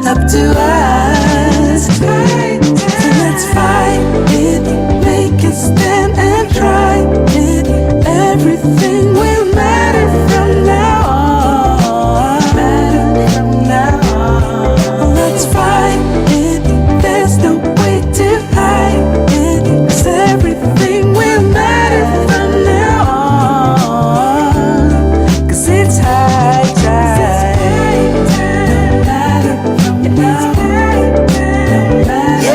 up to us. So let's fight it, make it stand and try it. Everything will matter from now on. Matter from now on. Let's fight it, there's no way to hide it. 'Cause everything will matter from now on. 'Cause it's high time. No matter from now on. No matter.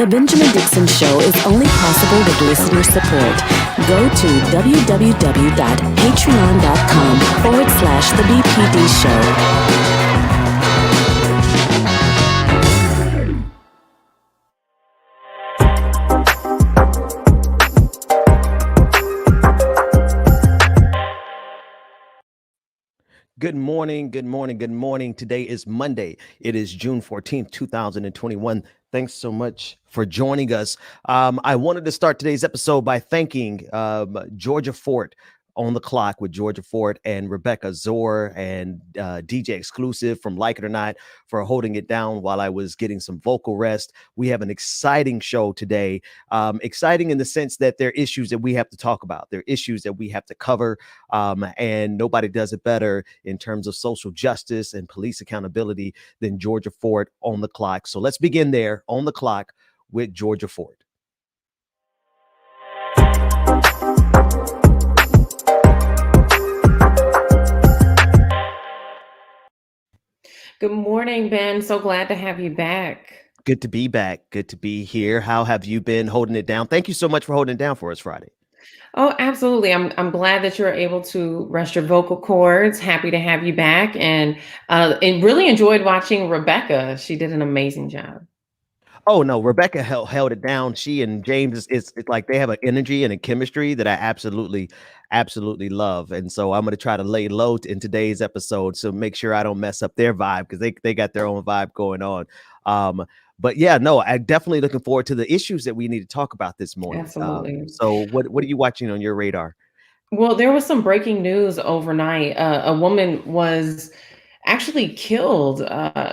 The Benjamin Dixon Show is only possible with listener support. Go to www.patreon.com/The BPD Show. Good morning, good morning, good morning. Today is Monday. It is June 14th, 2021. Thanks so much for joining us. I wanted to start today's episode by thanking Georgia Fort on the Clock with Georgia Fort and Rebecca Zor and DJ Exclusive from Like It or Not for holding it down while I was getting some vocal rest. We have an exciting show today. Exciting in the sense that there are issues that we have to talk about. There are issues that we have to cover, and nobody does it better in terms of social justice and police accountability than Georgia Fort on the Clock. So let's begin there on the Clock with Georgia Fort. Good morning, Ben. So glad to have you back. Good to be back. Good to be here. How have you been holding it down? Thank you so much for holding it down for us Friday. Oh, absolutely. I'm glad that you're able to rest your vocal cords. Happy to have you back, and really enjoyed watching Rebecca. She did an amazing job. Oh no, Rebecca held it down. She and James it's like they have an energy and a chemistry that I absolutely love. And so I'm going to try to lay low in today's episode, so make sure I don't mess up their vibe, because they got their own vibe going on. But yeah, no, I'm definitely looking forward to the issues that we need to talk about this morning. Absolutely. So what are you watching on your radar? Well, there was some breaking news overnight. A woman was actually killed.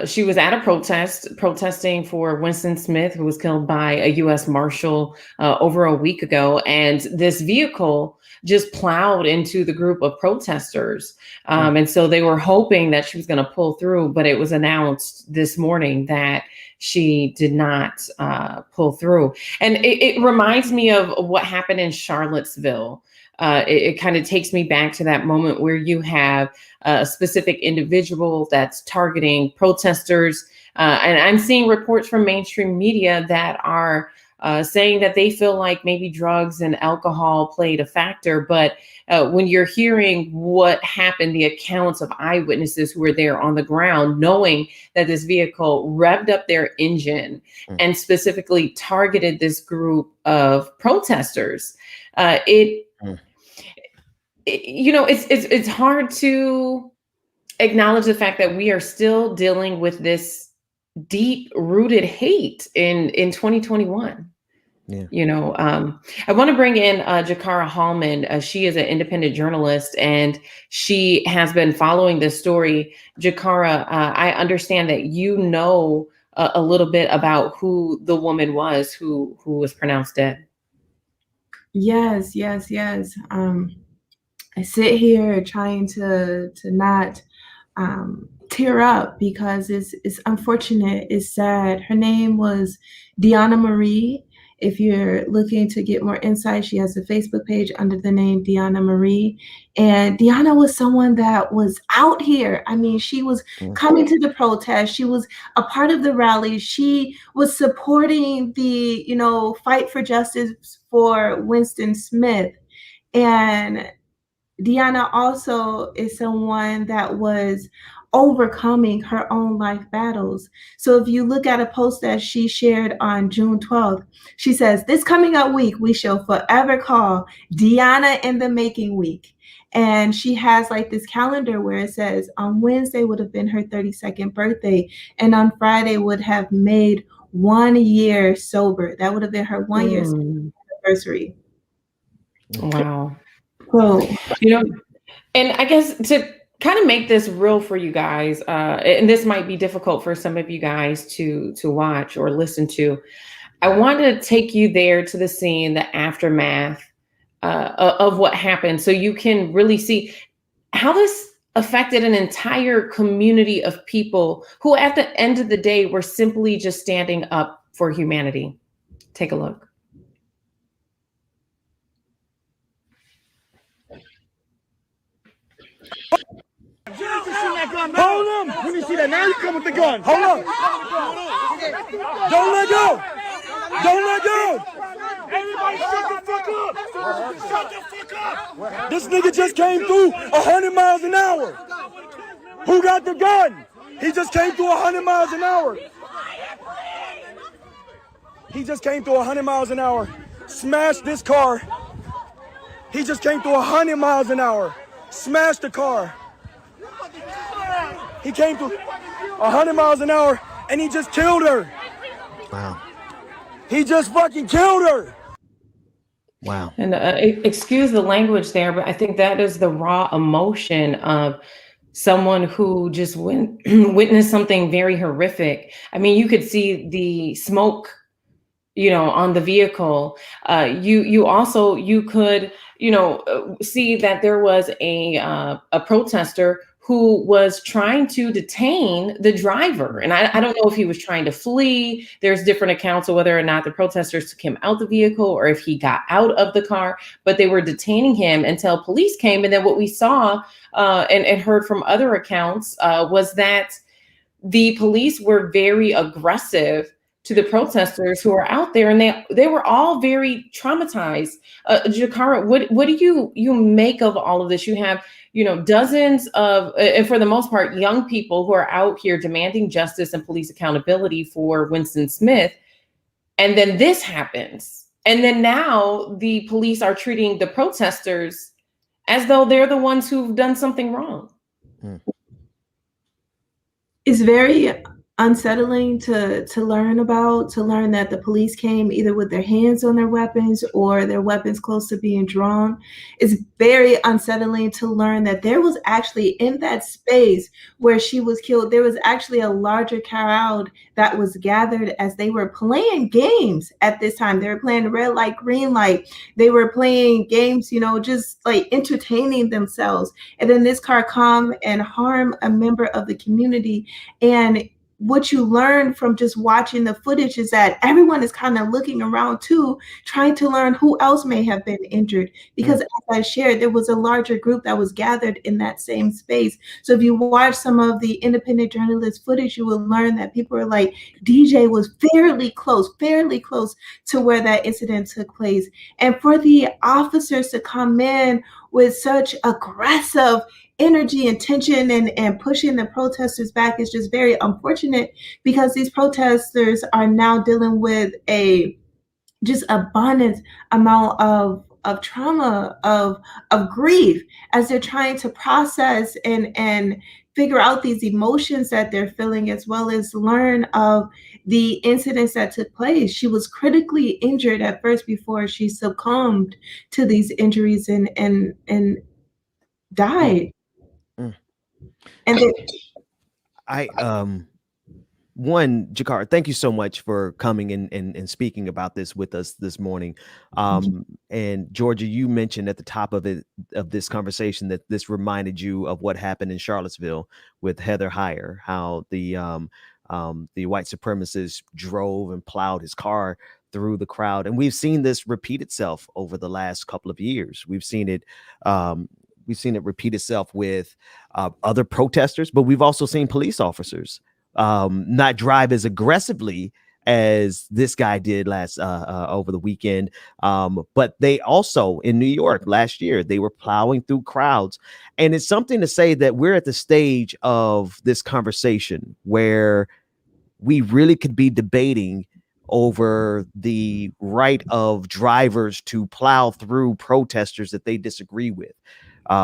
She was at a protest protesting for Winston Smith, who was killed by a U.S. Marshal over a week ago. And this vehicle just plowed into the group of protesters. And so they were hoping that she was going to pull through, but it was announced this morning that she did not pull through. And it reminds me of what happened in Charlottesville. It kind of takes me back to that moment where you have a specific individual that's targeting protesters. And I'm seeing reports from mainstream media that are saying that they feel like maybe drugs and alcohol played a factor. But when you're hearing what happened, the accounts of eyewitnesses who were there on the ground, knowing that this vehicle revved up their engine and specifically targeted this group of protesters, it's hard to acknowledge the fact that we are still dealing with this deep rooted hate in 2021. Yeah. I want to bring in Jakara Hallman. She is an independent journalist, and she has been following this story. Jakara, I understand that you know a little bit about who the woman was who was pronounced dead. Yes. I sit here trying to not tear up, because it's unfortunate. It's sad. Her name was Deanna Marie. If you're looking to get more insight, she has a Facebook page under the name Deanna Marie. And Deanna was someone that was out here. I mean, she was coming to the protest. She was a part of the rally. She was supporting the, fight for justice for Winston Smith. And Deanna also is someone that was overcoming her own life battles. So if you look at a post that she shared on June 12th, she says, "This coming up week, we shall forever call Deanna in the Making Week." And she has like this calendar where it says on Wednesday would have been her 32nd birthday, and on Friday would have made 1 year sober. That would have been her 1 year anniversary. Wow. So, and I guess to kind of make this real for you guys, and this might be difficult for some of you guys to watch or listen to, I want to take you there to the scene, the aftermath of what happened, so you can really see how this affected an entire community of people who at the end of the day were simply just standing up for humanity. Take a look. Hold him! When you see that, now you come with the gun. Hold up! Don't let go! Don't let go! Everybody shut the fuck up! Shut the fuck up! This nigga just came through 100 miles an hour. Who got the gun? He just came through 100 miles an hour. He just came through 100 miles an hour. Smashed this car. He just came through 100 miles an hour. Smashed the car. He came through 100 miles an hour and he just killed her. Wow. He just fucking killed her. Wow. And excuse the language there, but I think that is the raw emotion of someone who just witnessed something very horrific. I mean, you could see the smoke, on the vehicle. You could, see that there was a protester who was trying to detain the driver. And I don't know if he was trying to flee. There's different accounts of whether or not the protesters took him out the vehicle or if he got out of the car, but they were detaining him until police came. And then what we saw and heard from other accounts was that the police were very aggressive to the protesters who are out there, and they were all very traumatized. Jakara, what do you make of all of this? You have dozens of, and for the most part, young people who are out here demanding justice and police accountability for Winston Smith, and then this happens, and then now the police are treating the protesters as though they're the ones who've done something wrong. It's very unsettling to learn that the police came either with their hands on their weapons or their weapons close to being drawn. It's very unsettling to learn that there was actually in that space where she was killed, there was actually a larger crowd that was gathered as they were playing games at this time. They were playing red light, green light. They were playing games, just like entertaining themselves. And then this car come and harm a member of the community. And what you learn from just watching the footage is that everyone is kind of looking around too, trying to learn who else may have been injured. Because as I shared, there was a larger group that was gathered in that same space. So if you watch some of the independent journalist footage, you will learn that people are like, DJ was fairly close to where that incident took place. And for the officers to come in with such aggressive energy and tension and pushing the protesters back is just very unfortunate, because these protesters are now dealing with a just abundant amount of trauma, of grief, as they're trying to process and figure out these emotions that they're feeling, as well as learn of the incidents that took place. She was critically injured at first before she succumbed to these injuries and died. And one, Jakara, thank you so much for coming and speaking about this with us this morning. And Georgia, you mentioned at the top of this conversation that this reminded you of what happened in Charlottesville with Heather Heyer, how the white supremacist drove and plowed his car through the crowd. And we've seen this repeat itself over the last couple of years. We've seen it repeat itself with other protesters, but we've also seen police officers not drive as aggressively as this guy did last over the weekend. But they also, in New York last year, they were plowing through crowds. And it's something to say that we're at the stage of this conversation where we really could be debating over the right of drivers to plow through protesters that they disagree with.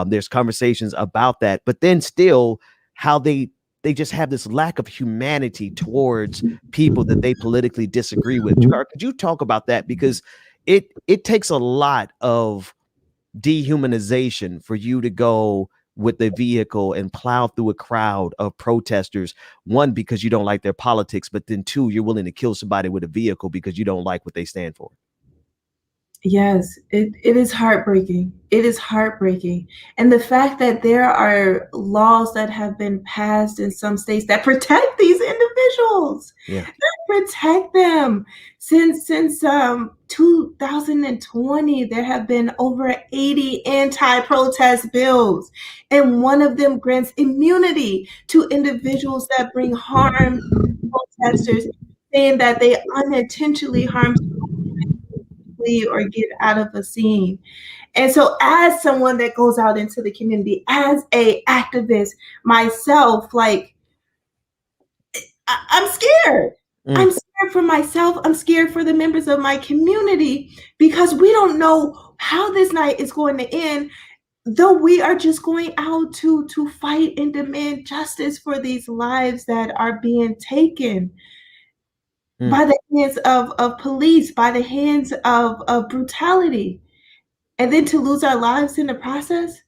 There's conversations about that, but then still how they just have this lack of humanity towards people that they politically disagree with. Jakara, could you talk about that? Because it takes a lot of dehumanization for you to go with the vehicle and plow through a crowd of protesters. One, because you don't like their politics, but then two, you're willing to kill somebody with a vehicle because you don't like what they stand for. Yes, it is heartbreaking. It is heartbreaking. And the fact that there are laws that have been passed in some states that protect these individuals, that protect them. Since 2020, there have been over 80 anti-protest bills, and one of them grants immunity to individuals that bring harm to protesters. saying that they unintentionally harm somebody or get out of a scene. And so as someone that goes out into the community, as a activist myself, like I'm scared. I'm scared for myself. I'm scared for the members of my community because we don't know how this night is going to end, though we are just going out to fight and demand justice for these lives that are being taken by the hands of police, by the hands of brutality, and then to lose our lives in the process.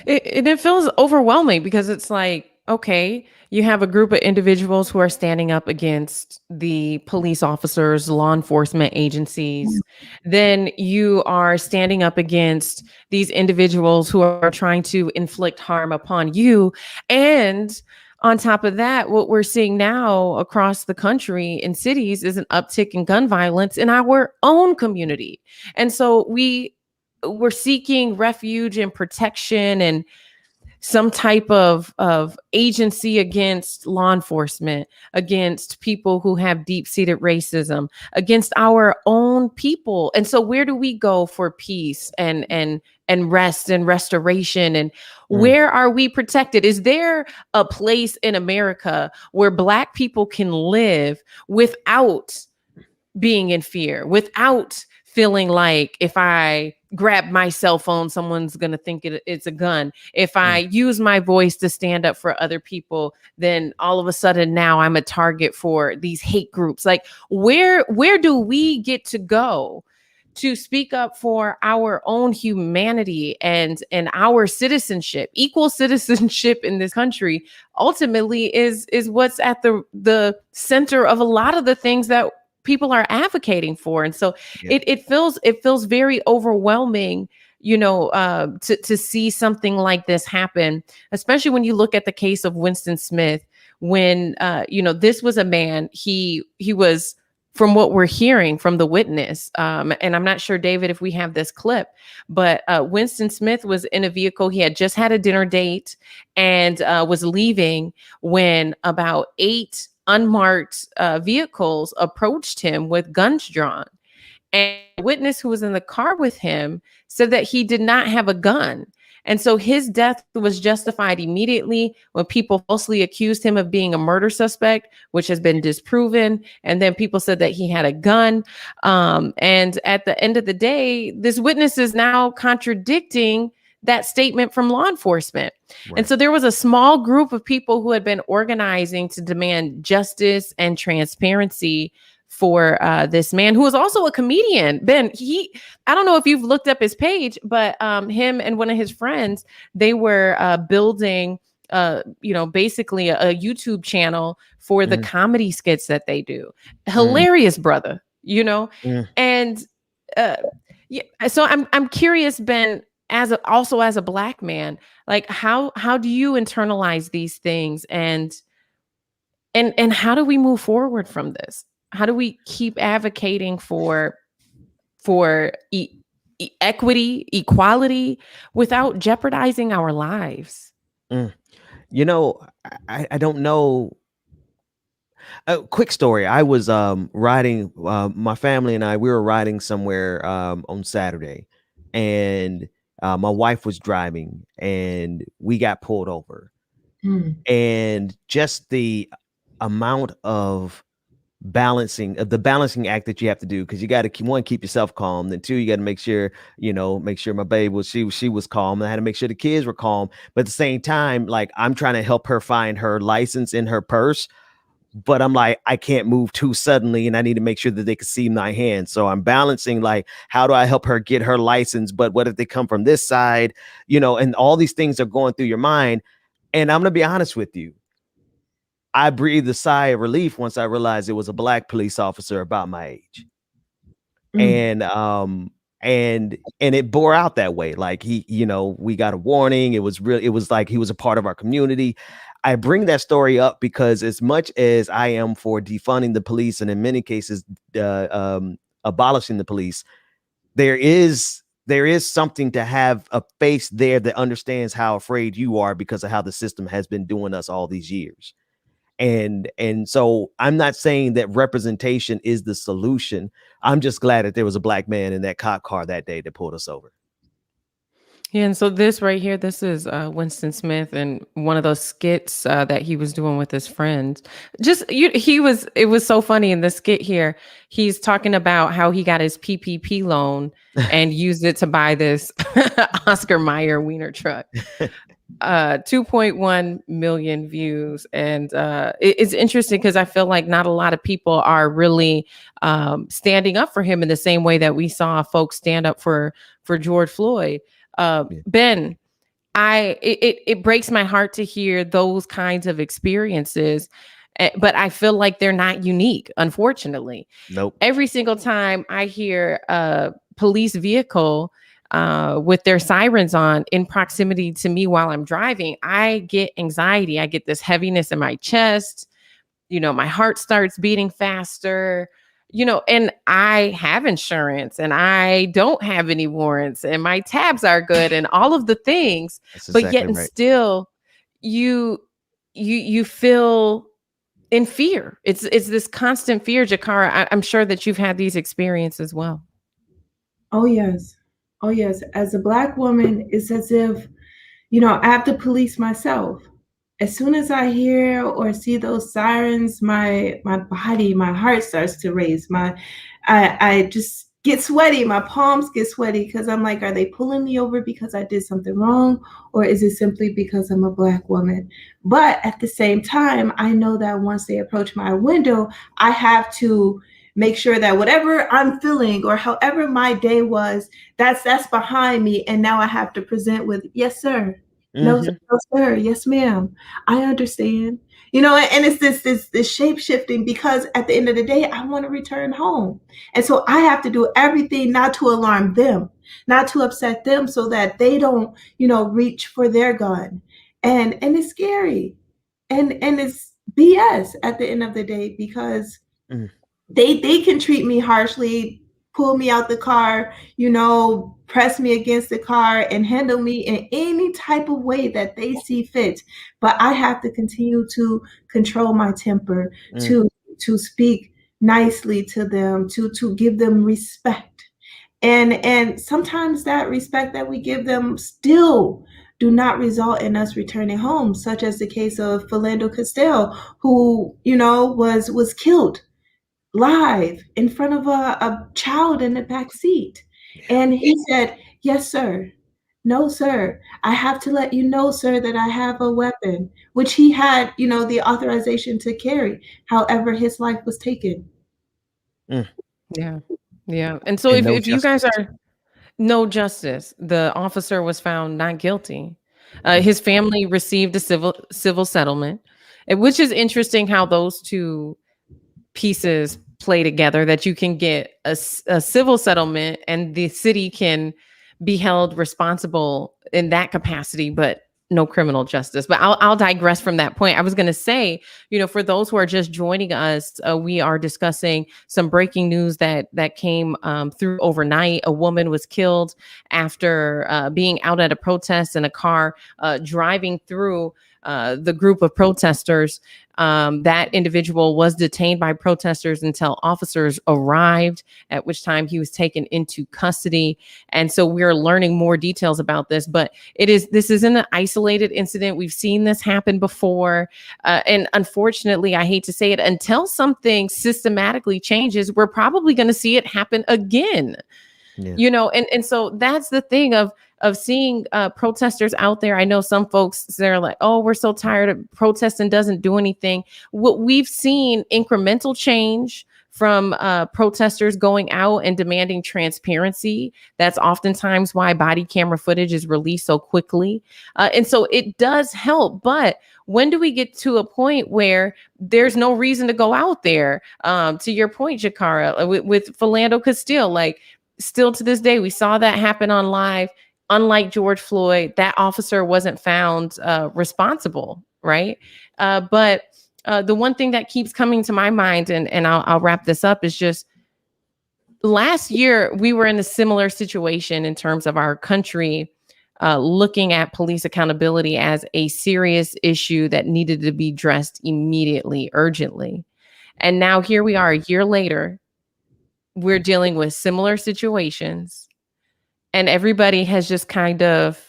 It feels overwhelming because it's like, okay, you have a group of individuals who are standing up against the police officers, law enforcement agencies. Then you are standing up against these individuals who are trying to inflict harm upon you. And on top of that, what we're seeing now across the country in cities is an uptick in gun violence in our own community. And so we're seeking refuge and protection and some type of agency against law enforcement, against people who have deep-seated racism, against our own people. And so where do we go for peace and rest and restoration? And where are we protected? Is there a place in America where Black people can live without being in fear, without feeling like if I grab my cell phone, someone's going to think it's a gun. If I use my voice to stand up for other people, then all of a sudden now I'm a target for these hate groups. Like where do we get to go to speak up for our own humanity and our citizenship? Equal citizenship in this country ultimately is what's at the center of a lot of the things that people are advocating for. And so it feels very overwhelming, to see something like this happen, especially when you look at the case of Winston Smith, when, this was a man, he was, from what we're hearing from the witness, and I'm not sure, David, if we have this clip, but Winston Smith was in a vehicle. He had just had a dinner date and was leaving when about 8 unmarked vehicles approached him with guns drawn. And a witness who was in the car with him said that he did not have a gun. And so his death was justified immediately when people falsely accused him of being a murder suspect, which has been disproven. And then people said that he had a gun. And at the end of the day, this witness is now contradicting that statement from law enforcement. Right. And so there was a small group of people who had been organizing to demand justice and transparency for this man who was also a comedian. Ben, I don't know if you've looked up his page, but him and one of his friends, they were building, basically a YouTube channel for the comedy skits that they do. Hilarious brother, and so I'm curious, Ben, as a Black man, like how do you internalize these things and how do we move forward from this? How do we keep advocating for equity, equality without jeopardizing our lives? I don't know. A quick story. I was riding, my family and we were riding somewhere on Saturday, and my wife was driving and we got pulled over. And just the amount of balancing act that you have to do, because you got to one, keep yourself calm, then two, you got to make sure my babe was she was calm, and I had to make sure the kids were calm, but at the same time, like, I'm trying to help her find her license in her purse, but I'm like, I can't move too suddenly, and I need to make sure that they can see my hand. So I'm balancing, like, how do I help her get her license, but what if they come from this side, and all these things are going through your mind. And I'm gonna be honest with you, I breathed a sigh of relief once I realized it was a Black police officer about my age. And it bore out that way. Like, we got a warning. It was like he was a part of our community. I bring that story up because as much as I am for defunding the police and in many cases abolishing the police, there is something to have a face there that understands how afraid you are because of how the system has been doing us all these years. And so I'm not saying that representation is the solution. I'm just glad that there was a black man in that cop car that day that pulled us over. Yeah, and so this right here, this is Winston Smith and one of those skits that he was doing with his friends. It was so funny in the skit here. He's talking about how he got his PPP loan and used it to buy this Oscar Mayer wiener truck. 2.1 million views. And it's interesting because I feel like not a lot of people are really standing up for him in the same way that we saw folks stand up for George Floyd. Ben, it breaks my heart to hear those kinds of experiences, but I feel like they're not unique, unfortunately. Nope. Every single time I hear a police vehicle with their sirens on in proximity to me while I'm driving, I get anxiety. I get this heaviness in my chest. My heart starts beating faster. And I have insurance and I don't have any warrants and my tabs are good and all of the things, but yet and still you feel in fear. It's this constant fear, Jakara. I'm sure that you've had these experiences as well. Oh, yes. Oh, yes. As a Black woman, it's as if, I have to police myself. As soon as I hear or see those sirens, my heart starts to race. I just get sweaty. My palms get sweaty because I'm like, are they pulling me over because I did something wrong? Or is it simply because I'm a Black woman? But at the same time, I know that once they approach my window, I have to make sure that whatever I'm feeling or however my day was, that's behind me. And now I have to present with, yes, sir. No, sir. Yes, ma'am. I understand. And it's this shape shifting because at the end of the day, I want to return home. And so I have to do everything not to alarm them, not to upset them so that they don't, reach for their gun. And it's scary. And it's BS at the end of the day because they can treat me harshly, pull me out the car, press me against the car and handle me in any type of way that they see fit. But I have to continue to control my temper, to speak nicely to them, to give them respect. And sometimes that respect that we give them still do not result in us returning home, such as the case of Philando Castile, who, was killed live in front of a child in the back seat. And he said, yes, sir. No, sir. I have to let you know, sir, that I have a weapon, which he had, the authorization to carry. However, his life was taken. Yeah. Yeah. And so if you guys are no justice, the officer was found not guilty. His family received a civil settlement, which is interesting how those two pieces play together, that you can get a civil settlement and the city can be held responsible in that capacity, but no criminal justice. But I'll digress from that point. I was going to say, for those who are just joining us, we are discussing some breaking news that came through overnight. A woman was killed after being out at a protest in a car driving through the group of protesters. That individual was detained by protesters until officers arrived, at which time he was taken into custody. And so we're learning more details about this, but this isn't an isolated incident. We've seen this happen before. And unfortunately, I hate to say it, until something systematically changes, we're probably going to see it happen again. Yeah. And so that's the thing of seeing protesters out there. I know some folks, they're like, oh, we're so tired of protesting, doesn't do anything. What we've seen incremental change from protesters going out and demanding transparency. That's oftentimes why body camera footage is released so quickly. And so it does help. But when do we get to a point where there's no reason to go out there? To your point, Jakara, with Philando Castile, like, still to this day, we saw that happen on live. Unlike George Floyd, that officer wasn't found responsible, right? But the one thing that keeps coming to my mind, and I'll wrap this up, is just last year we were in a similar situation in terms of our country looking at police accountability as a serious issue that needed to be addressed immediately, urgently. And now here we are a year later, we're dealing with similar situations, and everybody has just kind of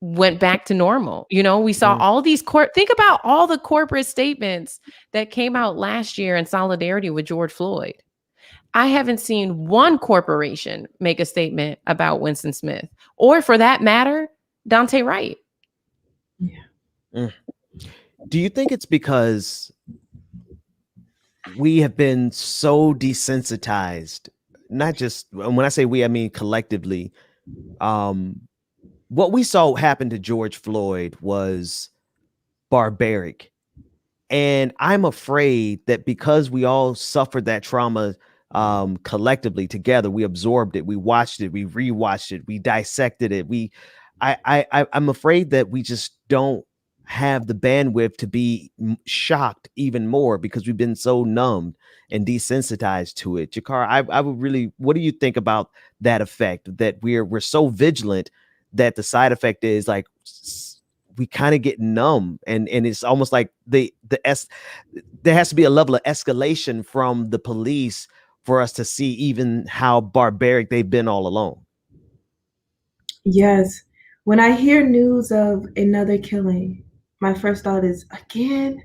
went back to normal. You know, we saw all these think about all the corporate statements that came out last year in solidarity with George Floyd. I haven't seen one corporation make a statement about Winston Smith, or for that matter, Dante Wright. Do you think it's because we have been so desensitized? Not just when I say we, I mean collectively. What we saw happen to George Floyd was barbaric. And I'm afraid that because we all suffered that trauma collectively together, we absorbed it, we watched it, we rewatched it, we dissected it. I'm afraid that we just don't have the bandwidth to be shocked even more because we've been so numbed and desensitized to it. Jakar, I would really, what do you think about that effect, that we're so vigilant that the side effect is like we kind of get numb, and it's almost like there has to be a level of escalation from the police for us to see even how barbaric they've been all along? Yes. When I hear news of another killing, my first thought is, again?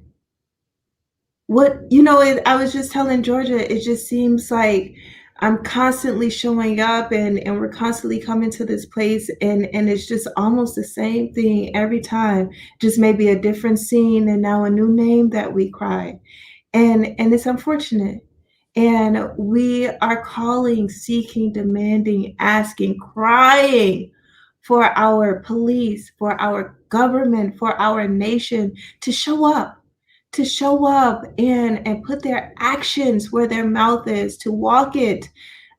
What, I was just telling Georgia, it just seems like I'm constantly showing up and we're constantly coming to this place and it's just almost the same thing every time, just maybe a different scene and now a new name that we cry. And it's unfortunate. And we are calling, seeking, demanding, asking, crying for our police, for our government, for our nation to show up and put their actions where their mouth is, to walk it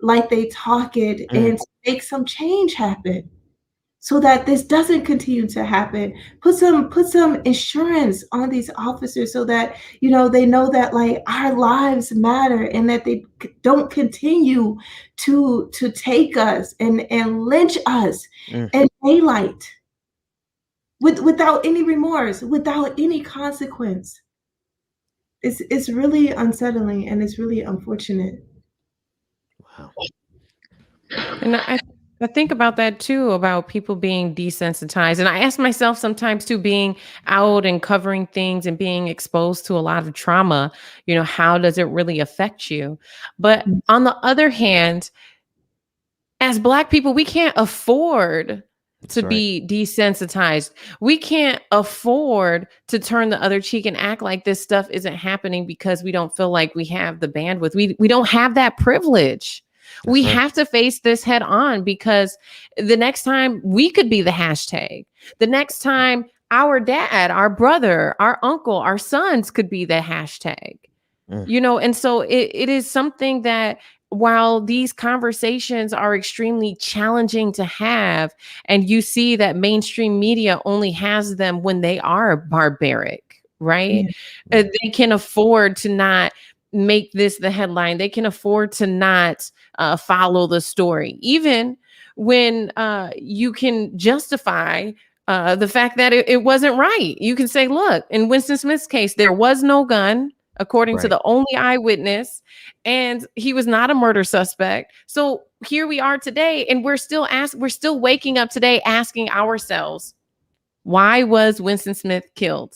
like they talk it, and to make some change happen so that this doesn't continue to happen. Put some insurance on these officers so that, they know that like our lives matter and that they don't continue to take us and lynch us in daylight without any remorse, without any consequence. It's really unsettling and it's really unfortunate. Wow. And I think about that too, about people being desensitized. And I ask myself sometimes too, being out and covering things and being exposed to a lot of trauma, how does it really affect you? But on the other hand, as Black people, we can't afford to be desensitized. We can't afford to turn the other cheek and act like this stuff isn't happening because we don't feel like we have the bandwidth. We don't have that privilege. We have to face this head on, because the next time we could be the hashtag. The next time our dad, our brother, our uncle, our sons could be the hashtag. And so it is something that, while these conversations are extremely challenging to have, and you see that mainstream media only has them when they are barbaric, right? They can afford to not make this the headline. They can afford to not follow the story, even when you can justify the fact that it wasn't right. You can say, look, in Winston Smith's case, there was no gun, according to the only eyewitness, and he was not a murder suspect. So here we are today, and we're still waking up today asking ourselves, why was Winston Smith killed?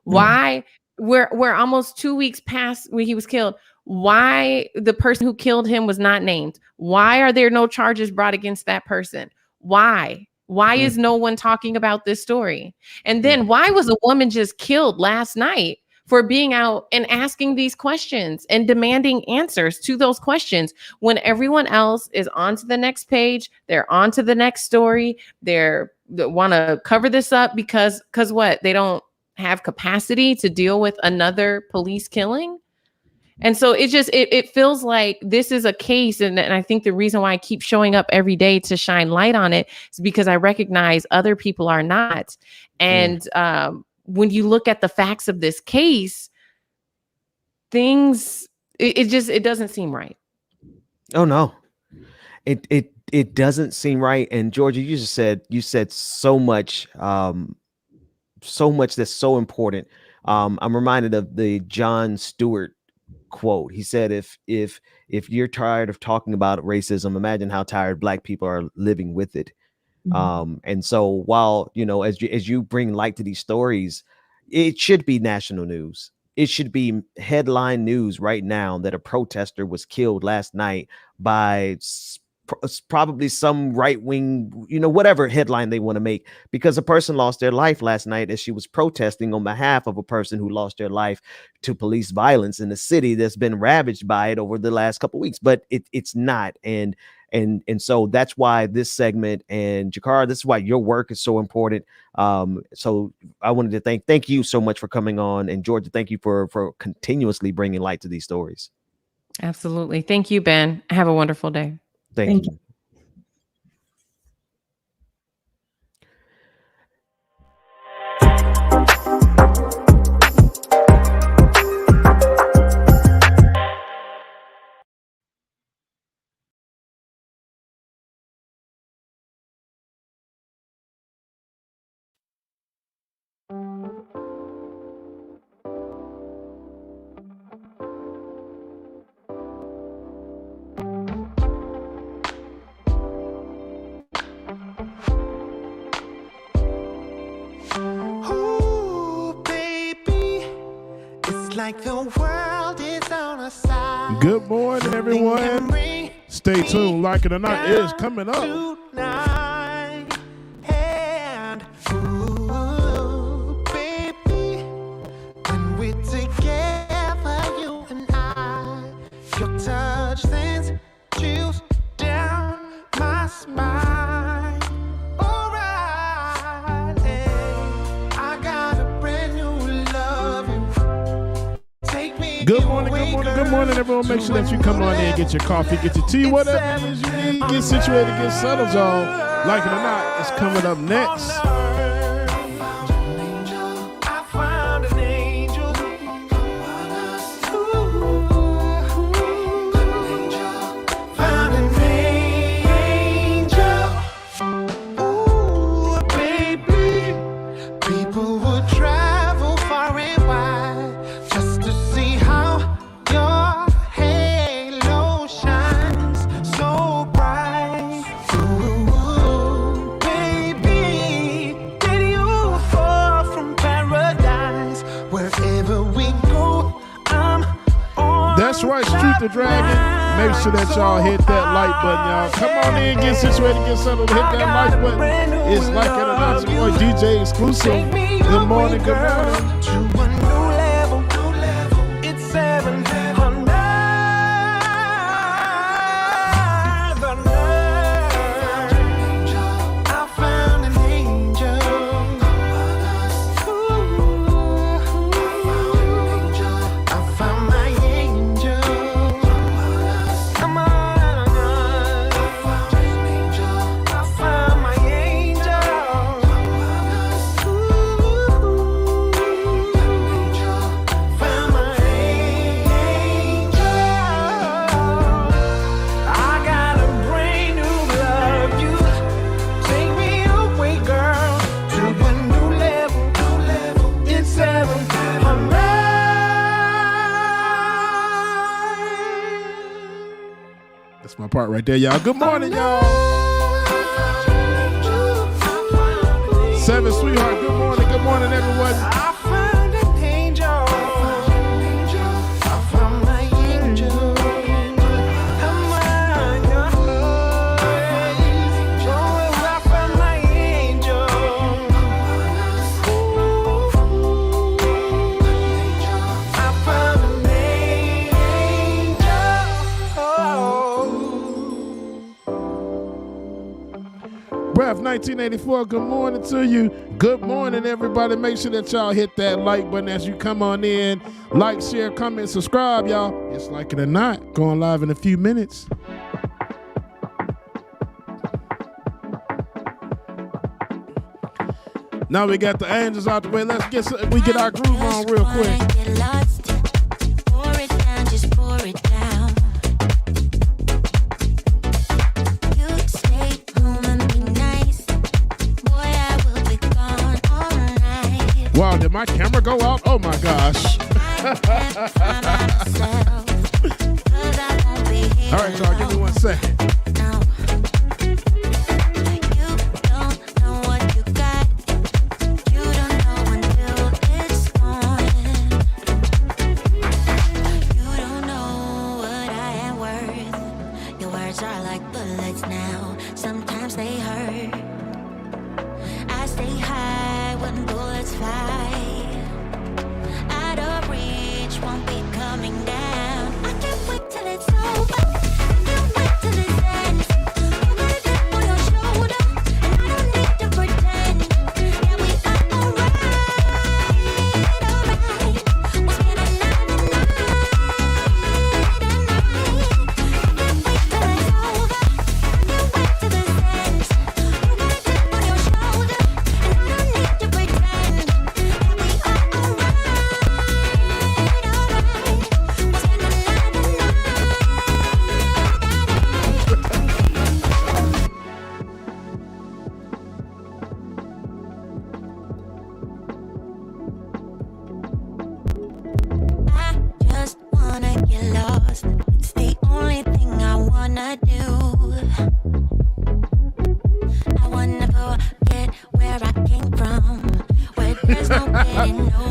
Why? We're almost 2 weeks past when he was killed. Why the person who killed him was not named? Why are there no charges brought against that person? Why? Why is no one talking about this story? And then why was a woman just killed last night for being out and asking these questions and demanding answers to those questions, when everyone else is on to the next page, they're on to the next story, they want to cover this up because what? They don't have capacity to deal with another police killing? And so it feels like this is a case. And I think the reason why I keep showing up every day to shine light on it is because I recognize other people are not. And when you look at the facts of this case, it doesn't seem right. Oh no, it it doesn't seem right. And Georgia, you said so much, so much that's so important. I'm reminded of the Jon Stewart quote. He said, if you're tired of talking about racism, imagine how tired Black people are living with it. And so while, as you bring light to these stories, it should be national news. It should be headline news right now that a protester was killed last night by probably some right wing, whatever headline they want to make, because a person lost their life last night as she was protesting on behalf of a person who lost their life to police violence in a city that's been ravaged by it over the last couple of weeks. But it's not. And so that's why this segment, and Jakara, this is why your work is so important. So I wanted to thank you so much for coming on, and Georgia, thank you for continuously bringing light to these stories. Absolutely. Thank you, Ben. Have a wonderful day. Thank you. Ooh, baby, it's like the world is on a side. Good morning, everyone. Stay tuned. Like it or not, it is coming up. Tonight. And ooh, baby, when we're together, you and I, your touch sends chills down my spine. Alright, and I got a brand new love. Take me Good morning, everyone. Make sure that you come on in, get your coffee, get your tea, whatever it is you need. Get situated, get settled, y'all. Like it or not, it's coming up next. I found an angel. Found an angel. Ooh, baby. People would travel far and wide just to see how your halo shines so bright. Ooh, baby, did you fall from paradise? Wherever we go, I'm on. That's right, Street the Dragon. Make sure that y'all hit that like button, y'all. Come on in, get situated, get settled, hit that like button. It's Like It or Not, your boy DJ Exclusive. Good morning, good morning. To a new level. It's 700. I found an angel. I found my angel. Come on. I found my angel. Found my angel. I got a brand new love. You take me away, girl, to a new level. It's 700. That's my part right there, y'all. Good morning, y'all. Seven Sweetheart, good morning, everyone. I found an angel. I found my angel. Come on, oh, I found my angel. I found an angel. Breath 1984, good morning to you. Good morning, everybody. Make sure that y'all hit that like button as you come on in. Like, share, comment, subscribe, y'all. It's Like It or Not. Going live in a few minutes. Now we got the angels out the way. Let's get our groove on real quick. Get lost. Pour it down, just pour it down. You go out. Oh my gosh. All right, y'all, give me 1 second.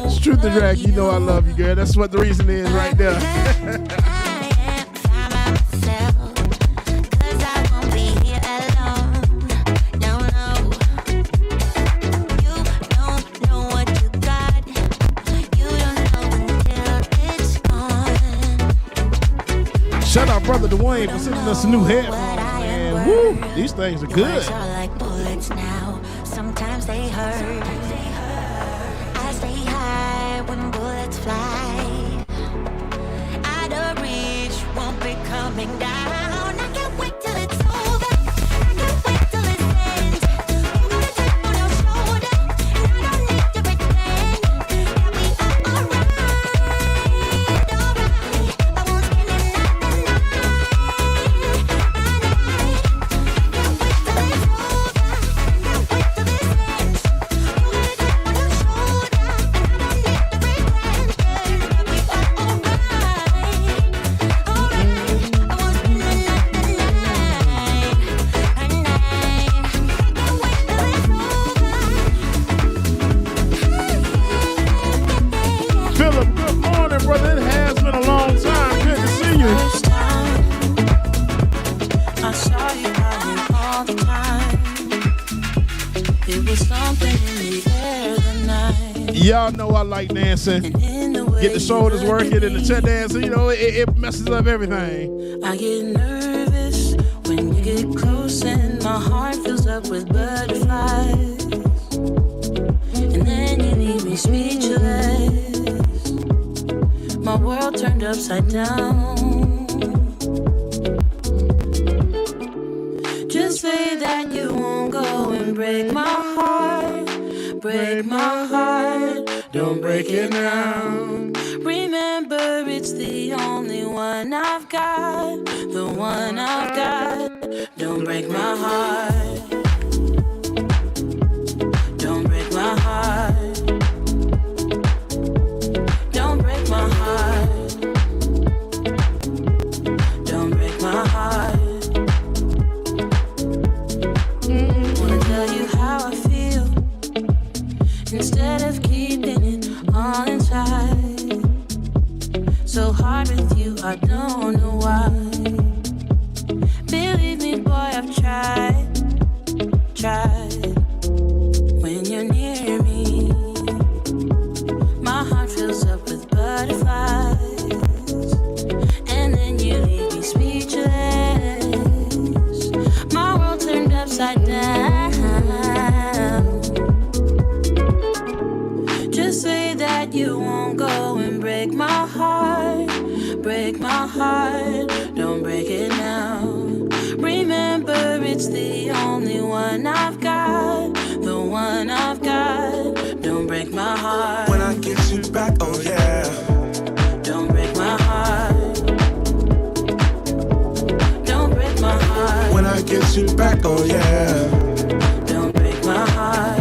It's Truth to Drag, you know I love you, girl. That's what the reason is right there. Shout out brother Dwayne for sending us a new headphones, man. Woo, these things are good. Sometimes they hurt. I stay high when bullets fly. Out of reach, won't be coming down. I can't wait till it's over. I can't wait till it ends. I'm gonna tap on your shoulder, and I don't need to pretend that we are alright. I won't spend the night. Philip, good morning, brother. It has been a long time. Good to see you. First time I saw you running all the time. It was something in the air the night. Y'all know I like dancing. And in the way Get the shoulders you working look and the at chest me, dancing. You know, it messes up everything. I get nervous when you get close and my heart fills up with butterflies. And then you leave me speechless. My world turned upside down. Just say that you won't go and break my heart. Break my heart. Don't break it now. Remember, it's the only one I've got. The one I've got. Don't break my heart. Don't break my heart. Don't break my heart. Don't break my heart. Wanna tell you how I feel instead of keeping it all inside. So hard with you, I don't know why. Believe me, boy, I've tried. When you're near me, my heart fills up with butterflies. And then you leave me speechless. My world turned upside down. Just say that you won't go and break my heart. Break my heart. Don't break it now. Remember, it's the only one I've got. The one I've got. Don't break my heart. When I get you back, oh yeah. Don't break my heart. Don't break my heart. When I get you back, oh yeah. Don't break my heart.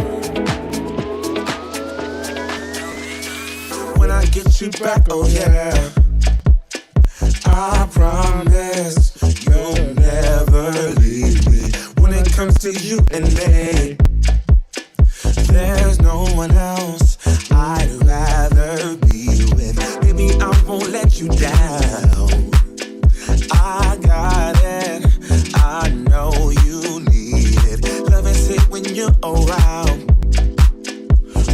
you back, oh yeah. I promise you'll never leave me. When it comes to you and me, there's no one else I'd rather be with. Baby, I won't let you down. I got it, I know you need it. Love is it when you're around.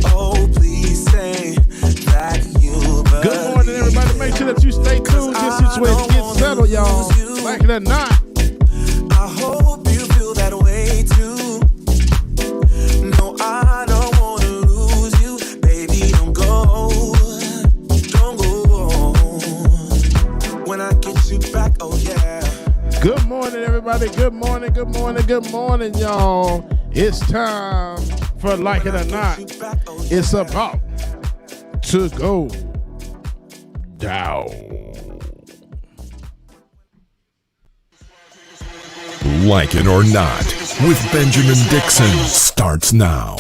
Oh, please say that you believe. Good morning, everybody. Make sure that you stay tuned. Get situated, get settled, y'all. Like it or not. I hope you feel that way too. No, I don't wanna lose you. Baby, don't go. Don't go. When I get you back, oh yeah. Good morning, everybody. Good morning, good morning, good morning, y'all. It's time for Like It or Not. It's about to go down. Like It or Not with Benjamin Dixon starts now.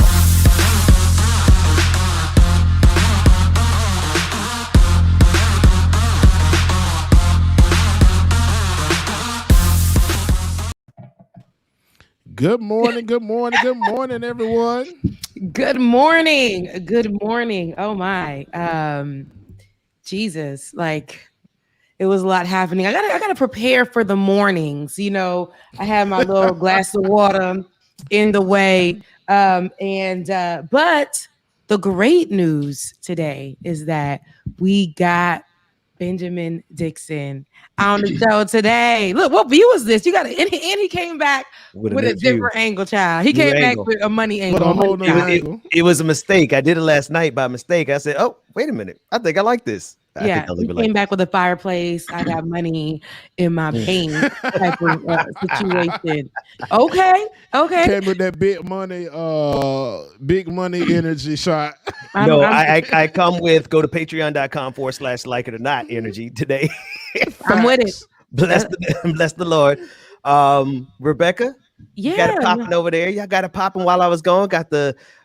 Good morning, good morning, good morning, everyone. Good morning. Good morning. Oh my. Jesus, like it was a lot happening. I gotta prepare for the mornings. You know, I have my little glass of water in the way. But the great news today is that we got Benjamin Dixon on the show today. Look, what view is this? You got it. And he came back with a different angle, child. He came back with a money angle. It was a mistake. I did it last night by mistake. I said, "Oh, wait a minute. I think I like this." He came back with a fireplace. I got money in my vein type of situation. Okay. Came with that big money energy shot. I come with go to patreon.com/like it or not energy today. I'm with it. Bless the Lord. Rebecca, you got it popping over there. Y'all got it popping while I was gone.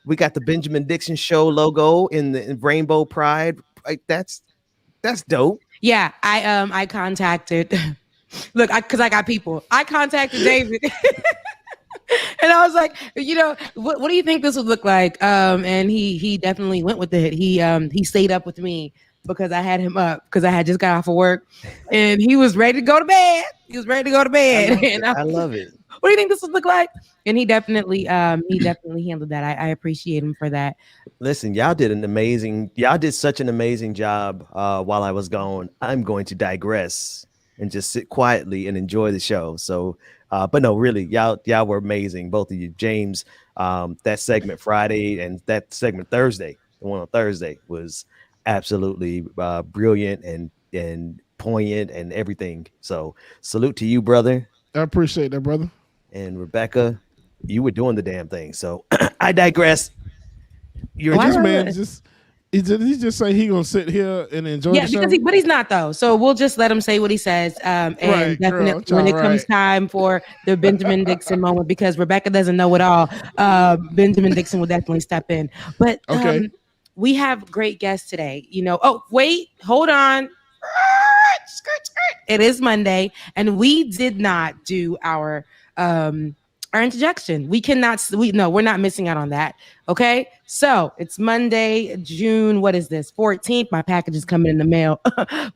We got the Benjamin Dixon Show logo in Rainbow Pride. Like, that's dope. Yeah, I contacted. Look, because I got people. I contacted David, and I was like, you know, what do you think this would look like? And he definitely went with it. He stayed up with me because I had him up because I had just got off of work, and he was ready to go to bed. I love it. What do you think this would look like? And he definitely handled that. I appreciate him for that. Listen, y'all did such an amazing job while I was gone. I'm going to digress and just sit quietly and enjoy the show. So, but no, really, y'all were amazing, both of you. James, that segment Friday and that segment Thursday, the one on Thursday was absolutely brilliant and poignant and everything. So salute to you, brother. I appreciate that, brother. And Rebecca, you were doing the damn thing. So I digress. He just say he gonna sit here and enjoy the show? But he's not though. So we'll just let him say what he says. And right, definitely girl, when it comes time for the Benjamin Dixon moment, because Rebecca doesn't know it all, Benjamin Dixon will definitely step in. But we have great guests today. You know. Oh wait, hold on. It is Monday, and we did not do our interjection. We're not missing out on that. Okay, so it's Monday, June, what is this, 14th? My package is coming in the mail,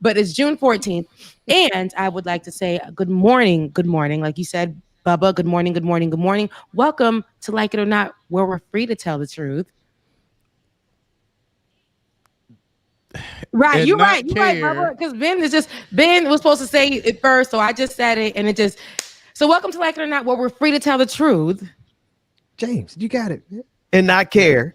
but it's June 14th, and I would like to say good morning, like you said, Bubba. Good morning. Welcome to Like It or Not, where we're free to tell the truth. Right, you're right, Bubba, because Ben was supposed to say it first, so I just said it, and it just. So welcome to Like It or Not, where we're free to tell the truth. James, you got it. And not care.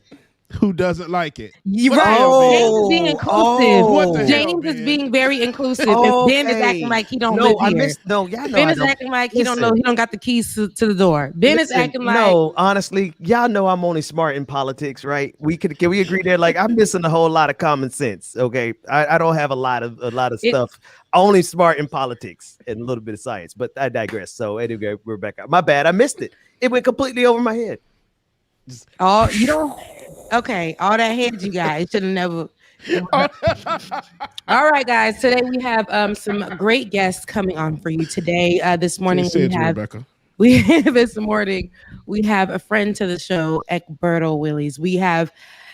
Who doesn't like it? You're right. James is being inclusive. James is being very inclusive. And Ben is acting like he don't live here. Y'all know Ben is acting like he don't know. He don't got the keys to the door. Ben is acting like. No, honestly, y'all know I'm only smart in politics, right? Can we agree there? Like, I'm missing a whole lot of common sense. Okay, I don't have a lot of stuff. Only smart in politics and a little bit of science, but I digress. So anyway, Rebecca, my bad. I missed it. It went completely over my head. Okay, all that head you got, it should have never All right, guys. Today we have some great guests coming on for you today. This morning Rebecca. This morning we have a friend to the show, Egberto Willies. We have,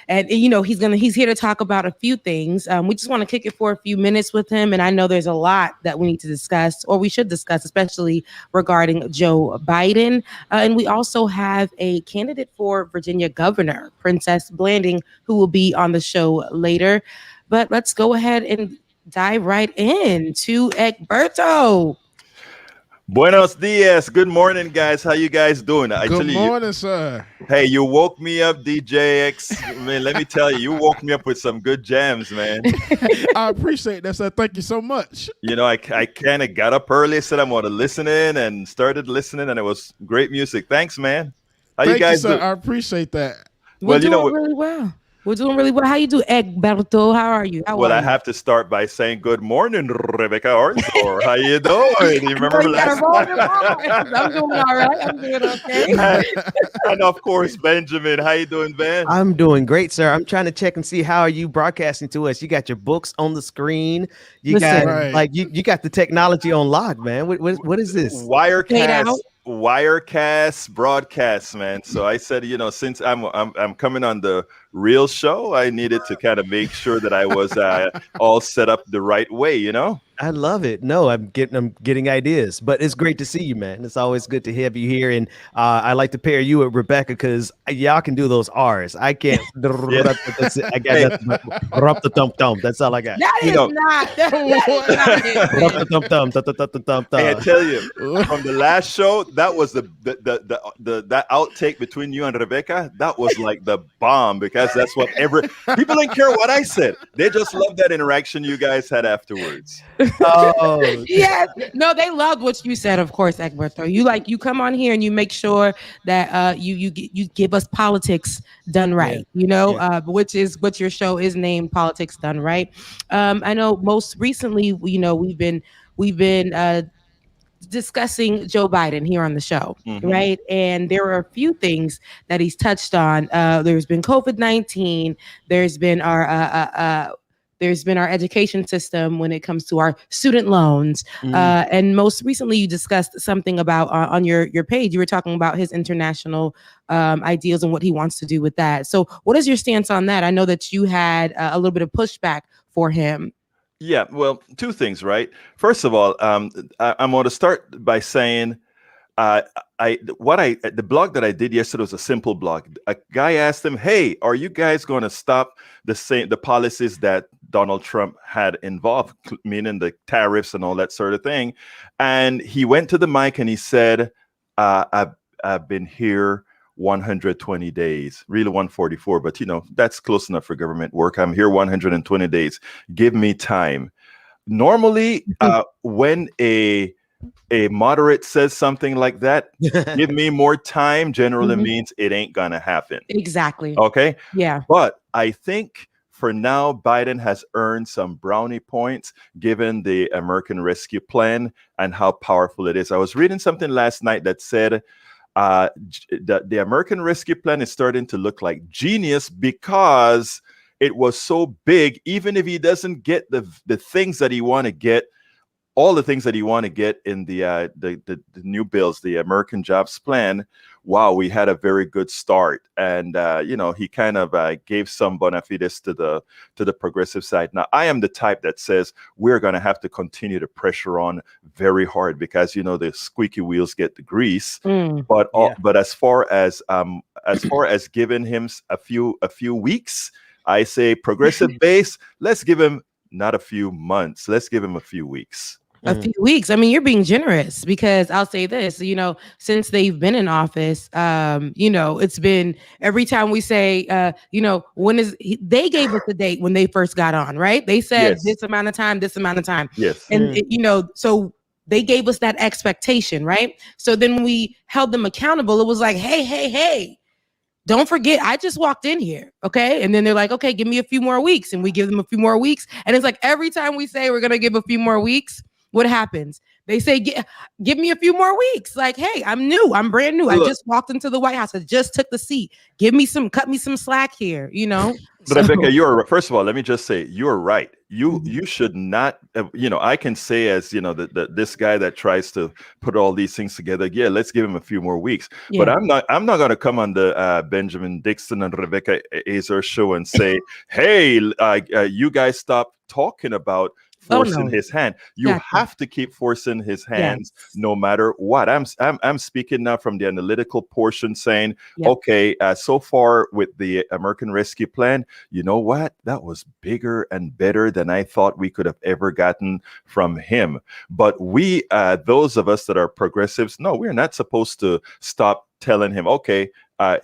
and you know, he's here to talk about a few things. We just want to kick it for a few minutes with him, and I know there's a lot that we need to discuss, or we should discuss, especially regarding Joe Biden. And we also have a candidate for Virginia governor, Princess Blanding, who will be on the show later. But let's go ahead and dive right in to Egberto. Buenos dias. Good morning, guys. How you guys doing? Good morning, sir. Hey, you woke me up, DJX. Man, let me tell you woke me up with some good jams, man. I appreciate that, sir. Thank you so much. You know, I kind of got up early, said I'm going to listen in, and started listening, and it was great music. Thanks, man. How Thank you guys sir. doing? I appreciate that. We're doing really well. We're doing really well. How you do, Egberto? How are you? I have to start by saying good morning, Rebecca Arzor. How you doing? You remember last time? I'm doing all right. I'm doing okay. And of course, Benjamin. How you doing, Ben? I'm doing great, sir. I'm trying to check and see how are you broadcasting to us. You got your books on the screen. You got like you got the technology on lock, man. What is this? Wirecast broadcast, man. So I said, you know, since I'm coming on the real show, I needed to kind of make sure that I was all set up the right way, you know. I love it. No, I'm getting ideas, but it's great to see you, man. It's always good to have you here, and I like to pair you with Rebecca because y'all can do those R's. I can't. I got the thump thump. That's all I got. That is not. Hey, I tell you, from the last show, that was the that outtake between you and Rebecca. That was like the bomb because that's what people didn't care what I said. They just loved that interaction you guys had afterwards. Oh yes, no, they loved what you said. Of course, Egberto, you come on here and you make sure that you give us politics done right. You know, which is what your show is named, Politics Done Right. I know most recently, you know, we've been discussing Joe Biden here on the show, right? And there are a few things that he's touched on. There's been COVID-19. There's been our education system when it comes to our student loans. And most recently, you discussed something about on your page. You were talking about his international ideals and what he wants to do with that. So what is your stance on that? I know that you had a little bit of pushback for him. Yeah, well, two things, right? First of all, I'm going to start by saying the blog that I did yesterday was a simple blog. A guy asked him, "Hey, are you guys going to stop the policies that Donald Trump had involved, meaning the tariffs and all that sort of thing?" And he went to the mic and he said, "I've been here 120 days, really 144, but you know, that's close enough for government work. I'm here 120 days. Give me time." Normally, when a moderate says something like that, give me more time, generally means it ain't gonna happen. Exactly. Okay. Yeah. But I think for now, Biden has earned some brownie points given the American Rescue Plan and how powerful it is. I was reading something last night that said the American Rescue Plan is starting to look like genius because it was so big. Even if he doesn't get the things that he want to get, all the things that you want to get in the new bills, the American Jobs Plan, wow, we had a very good start. And, you know, he kind of gave some bona fides to the progressive side. Now, I am the type that says we're going to have to continue to pressure on very hard because, you know, the squeaky wheels get the grease. But as far as giving him a few weeks, I say progressive base, let's give him not a few months. Let's give him a few weeks. A few weeks. I mean, you're being generous because I'll say this, you know, since they've been in office, you know, it's been every time we say, you know, they gave us a date when they first got on, right? They said this amount of time, this amount of time. Yes. And, you know, so they gave us that expectation, right? So then when we held them accountable, it was like, hey, don't forget, I just walked in here, okay? And then they're like, okay, give me a few more weeks. And we give them a few more weeks. And it's like every time we say we're going to give a few more weeks, what happens? They say, give me a few more weeks. Like, hey, I'm new. I'm brand new. I Look. just walked into the White House. I just took the seat. Cut me some slack here, you know? Rebecca, first of all, let me just say, you're right. You should not, I can say as, this guy that tries to put all these things together, yeah, let's give him a few more weeks. Yeah. But I'm not going to come on the Benjamin Dixon and Rebecca Azar show and say, hey, you guys stop talking about forcing his hand. You have to keep forcing his hands no matter what. I'm speaking now from the analytical portion saying, okay, so far with the American Rescue Plan, you know what? That was bigger and better than I thought we could have ever gotten from him. But we, those of us that are progressives, no, we're not supposed to stop telling him, okay,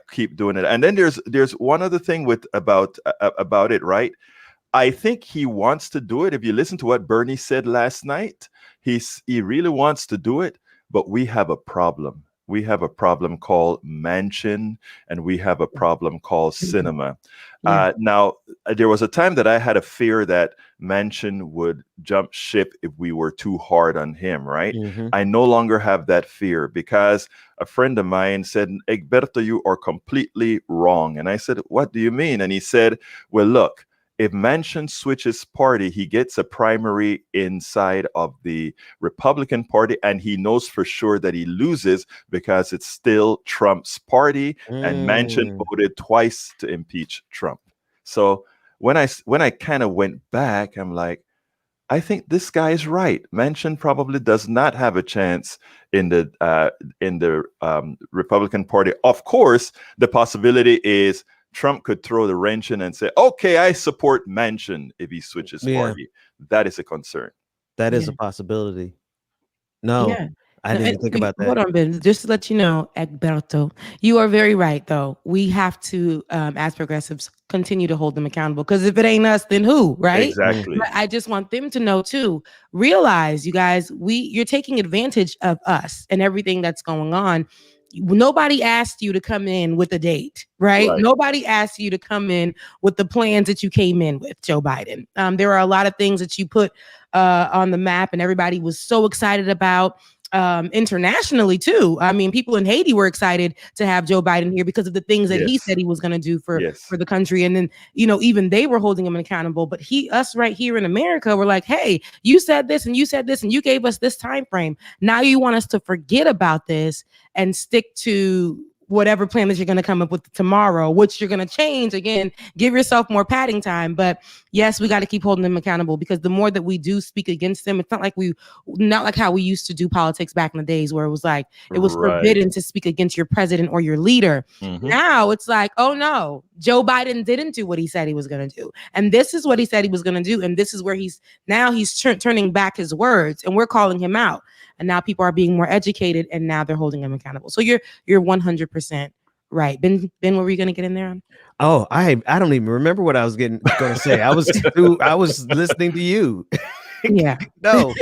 keep doing it. And then there's one other thing about it, right? I think he wants to do it. If you listen to what Bernie said last night, he really wants to do it, but we have a problem. We have a problem called Manchin, and we have a problem called Sinema. Now, there was a time that I had a fear that Manchin would jump ship if we were too hard on him, right? I no longer have that fear because a friend of mine said, Egberto, you are completely wrong. And I said, what do you mean? And he said, well, look, if Manchin switches party, he gets a primary inside of the Republican Party, and he knows for sure that he loses because it's still Trump's party, and Manchin voted twice to impeach Trump. So when I kind of went back, I'm like, I think this guy is right. Manchin probably does not have a chance in the Republican Party. Of course, the possibility is Trump could throw the wrench in and say, okay, I support Manchin if he switches party. That is a concern. That is a possibility. No, I didn't think about that. Hold on, Ben. Just to let you know, Egberto, you are very right, though. We have to, as progressives, continue to hold them accountable. Because if it ain't us, then who, right? Exactly. But I just want them to know, too. Realize, you guys, you're taking advantage of us and everything that's going on. Nobody asked you to come in with a date, right? Nobody asked you to come in with the plans that you came in with, Joe Biden. There are a lot of things that you put on the map and everybody was so excited about internationally too. I mean, people in Haiti were excited to have Joe Biden here because of the things that he said he was going to do for the country. And then, even they were holding him accountable, but us right here in America were like, hey, you said this and you said this and you gave us this time frame. Now you want us to forget about this and stick to whatever plan that you're going to come up with tomorrow, which you're going to change again, give yourself more padding time. But yes, we got to keep holding them accountable because the more that we do speak against them, it's not like how we used to do politics back in the days where it was like, it was forbidden to speak against your president or your leader. Now it's like, oh no, Joe Biden didn't do what he said he was going to do. And this is what he said he was going to do. And this is where he's turning back his words and we're calling him out. And now people are being more educated and now they're holding him accountable. So you're 100% right. Ben, what were you going to get in there on? Oh, I don't even remember what I was going to say. I was listening to you. Yeah. No,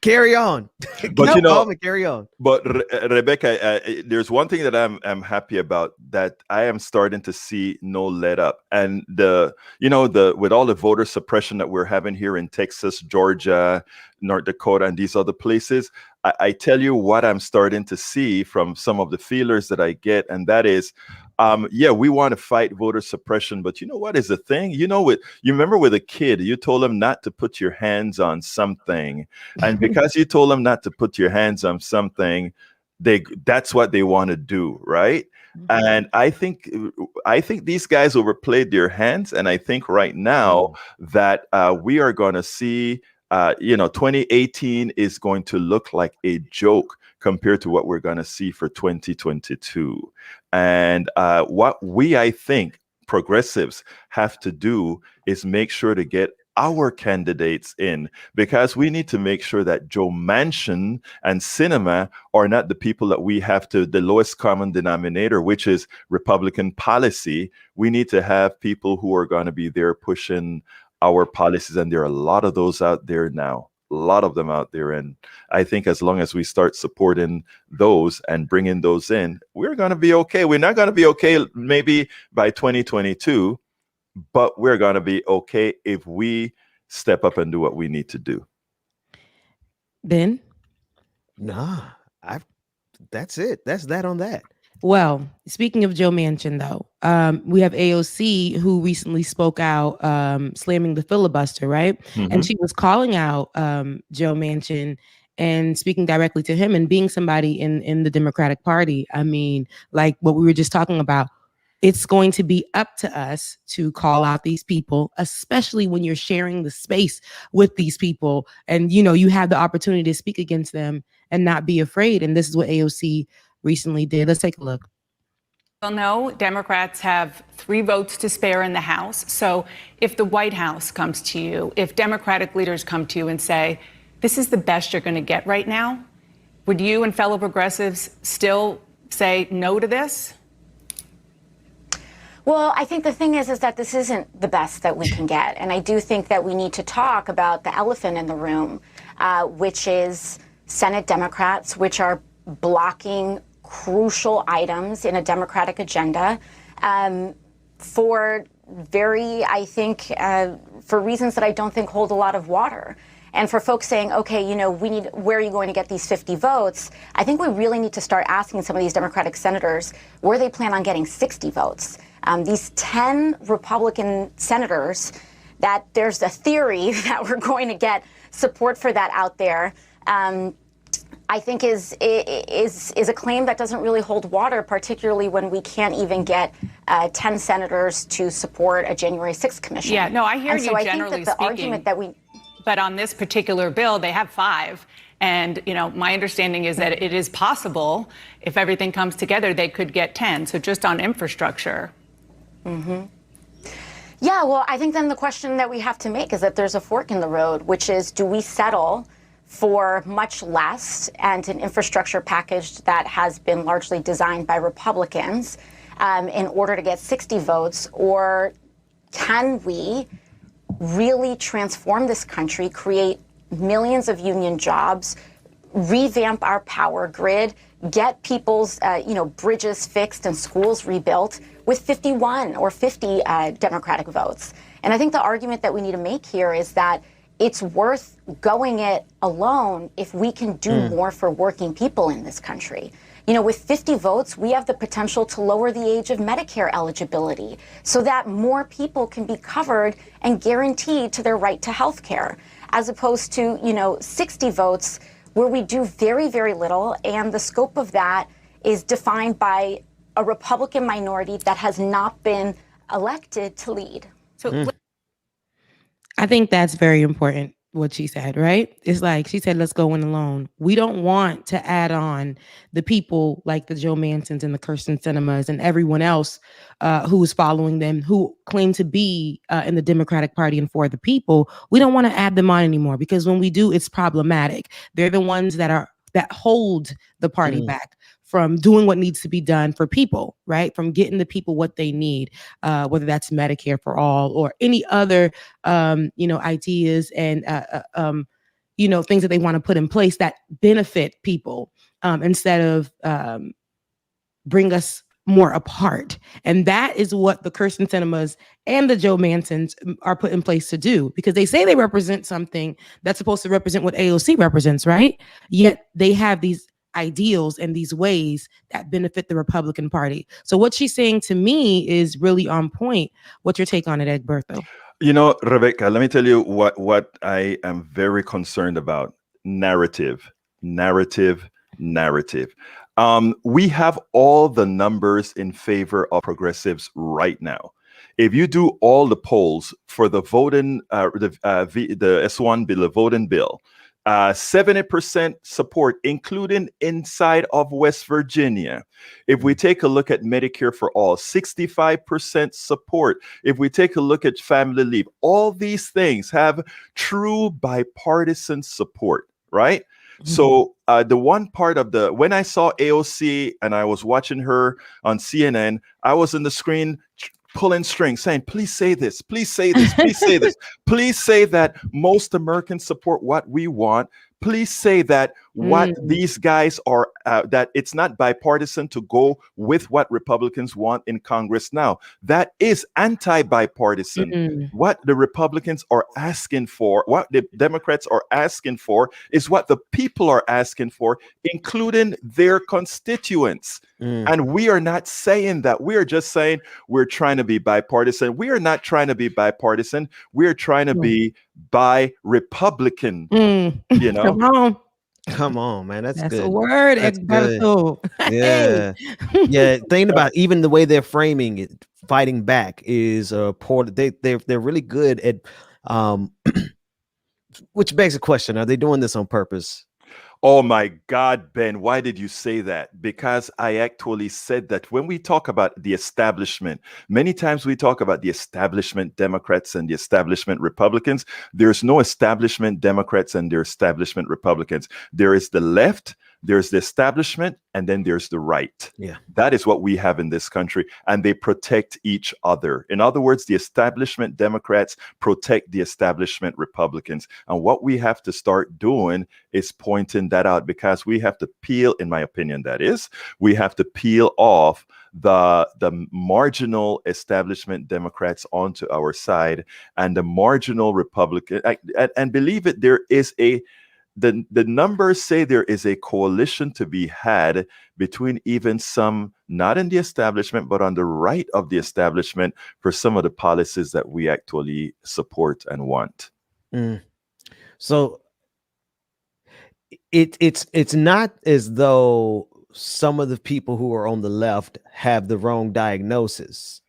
carry on. But carry on. But Rebecca, there's one thing that I'm happy about that I am starting to see no let up, and with all the voter suppression that we're having here in Texas, Georgia, North Dakota, and these other places, I tell you what I'm starting to see from some of the feelers that I get, and that is, we want to fight voter suppression, but you know what is the thing? You remember with a kid, you told them not to put your hands on something, and because you told them not to put your hands on something, that's what they want to do, right? And I think these guys overplayed their hands, and I think right now that we are going to see 2018 is going to look like a joke compared to what we're going to see for 2022. And what I think progressives have to do is make sure to get our candidates in, because we need to make sure that Joe Manchin and Sinema are not the people that we have to the lowest common denominator, which is Republican policy. We need to have people who are going to be there pushing our policies, and there are a lot of those out there now, a lot of them out there. And I think as long as we start supporting those and bringing those in, we're going to be okay. We're not going to be okay maybe by 2022, but we're going to be okay if we step up and do what we need to do. Ben? Nah, that's it. That's that on that. Well, speaking of Joe Manchin, though, we have AOC who recently spoke out, slamming the filibuster, right? And she was calling out Joe Manchin and speaking directly to him and being somebody in the Democratic Party. I mean, like what we were just talking about, it's going to be up to us to call out these people, especially when you're sharing the space with these people and, you know, you have the opportunity to speak against them and not be afraid. And this is what AOC recently did. Let's take a look. Well, no, Democrats have 3 votes to spare in the House. So if the White House comes to you, if Democratic leaders come to you and say, this is the best you're going to get right now, would you and fellow progressives still say no to this? Well, I think the thing is that this isn't the best that we can get. And I do think that we need to talk about the elephant in the room, which is Senate Democrats, which are blocking crucial items in a Democratic agenda for for reasons that I don't think hold a lot of water. And for folks saying, okay, you know, where are you going to get these 50 votes? I think we really need to start asking some of these Democratic senators where they plan on getting 60 votes. These 10 Republican senators, that there's a theory that we're going to get support for that out there. I think is a claim that doesn't really hold water, particularly when we can't even get 10 senators to support a January 6th commission. Yeah, no, I hear and you so I generally think that the speaking. argument that we... But on this particular bill, they have 5. And, you know, my understanding is that it is possible, if everything comes together, they could get 10. So just on infrastructure. Mm-hmm. Yeah, well, I think then the question that we have to make is that there's a fork in the road, which is, do we settle for much less and an infrastructure package that has been largely designed by Republicans in order to get 60 votes? Or can we really transform this country, create millions of union jobs, revamp our power grid, get people's bridges fixed and schools rebuilt with 51 or 50 Democratic votes? And I think the argument that we need to make here is that it's worth going it alone if we can do more for working people in this country. You know, with 50 votes, we have the potential to lower the age of Medicare eligibility so that more people can be covered and guaranteed to their right to health care, as opposed to, 60 votes where we do very, very little. And the scope of that is defined by a Republican minority that has not been elected to lead. So I think that's very important, what she said, right? It's like she said, let's go in alone. We don't want to add on the people like the Joe Manchins and the Kirsten Sinemas and everyone else who is following them, who claim to be in the Democratic Party and for the people. We don't want to add them on anymore, because when we do, it's problematic. They're the ones that hold the party back from doing what needs to be done for people, right? From getting the people what they need, whether that's Medicare for all or any other, ideas and, things that they want to put in place that benefit people instead of bring us more apart. And that is what the Kirsten Sinemas and the Joe Manchins are put in place to do, because they say they represent something that's supposed to represent what AOC represents, right? Yet they have these ideals and these ways that benefit the Republican Party. So what she's saying to me is really on point. What's your take on it, Egberto? You know, Rebecca, let me tell you what I am very concerned about. Narrative. We have all the numbers in favor of progressives right now. If you do all the polls for the voting, the S1 bill, the voting bill, 70% support, including inside of West Virginia. If we take a look at Medicare for all, 65% support. If we take a look at family leave, all these things have true bipartisan support, right? So the one part of when I saw AOC and I was watching her on CNN, I was in the screen pulling strings saying, please say this, please say this, please say this, please say that most Americans support what we want. please say that what these guys are, that it's not bipartisan to go with what Republicans want in Congress now. That is anti-bipartisan. What the Republicans are asking for, what the Democrats are asking for, is what the people are asking for, including their constituents. And we are not saying that. We are just saying we're trying to be bipartisan. We are not trying to be bipartisan. We're trying to be bi-Republican. You know? Come on, man. That's good. a word, That's Egberto. Yeah. Yeah. Thinking about even the way they're framing it, fighting back is poor. They're really good at which begs the question, are they doing this on purpose? Oh my God, Ben, why did you say that? Because I actually said that when we talk about the establishment, many times we talk about the establishment Democrats and the establishment Republicans. There's no establishment Democrats and their establishment Republicans. There is the left, there's the establishment, and then there's the right. Yeah. That is what we have in this country, and they protect each other. In other words, the establishment Democrats protect the establishment Republicans. And what we have to start doing is pointing that out, because we have to peel, in my opinion, we have to peel off the marginal establishment Democrats onto our side and the marginal Republican. And believe it, there is the numbers say there is a coalition to be had between even some not in the establishment, but on the right of the establishment for some of the policies that we actually support and want. So it's not as though some of the people who are on the left have the wrong diagnosis.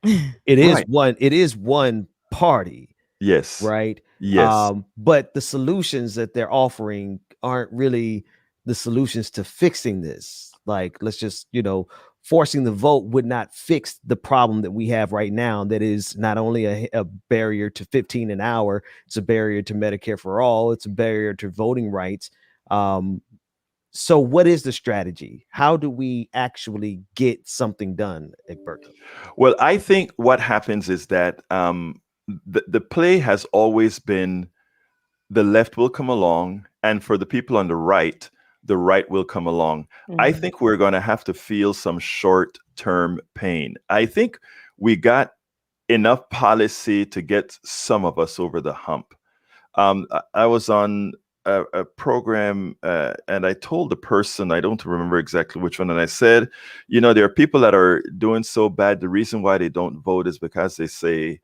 It is one party. Yes. Right. Yes. But the solutions that they're offering aren't really the solutions to fixing this. Like, let's just, forcing the vote would not fix the problem that we have right now. That is not only a barrier to 15 an hour, it's a barrier to Medicare for all. It's a barrier to voting rights. So what is the strategy? How do we actually get something done, Egberto? Well, I think what happens is that the play has always been the left will come along, and for the people on the right will come along. I think we're going to have to feel some short-term pain. I think we got enough policy to get some of us over the hump. I was on a program and I told the person, I don't remember exactly which one, and I said, there are people that are doing so bad. The reason why they don't vote is because they say,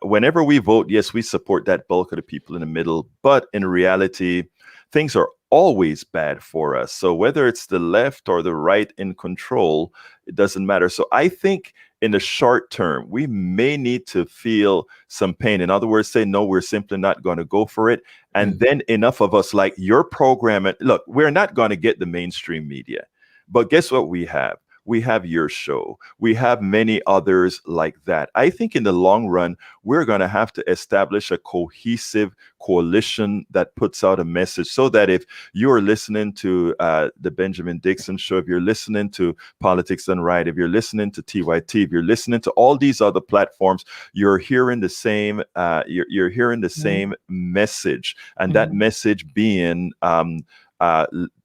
whenever we vote, yes, we support that bulk of the people in the middle, but in reality, things are always bad for us. So whether it's the left or the right in control, it doesn't matter. So I think in the short term, we may need to feel some pain. In other words, say, no, we're simply not going to go for it. And then enough of us, like your program, look, we're not going to get the mainstream media, but guess what we have? We have your show. We have many others like that. I think in the long run, we're going to have to establish a cohesive coalition that puts out a message, so that if you're listening to the Benjamin Dixon Show, if you're listening to Politics Done Right, if you're listening to TYT, if you're listening to all these other platforms, you're hearing the same. You're hearing the same message, and that message being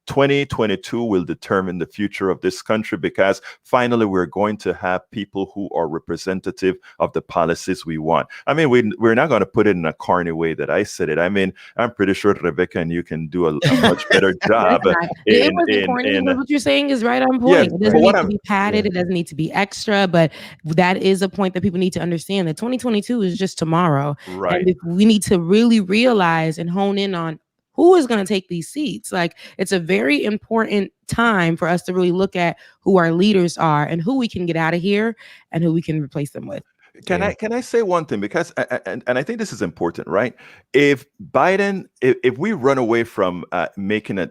2022 will determine the future of this country, because finally we're going to have people who are representative of the policies we want. I mean, we're not going to put it in a corny way that I said it. I mean, I'm pretty sure Rebecca and you can do a much better job. What you're saying is right on point. It doesn't need to be padded. It doesn't need to be extra, but that is a point that people need to understand, that 2022 is just tomorrow. Right. And we need to really realize and hone in on who is going to take these seats. Like, it's a very important time for us to really look at who our leaders are and who we can get out of here and who we can replace them with. Can I say one thing? Because and I think this is important, right? If Biden, if we run away from making a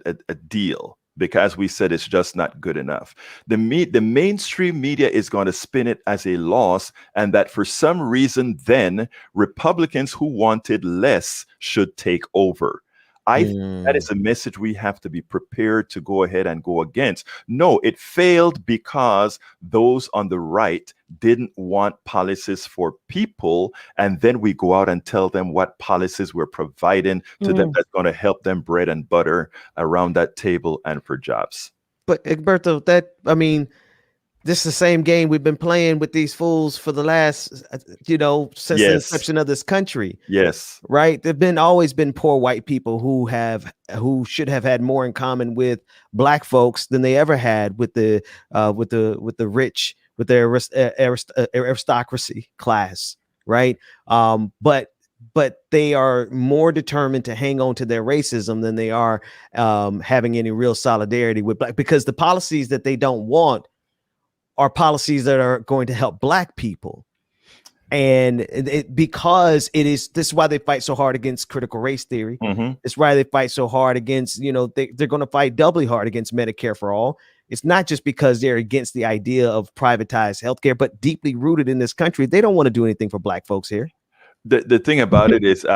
deal because we said it's just not good enough, the mainstream media is going to spin it as a loss, and that for some reason then Republicans who wanted less should take over. I think that is a message we have to be prepared to go ahead and go against. No, it failed because those on the right didn't want policies for people, and then we go out and tell them what policies we're providing to them that's going to help them bread and butter around that table and for jobs. But Egberto, this is the same game we've been playing with these fools for the last, since the inception of this country. Yes. Right. There've always been poor white people who should have had more in common with black folks than they ever had with the rich, with their aristocracy class. Right. But they are more determined to hang on to their racism than they are having any real solidarity with black, because the policies that they don't want are policies that are going to help black people. And this is why they fight so hard against critical race theory. It's why they fight so hard against, they're going to fight doubly hard against Medicare for all. It's not just because they're against the idea of privatized healthcare, but deeply rooted in this country. They don't want to do anything for black folks here. The thing about it is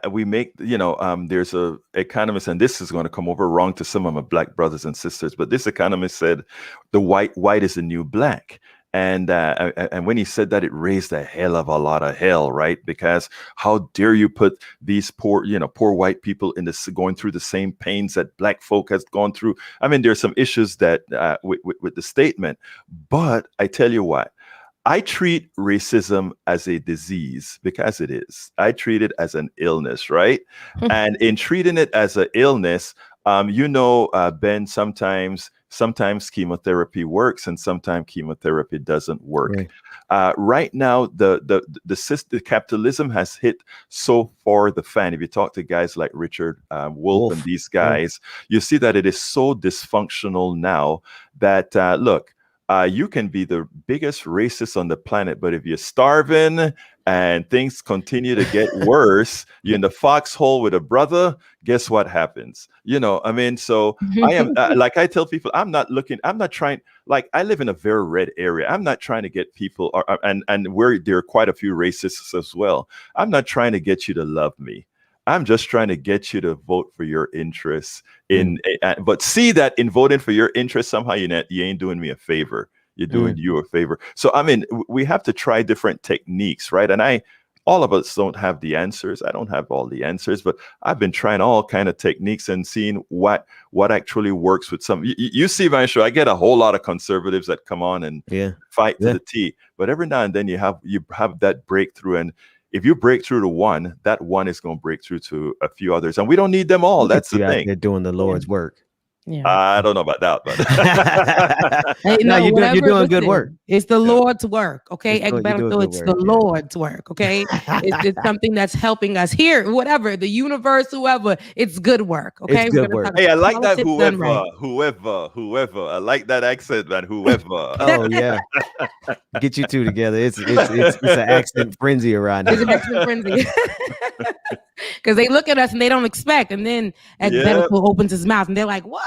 we make, there's a economist, and this is going to come over wrong to some of my black brothers and sisters, but this economist said the white is the new black. And when he said that, it raised a hell of a lot of hell, right? Because how dare you put these poor white people in this, going through the same pains that black folk has gone through. I mean, there's some issues that with the statement, but I tell you what, I treat racism as a disease because it is. I treat it as an illness, right? And in treating it as an illness, Ben, sometimes chemotherapy works and sometimes chemotherapy doesn't work. Right, right now, the capitalism has hit so far the fan. If you talk to guys like Richard Wolff and these guys, you see that it is so dysfunctional now that, look, you can be the biggest racist on the planet, but if you're starving and things continue to get worse, you're in the foxhole with a brother, guess what happens? So I am, like I tell people, I'm not trying, like I live in a very red area. I'm not trying to get people, and where there are quite a few racists as well. I'm not trying to get you to love me. I'm just trying to get you to vote for your interests but see that in voting for your interests, somehow you ain't doing me a favor. You're doing you a favor. So, we have to try different techniques, right? And all of us don't have the answers. I don't have all the answers, but I've been trying all kind of techniques and seeing what actually works with some. You see my show, I get a whole lot of conservatives that come on and fight to the T, but every now and then you have that breakthrough, and if you break through to one, that one is going to break through to a few others, and we don't need them all. That's the thing. They're doing the Lord's work. Yeah. I don't know about that, but you're doing good work. It's the Lord's work, okay? It's the Lord's work, okay? It's something that's helping us here, whatever, the universe, whoever. It's good work, okay? It's good work. Hey, I like that whoever. I like that accent, man. Whoever. Oh yeah, get you two together. It's an accent frenzy around here. It's an accent frenzy. Because they look at us and they don't expect, and then Egberto opens his mouth and they're like, "What?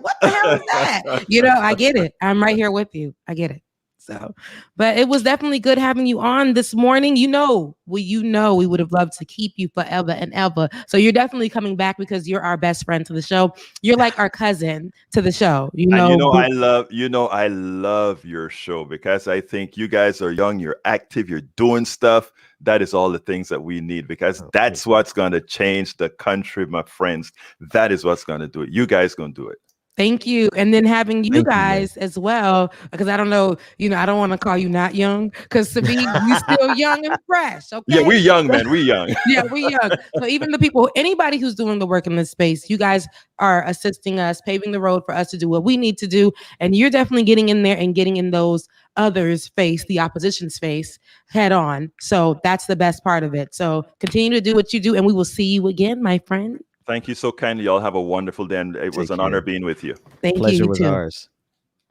What the hell is that?" I get it. I'm right here with you. I get it. So, but it was definitely good having you on this morning. We would have loved to keep you forever and ever. So you're definitely coming back because you're our best friend to the show. You're like our cousin to the show. I love your show because I think you guys are young, you're active, you're doing stuff. That is all the things that we need, because that's what's going to change the country, my friends. That is what's going to do it. You guys going to do it. Thank you. And then having you guys as well, because I don't know, I don't want to call you not young, because to me, you're still young and fresh. Okay. Yeah, we're young, man. We're young. Yeah, we're young. So even the people, anybody who's doing the work in this space, you guys are assisting us, paving the road for us to do what we need to do. And you're definitely getting in there and getting in those others' face, the opposition's face, head on. So that's the best part of it. So continue to do what you do, and we will see you again, my friend. Thank you so kindly. Y'all have a wonderful day, and it was an honor being with you. Thank you. Pleasure was ours.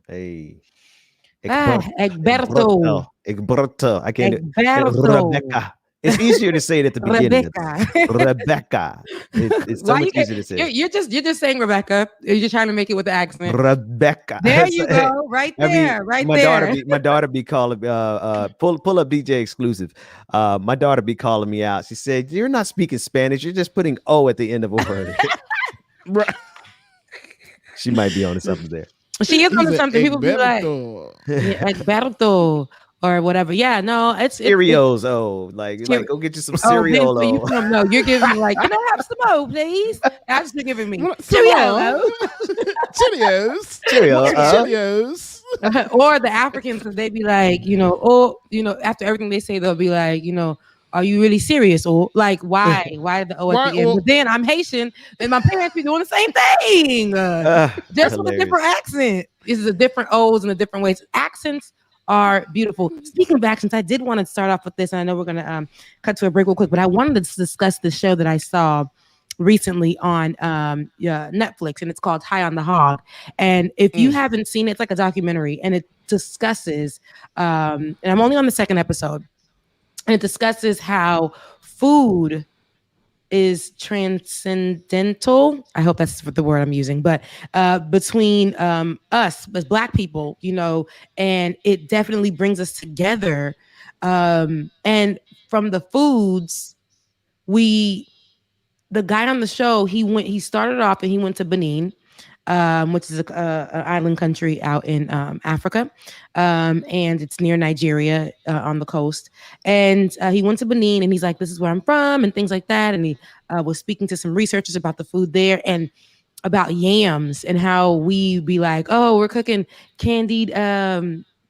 Hey. Egberto. Egberto. I can't. Egberto. Rebecca. It's easier to say it at the beginning. Rebecca. Rebecca. It's so Why much you easier to say. you're just saying Rebecca. You're just trying to make it with the accent. Rebecca. There you go. Right there. Right my there. daughter be calling pull up DJ exclusive. My daughter be calling me out. She said, "You're not speaking Spanish. You're just putting O at the end of a word." Right. She might be on something there. She is on something. People be like, Egberto. Egberto or whatever. Yeah, no, it's Cheerios. Like go get you some cereal. Oh, you don't know. You're giving me like, can I have some more, please? That's what you're giving me. Cheerios. Cheerios. Cheerios. Cheerios. Or the Africans, they be like, after everything they say, they'll be like, are you really serious? Or like, why? Why the O at the end? But then I'm Haitian, and my parents be doing the same thing. Just with a different accent. This is a different O's and a different ways. Accents are beautiful. Speaking of accents, I did want to start off with this, and I know we're gonna cut to a break real quick, but I wanted to discuss the show that I saw recently on Netflix, and it's called High on the Hog. And if you haven't seen it, it's like a documentary, and it discusses, and I'm only on the second episode, and it discusses how food is transcendental. I hope that's the word I'm using, but between us as Black people, and it definitely brings us together. And from the foods, the guy on the show, he started off and he went to Benin, which is an island country out in Africa, and it's near Nigeria on the coast. And he went to Benin, and he's like, "This is where I'm from," and things like that. And he was speaking to some researchers about the food there and about yams and how we be like, "Oh, we're cooking candied."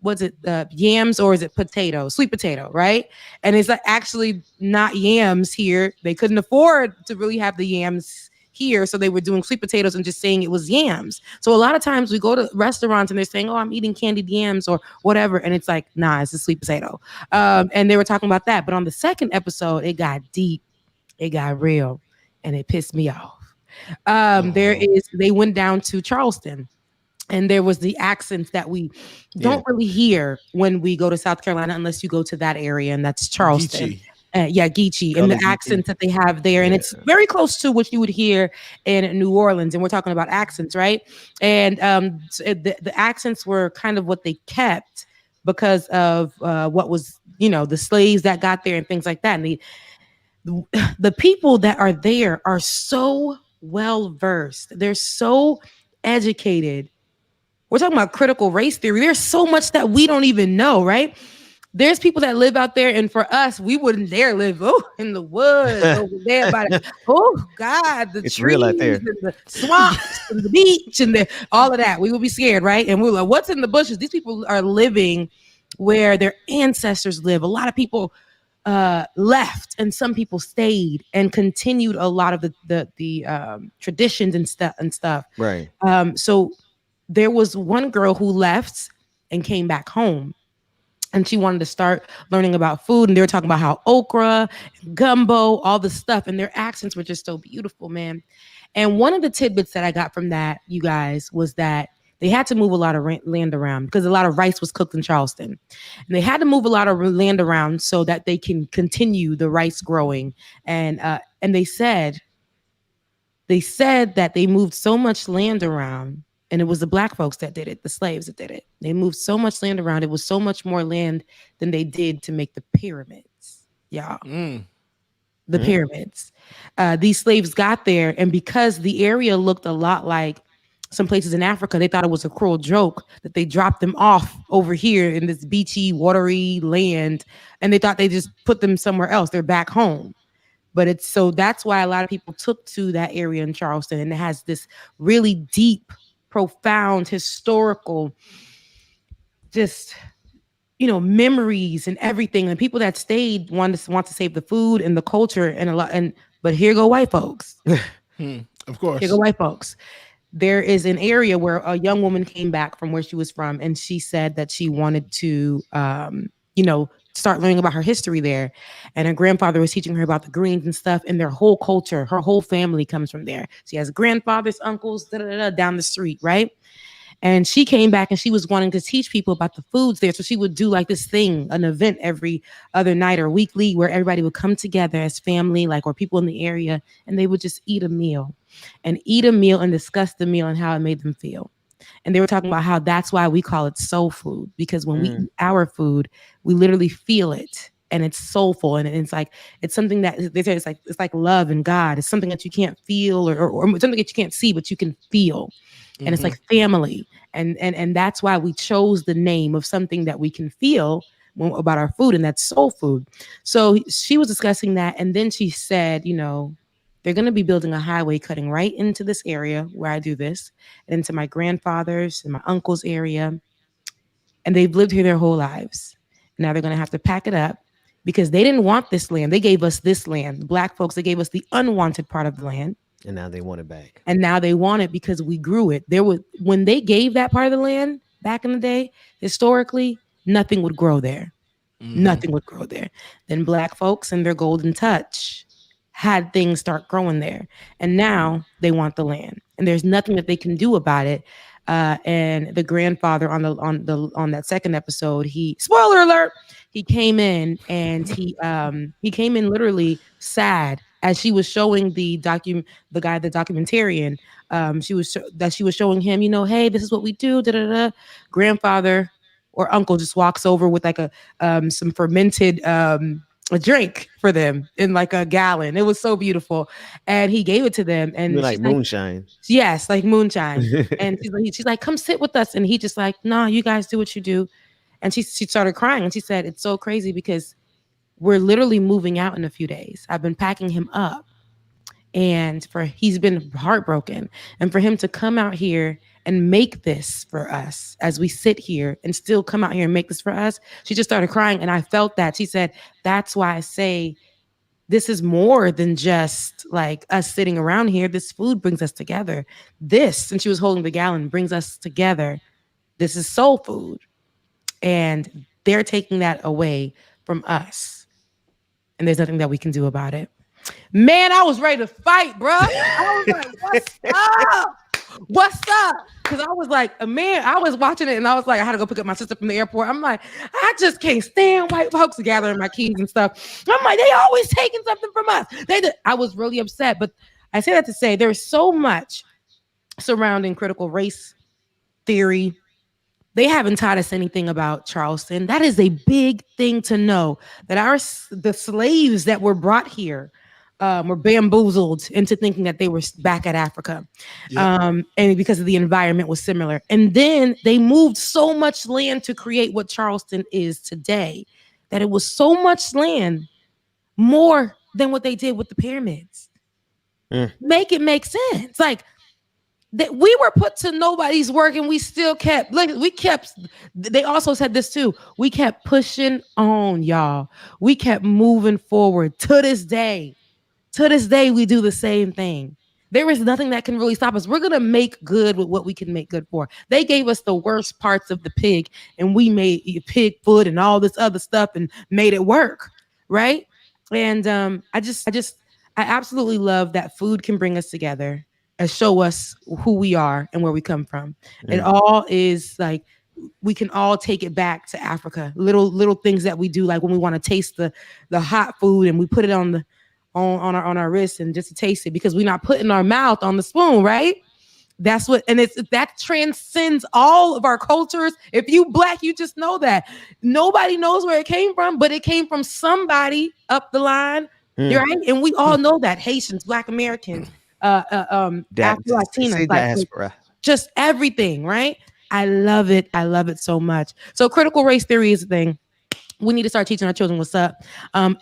Was it yams or is it potato, sweet potato, right? And it's like actually not yams here. They couldn't afford to really have the yams here, so they were doing sweet potatoes and just saying it was yams. So a lot of times we go to restaurants and they're saying, "Oh, I'm eating candied yams" or whatever, and it's like, nah, it's a sweet potato. And they were talking about that. But on the second episode, it got deep, it got real, and it pissed me off. They went down to Charleston. And there was the accents that we don't really hear when we go to South Carolina, unless you go to that area, and that's Charleston. Geechee, and the accents that they have there. And it's very close to what you would hear in New Orleans. And we're talking about accents, right? And the accents were kind of what they kept because of what was, the slaves that got there and things like that. And the people that are there are so well versed. They're so educated. We're talking about critical race theory. There's so much that we don't even know, right? There's people that live out there, and for us, we wouldn't dare live in the woods over there. Oh God, the it's trees real out there. and the swamps and the beach and all of that. We would be scared, right? And we're like, what's in the bushes? These people are living where their ancestors live. A lot of people left, and some people stayed and continued a lot of the traditions and stuff. Right. So there was one girl who left and came back home, and she wanted to start learning about food. And they were talking about how okra, gumbo, all the stuff, and their accents were just so beautiful, man. And one of the tidbits that I got from that, you guys, was that they had to move a lot of land around because a lot of rice was cooked in Charleston. And they had to move a lot of land around so that they can continue the rice growing. And they said that they moved so much land around, and it was the Black folks that did it, the slaves that did it. They moved so much land around. It was so much more land than they did to make the pyramids, y'all. The pyramids. These slaves got there, and because the area looked a lot like some places in Africa, they thought it was a cruel joke that they dropped them off over here in this beachy, watery land, and they thought they just put them somewhere else. They're back home. But so that's why a lot of people took to that area in Charleston, and it has this really deep, profound, historical, just, memories and everything. And people that stayed want to save the food and the culture and but here go white folks. Of course. Here go white folks. There is an area where a young woman came back from where she was from, and she said that she wanted to, start learning about her history there. And her grandfather was teaching her about the greens and stuff, and their whole culture, her whole family comes from there. She has grandfathers, uncles, down the street, right? And she came back and she was wanting to teach people about the foods there. So she would do like this thing, an event every other night or weekly where everybody would come together as family, like, or people in the area, and they would just eat a meal and discuss the meal and how it made them feel. And they were talking about how that's why we call it soul food, because when we eat our food, we literally feel it and it's soulful. And it's like, it's something that they say it's like love and God. It's something that you can't feel or something that you can't see, but you can feel. And it's like family. And that's why we chose the name of something that we can feel about our food, and that's soul food. So she was discussing that. And then she said, you know, they're going to be building a highway cutting right into this area where I do this, and into my grandfather's and my uncle's area. And they've lived here their whole lives. Now they're going to have to pack it up because they didn't want this land. They gave us this land. The Black folks, they gave us the unwanted part of the land. And now they want it back. And now they want it because we grew it. When they gave that part of the land back in the day, historically, nothing would grow there. Nothing would grow there. Then Black folks and their golden touch had things start growing there. And now they want the land. And there's nothing that they can do about it. And the grandfather on that second episode, spoiler alert, he came in and he came in literally sad as she was showing the documentarian. She was showing him, you know, hey, this is what we do. Da, da, da. Grandfather or uncle just walks over with like some fermented a drink for them in like a gallon. It was so beautiful. And he gave it to them. And like moonshine. Yes, like moonshine. And she's like, come sit with us. And he just like, nah, you guys do what you do. And she started crying. And she said, it's so crazy because we're literally moving out in a few days. I've been packing him up. And he's been heartbroken. And for him to come out here and make this for us as we sit here and still come out here and make this for us, she just started crying. And I felt that. She said, that's why I say this is more than just like us sitting around here. This food brings us together. This, and she was holding the gallon, brings us together. This is soul food. And they're taking that away from us. And there's nothing that we can do about it. Man, I was ready to fight, bro. I was like, what's up? What's up? Because I was like, man, I was watching it and I was like, I had to go pick up my sister from the airport. I'm like, I just can't stand white folks gathering my keys and stuff. I'm like, they always taking something from us. I was really upset. But I say that to say there's so much surrounding critical race theory. They haven't taught us anything about Charleston. That is a big thing to know, that the slaves that were brought here were bamboozled into thinking that they were back at Africa. Yep. And because of the environment was similar. And then they moved so much land to create what Charleston is today, that it was so much land more than what they did with the pyramids. Make it make sense. Like, that we were put to nobody's work and we still kept, they also said this too. We kept pushing on, y'all. We kept moving forward to this day. To this day, we do the same thing. There is nothing that can really stop us. We're going to make good with what we can make good for. They gave us the worst parts of the pig and we made pig foot and all this other stuff and made it work. Right. And I absolutely love that food can bring us together and show us who we are and where we come from. It all is like, we can all take it back to Africa. Little things that we do, like when we want to taste the hot food and we put it on our wrist and just to taste it, because we're not putting our mouth on the spoon, right? That's what, and that transcends all of our cultures. If you Black, you just know that. Nobody knows where it came from, but it came from somebody up the line, right? And we all know that. Haitians, Black Americans, Afro-Latinas, diaspora. Just everything, right? I love it. I love it so much. So critical race theory is a thing. We need to start teaching our children what's up.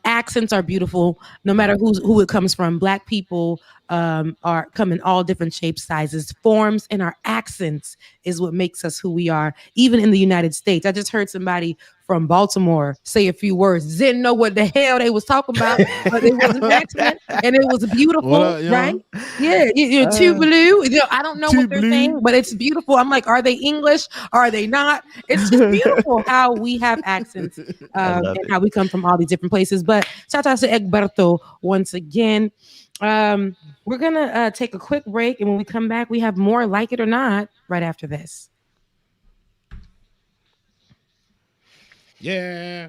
Accents are beautiful, no matter who it comes from. Black people come in all different shapes, sizes, forms, and our accents is what makes us who we are, even in the United States. I just heard somebody from Baltimore say a few words. Didn't know what the hell they was talking about, but it was an accent and it was beautiful, right? Yeah, too blue. I don't know what they're saying, but it's beautiful. I'm like, are they English? Are they not? It's just beautiful how we have accents and how we come from all these different places. But shout out to Egberto once again. We're gonna take a quick break, and when we come back, we have more Like It or Not right after this. Yeah.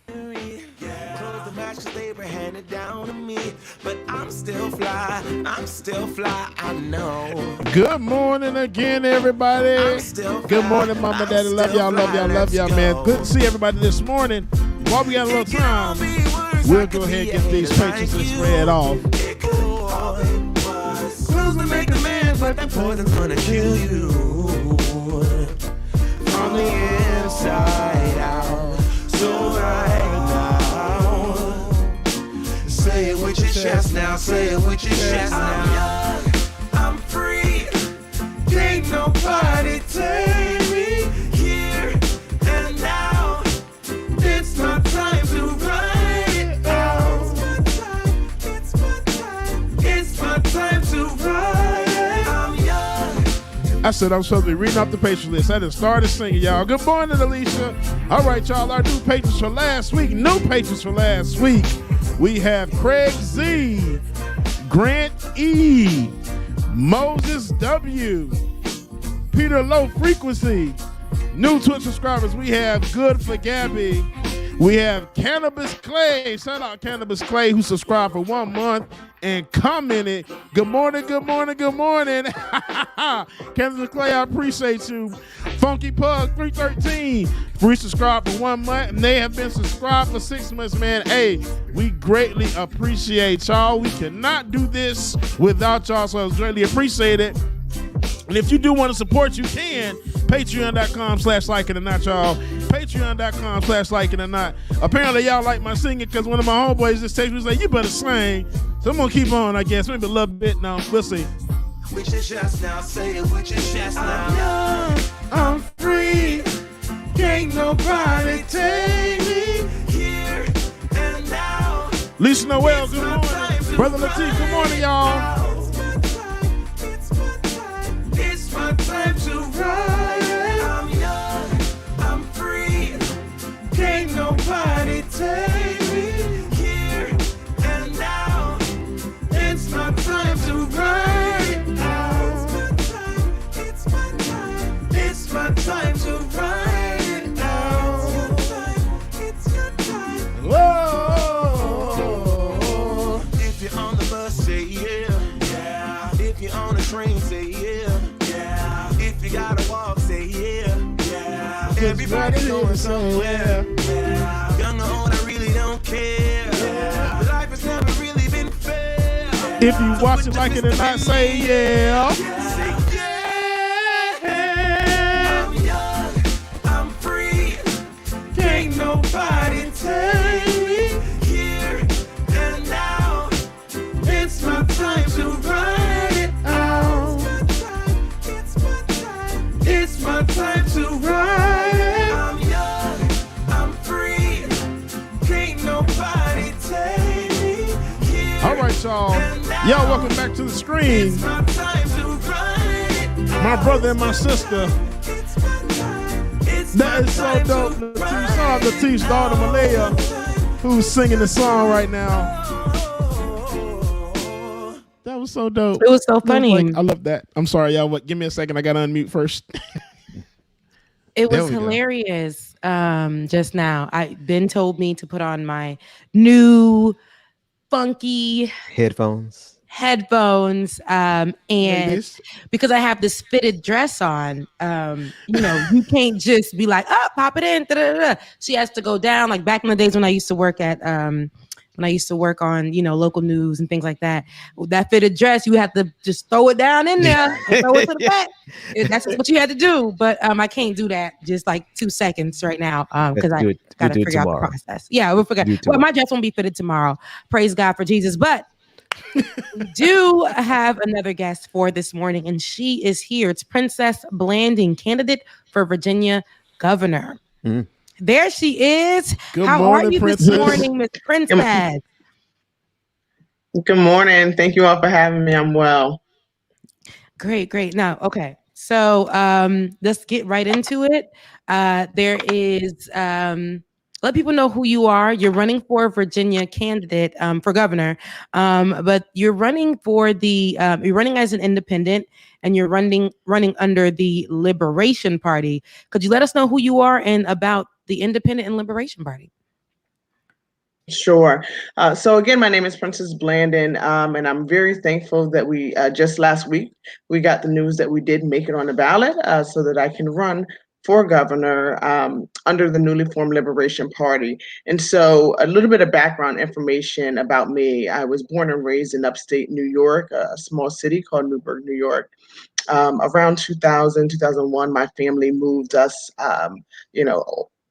Close the match 'cause they were handed down to me. But I'm still fly, I know. Good morning again, everybody. Good morning, Mama, Daddy. Love y'all, man. Good to see everybody this morning. While we got a little time, we'll go ahead and get these pictures and spread off. Clothes will make a man, but that poison's gonna kill you. From the inside out. So right now, say it with your chest now, say it with your chest now. I'm young, I'm free, can't nobody take me here and now. It's my time to ride it out. It's my time to ride it. I'm young. I said I'm supposed to be reading off the patron list. I done started singing, y'all. Good morning, Alicia. All right, y'all. Our new patrons for last week. We have Craig Z, Grant E, Moses W, Peter Low Frequency. New Twitch subscribers, we have Good for Gabby. We have Cannabis Clay. Shout out Cannabis Clay, who subscribed for 1 month and commented. Good morning. Cannabis Clay, I appreciate you. Funky Pug 313, free subscribe for 1 month, and they have been subscribed for 6 months, man. Hey, we greatly appreciate y'all. We cannot do this without y'all, so I greatly appreciate it. And if you do want to support, you can. Patreon.com/LikeItOrNot, y'all. Patreon.com/LikeItOrNot. Apparently, y'all like my singing because one of my homeboys just texted me and said, you better sing. So I'm going to keep on, I guess. Maybe a little bit now. We'll see. With your chest now, say it with your chest now. I'm young, I'm free, can't nobody take me here and now. Lisa Noel, good morning. Brother Latif, good morning, y'all. It's my time to ride. I'm young, I'm free, can't nobody take me here and now. It's my time to ride out. It's my time to ride it out. It's your time. Whoa. If you're on the bus, say yeah. If you're on the train, say yeah. If you gotta walk, say yeah. Everybody going somewhere. Young or old, I really don't care. Life has never really been fair. If you watch it like it or not, say yeah. Say yeah. I'm young, I'm free, can't nobody take me here and now. It's my time to ride it out. It's my time to ride it. I'm young, I'm free, can't nobody take me here. All right, y'all. Y'all, welcome back to the screen. My brother and my sister. That is so dope. Latif's daughter, Malaya, who's singing the song right now. That was so dope. It was so funny. I love that. I'm sorry, y'all. Give me a second. I got to unmute first. It was hilarious just now. Ben told me to put on my new funky headphones and because I have this fitted dress on, you can't just be like, oh, pop it in. Da-da-da-da. She has to go down. Like back in the days when I used to work at on, local news and things like that. That fitted dress, you have to just throw it down in there and throw it to the back. That's what you had to do. But I can't do that just like 2 seconds right now because I got to figure out the process. Yeah, we'll forget. Well, my dress won't be fitted tomorrow. Praise God for Jesus. But we do have another guest for this morning, and she is here. It's Princess Blanding, candidate for Virginia governor. Mm. There she is. How are you this morning, Miss Princess? Good morning. Thank you all for having me. I'm well. Great. Now, okay. So let's get right into it. There is let people know who you are. You're running for a Virginia candidate for governor, but you're running for you're running as an independent, and you're running under the Liberation Party. Could you let us know who you are and about the Independent and Liberation Party? Sure. So again, my name is Princess Blandon, and I'm very thankful that we just last week we got the news that we did make it on the ballot, so that I can run for governor under the newly formed Liberation Party. And so a little bit of background information about me. I was born and raised in upstate New York, a small city called Newburgh, New York. Around 2000, 2001, my family moved us,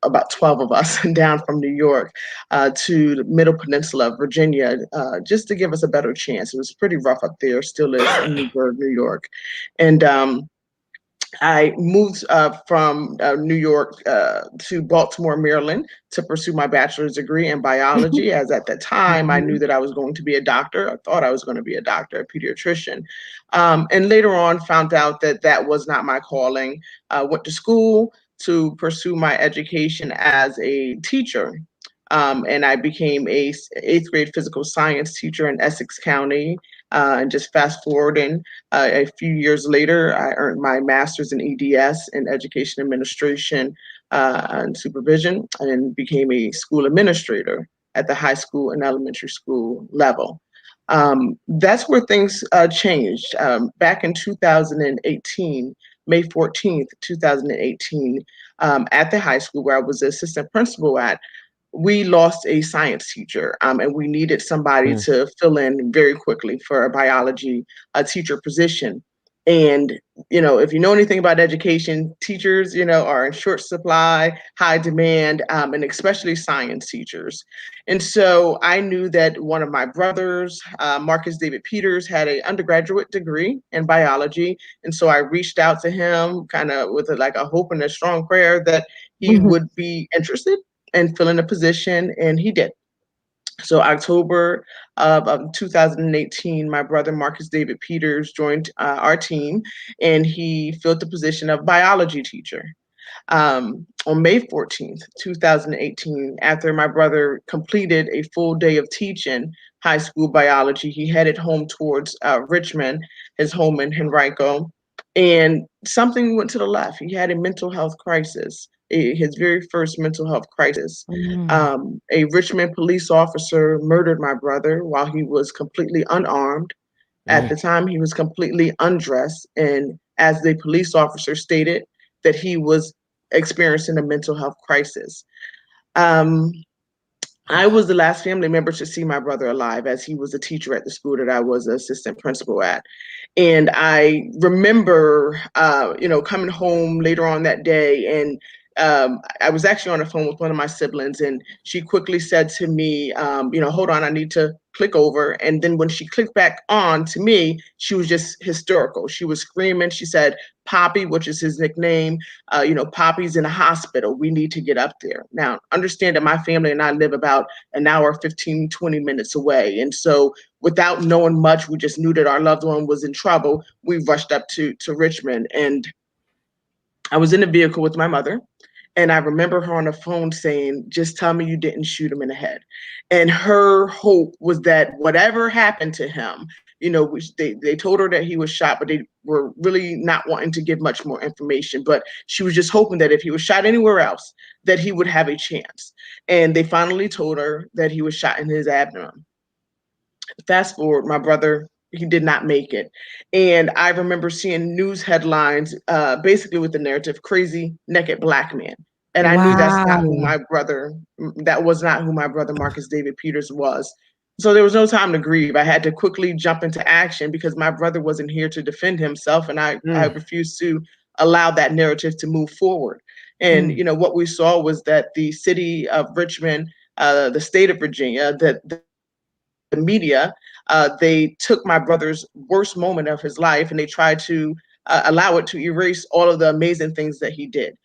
about 12 of us down from New York to the Middle Peninsula of Virginia, just to give us a better chance. It was pretty rough up there, still is in Newburgh, New York. And I moved from New York to Baltimore, Maryland to pursue my bachelor's degree in biology, as at the time I knew that I was going to be a doctor. I thought I was going to be a doctor, a pediatrician. And later on found out that that was not my calling. Went to school to pursue my education as a teacher. And I became a 8th grade physical science teacher in Essex County. And just fast forwarding, a few years later, I earned my master's in EDS in education administration and supervision, and became a school administrator at the high school and elementary school level. That's where things changed. Back in 2018, May 14th, 2018, at the high school where I was the assistant principal at, we lost a science teacher, and we needed somebody to fill in very quickly for a biology teacher position. And, if you know anything about education, teachers, are in short supply, high demand, and especially science teachers. And so I knew that one of my brothers, Marcus David Peters, had an undergraduate degree in biology. And so I reached out to him kind of with a hope and a strong prayer that he would be interested and fill in a position, and he did. So October of 2018, my brother Marcus David Peters joined our team, and he filled the position of biology teacher. On May 14th, 2018, after my brother completed a full day of teaching high school biology, he headed home towards Richmond, his home in Henrico, and something went to the left. He had a mental health crisis. His very first mental health crisis. A Richmond police officer murdered my brother while he was completely unarmed. At the time, he was completely undressed. And as the police officer stated, that he was experiencing a mental health crisis. I was the last family member to see my brother alive, as he was a teacher at the school that I was an assistant principal at. And I remember, coming home later on that day, and I was actually on the phone with one of my siblings, and she quickly said to me, hold on, I need to click over. And then when she clicked back on to me, she was just hysterical. She was screaming. She said, Poppy, which is his nickname, Poppy's in a hospital. We need to get up there. Now, understand that my family and I live about an hour, 15, 20 minutes away. And so without knowing much, we just knew that our loved one was in trouble. We rushed up to Richmond, and I was in the vehicle with my mother. And I remember her on the phone saying, just tell me you didn't shoot him in the head. And her hope was that whatever happened to him, they told her that he was shot, but they were really not wanting to give much more information. But she was just hoping that if he was shot anywhere else, that he would have a chance. And they finally told her that he was shot in his abdomen. Fast forward, my brother, he did not make it. And I remember seeing news headlines, basically with the narrative, crazy naked black man. And I knew that was not who my brother Marcus David Peters was. So there was no time to grieve. I had to quickly jump into action because my brother wasn't here to defend himself. And I refused to allow that narrative to move forward. And, what we saw was that the city of Richmond, the state of Virginia, the media, they took my brother's worst moment of his life and they tried to allow it to erase all of the amazing things that he did.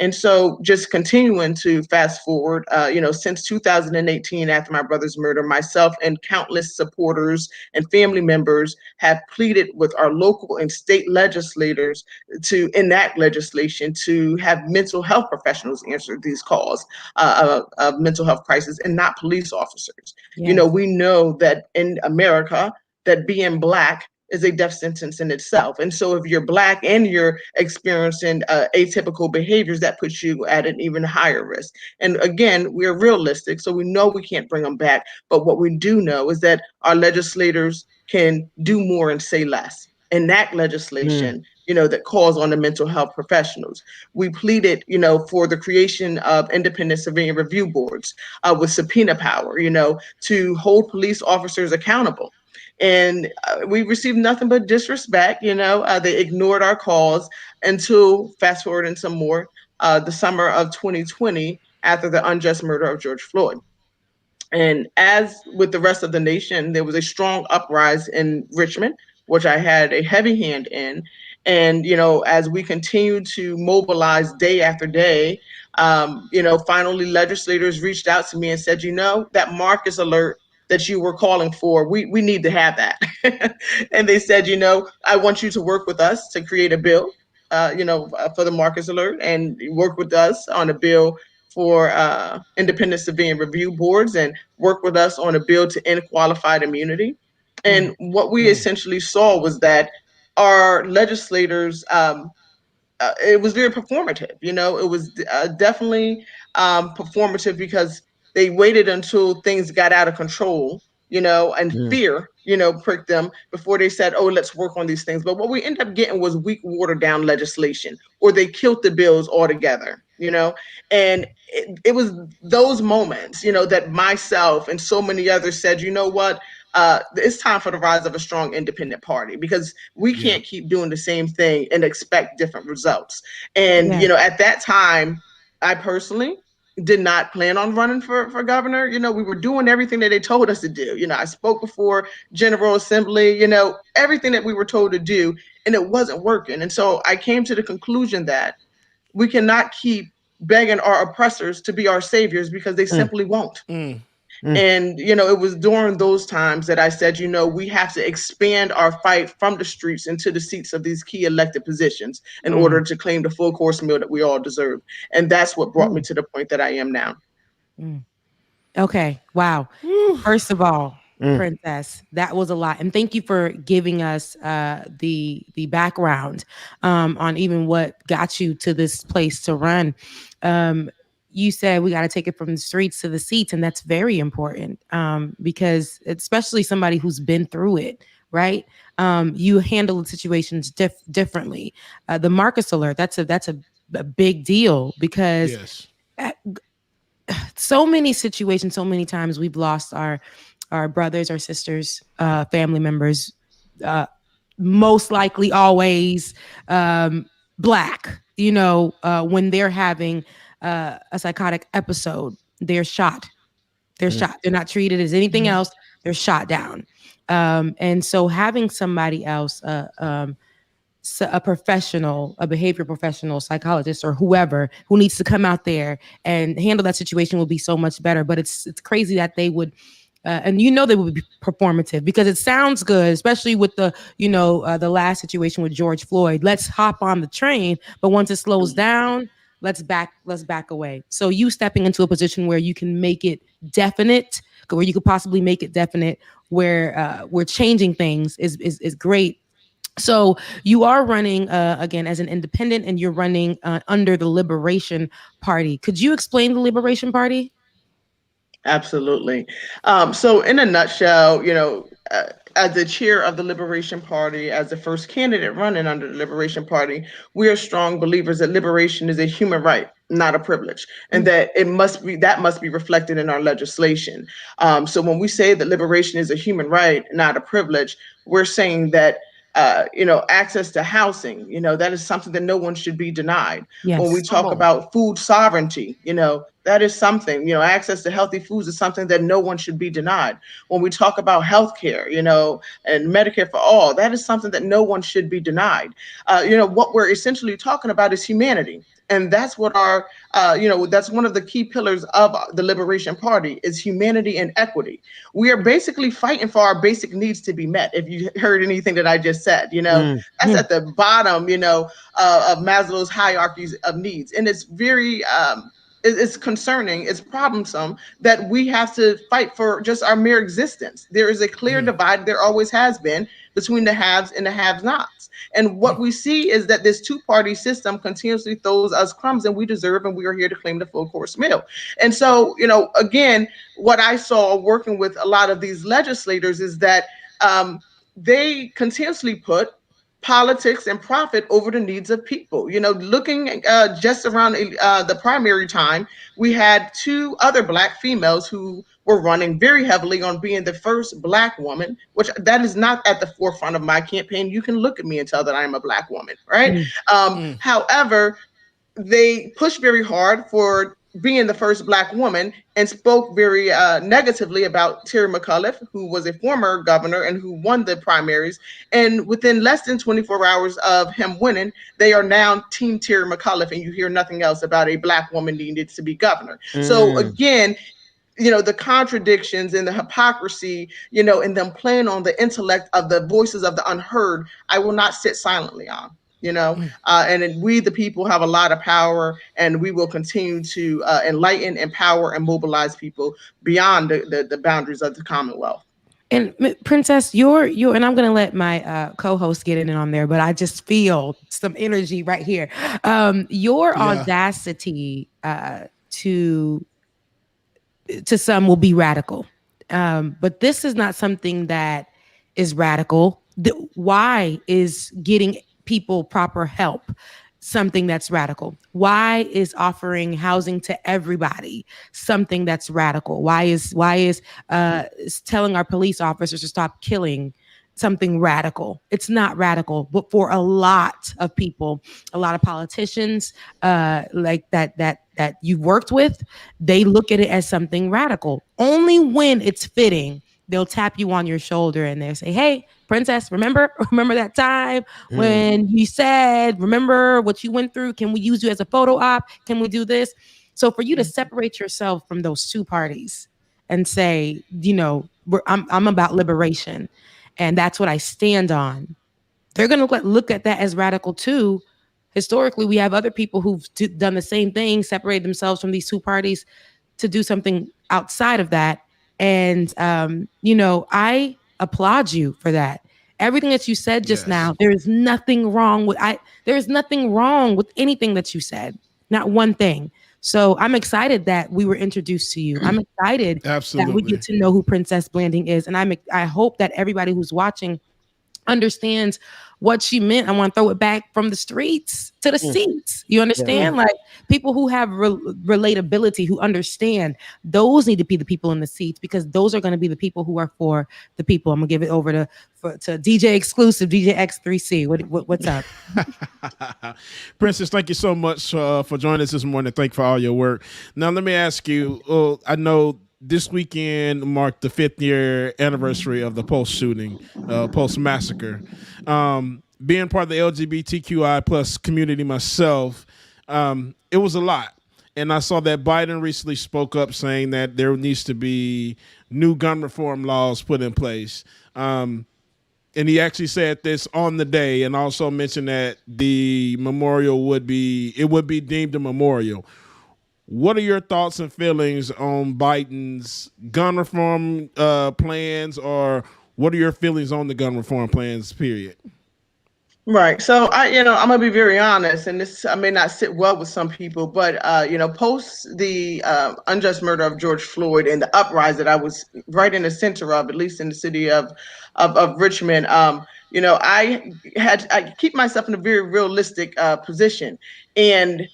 And so just continuing to fast forward, since 2018, after my brother's murder, myself and countless supporters and family members have pleaded with our local and state legislators to enact legislation to have mental health professionals answer these calls of mental health crisis and not police officers. Yes. We know that in America, that being Black is a death sentence in itself. And so if you're Black and you're experiencing atypical behaviors, that puts you at an even higher risk. And again, we're realistic, so we know we can't bring them back. But what we do know is that our legislators can do more and say less. Enact legislation, that calls on the mental health professionals. We pleaded, for the creation of independent civilian review boards with subpoena power, to hold police officers accountable. And we received nothing but disrespect. They ignored our calls until, fast forwarding some more, the summer of 2020, after the unjust murder of George Floyd. And as with the rest of the nation, there was a strong uprising in Richmond, which I had a heavy hand in. And, as we continue to mobilize day after day, finally legislators reached out to me and said, that Marcus alert that you were calling for, we need to have that. And they said, I want you to work with us to create a bill, for the Marcus alert, and work with us on a bill for independent civilian review boards, and work with us on a bill to end qualified immunity. And what we essentially saw was that our legislators, it was very performative. It was definitely performative, because they waited until things got out of control, and fear, pricked them before they said, oh, let's work on these things. But what we ended up getting was weak, watered down legislation, or they killed the bills altogether, and it was those moments, that myself and so many others said, what? It's time for the rise of a strong independent party, because we can't keep doing the same thing and expect different results. And, at that time, I personally did not plan on running for governor. We were doing everything that they told us to do. I spoke before General Assembly, everything that we were told to do, and it wasn't working. And so I came to the conclusion that we cannot keep begging our oppressors to be our saviors, because they simply won't. And, it was during those times that I said, we have to expand our fight from the streets into the seats of these key elected positions in order to claim the full course meal that we all deserve. And that's what brought me to the point that I am now. Okay. Wow. First of all, Princess, that was a lot. And thank you for giving us the background on even what got you to this place to run. You said we got to take it from the streets to the seats, and that's very important because especially somebody who's been through it, right? You handle the situations differently. The Marcus alert, that's a big deal, because so many situations, so many times we've lost our brothers, our sisters, family members, most likely always Black, when they're having a psychotic episode, they're shot. They're shot. They're not treated as anything else. They're shot down. And so having somebody else, a professional, a behavior professional, psychologist, or whoever who needs to come out there and handle that situation will be so much better. But it's crazy that they would, and they would be performative, because it sounds good, especially with the last situation with George Floyd. Let's hop on the train, but once it slows down, let's back away. So you stepping into a position where you can make it definite, where you could possibly make it definite, where we're changing things is great. So you are running again as an independent, and you're running under the Liberation Party. Could you explain the Liberation Party? Absolutely. So in a nutshell, as the chair of the Liberation Party, as the first candidate running under the Liberation Party, we are strong believers that liberation is a human right, not a privilege, and that must be reflected in our legislation. So when we say that liberation is a human right, not a privilege, we're saying that access to housing, that is something that no one should be denied. Yes. When we talk about food sovereignty, that is something, access to healthy foods is something that no one should be denied. When we talk about healthcare, and Medicare for all, that is something that no one should be denied. What we're essentially talking about is humanity. And that's what our, that's one of the key pillars of the Liberation Party is humanity and equity. We are basically fighting for our basic needs to be met. If you heard anything that I just said, that's at the bottom, of Maslow's hierarchies of needs. And it's very is concerning, it's problemsome that we have to fight for just our mere existence. There is a clear divide, there always has been, between the haves and the have-nots. And what we see is that this two-party system continuously throws us crumbs, and we deserve, and we are here to claim the full course meal. And so, again, what I saw working with a lot of these legislators is that they continuously put politics and profit over the needs of people. Looking just around the primary time, we had 2 other Black females who were running very heavily on being the first Black woman, which that is not at the forefront of my campaign. You can look at me and tell that I am a Black woman, right? However, they pushed very hard for being the first Black woman and spoke very negatively about Terry McAuliffe, who was a former governor and who won the primaries. And within less than 24 hours of him winning, they are now Team Terry McAuliffe, and you hear nothing else about a Black woman needed to be governor. So again, the contradictions and the hypocrisy, and them playing on the intellect of the voices of the unheard, I will not sit silently on. And we, the people, have a lot of power, and we will continue to enlighten, empower, and mobilize people beyond the boundaries of the Commonwealth. And Princess, you're, and I'm going to let my co-host get in on there, but I just feel some energy right here. Your audacity to some will be radical, but this is not something that is radical. Why is getting people proper help something that's radical? Why is offering housing to everybody something that's radical? Why is telling our police officers to stop killing something radical? It's not radical, but for a lot of people, a lot of politicians like that you've worked with, they look at it as something radical. Only when it's fitting, they'll tap you on your shoulder and they'll say, "Hey, Princess, remember that time when you said, remember what you went through? Can we use you as a photo op? Can we do this?" So for you to separate yourself from those 2 parties and say, I'm about liberation, and that's what I stand on, they're going to look at that as radical too. Historically, we have other people who've done the same thing, separated themselves from these 2 parties to do something outside of that. And, I applaud you for that. Everything that you said just now, there is nothing wrong with anything that you said, not one thing. So I'm excited that we were introduced to you. I'm excited that we get to know who Princess Blanding is. And I hope that everybody who's watching understands what she meant. I want to throw it back from the streets to the seats. You understand? Like, people who have relatability, who understand, those need to be the people in the seats, because those are going to be the people who are for the people. I'm gonna give it over to DJ Exclusive, DJ X3C. What's up? Princess, thank you so much for joining us this morning. Thank you for all your work. Now, let me ask you, I know this weekend marked the 5th year anniversary of the Pulse shooting, Pulse massacre. Being part of the LGBTQI plus community myself, it was a lot. And I saw that Biden recently spoke up saying that there needs to be new gun reform laws put in place. And he actually said this on the day, and also mentioned that the memorial would be deemed a memorial. What are your thoughts and feelings on Biden's gun reform plans, or what are your feelings on the gun reform plans, period? Right. So I'm gonna be very honest, and this may not sit well with some people, but post the unjust murder of George Floyd and the uprising that I was right in the center of, at least in the city of Richmond, I keep myself in a very realistic position. And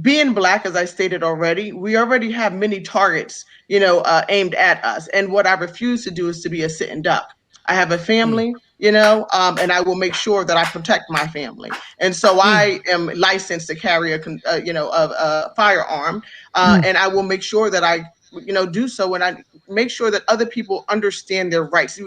being Black, as I stated already, we already have many targets, aimed at us. And what I refuse to do is to be a sitting duck. I have a family, and I will make sure that I protect my family. And so I am licensed to carry a firearm, and I will make sure that I, do so, and I make sure that other people understand their rights.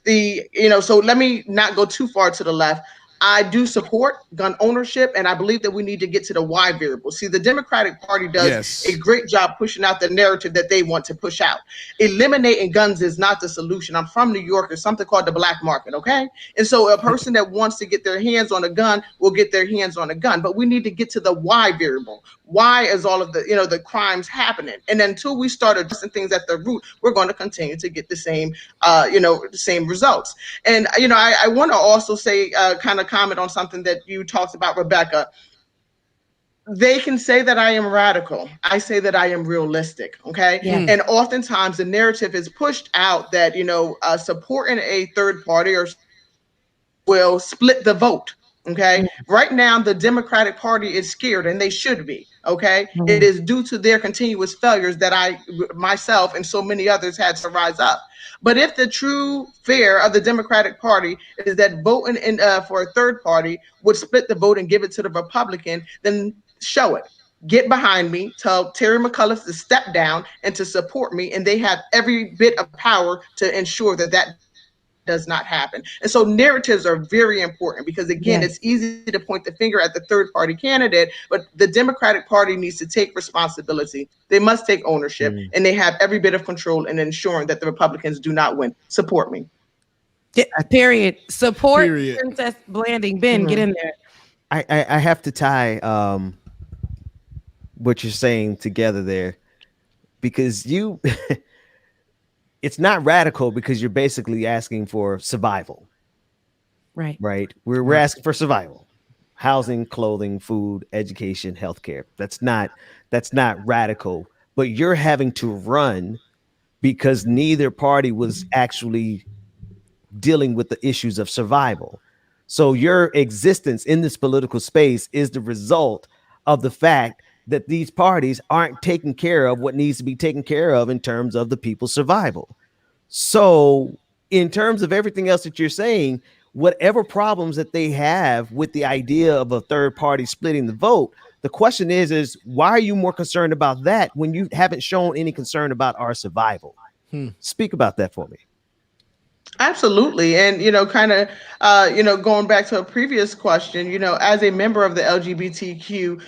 So let me not go too far to the left. I do support gun ownership, and I believe that we need to get to the why variable. See, the Democratic Party does a great job pushing out the narrative that they want to push out. Eliminating guns is not the solution. I'm from New York. There's something called the black market, okay? And so a person that wants to get their hands on a gun will get their hands on a gun, but we need to get to the why variable. Why is all of the, the crimes happening? And until we start addressing things at the root, we're going to continue to get the same, the same results. And, I want to also say, kind of comment on something that you talked about, Rebecca. They can say that I am radical. I say that I am realistic. Okay. Yeah. And oftentimes the narrative is pushed out that, supporting a third party or will split the vote. Okay. Right now, the Democratic Party is scared, and they should be. Okay. It is due to their continuous failures that I, myself, and so many others had to rise up. But if the true fear of the Democratic Party is that voting for a third party would split the vote and give it to the Republican, then show it. Get behind me, tell Terry McAuliffe to step down and to support me, and they have every bit of power to ensure that that does not happen. And so narratives are very important because, again, it's easy to point the finger at the third party candidate, but the Democratic Party needs to take responsibility. They must take ownership, and they have every bit of control in ensuring that the Republicans do not win. Support me. Period. Support Princess Blanding. Ben, get in there. I have to tie what you're saying together there, because it's not radical because you're basically asking for survival. Right. Right. We're asking for survival. Housing, clothing, food, education, healthcare. That's not radical, but you're having to run because neither party was actually dealing with the issues of survival. So your existence in this political space is the result of the fact that these parties aren't taking care of what needs to be taken care of in terms of the people's survival. So in terms of everything else that you're saying, whatever problems that they have with the idea of a third party splitting the vote, the question is why are you more concerned about that when you haven't shown any concern about our survival? Speak about that for me. Absolutely. And, kind of, going back to a previous question, as a member of the LGBTQ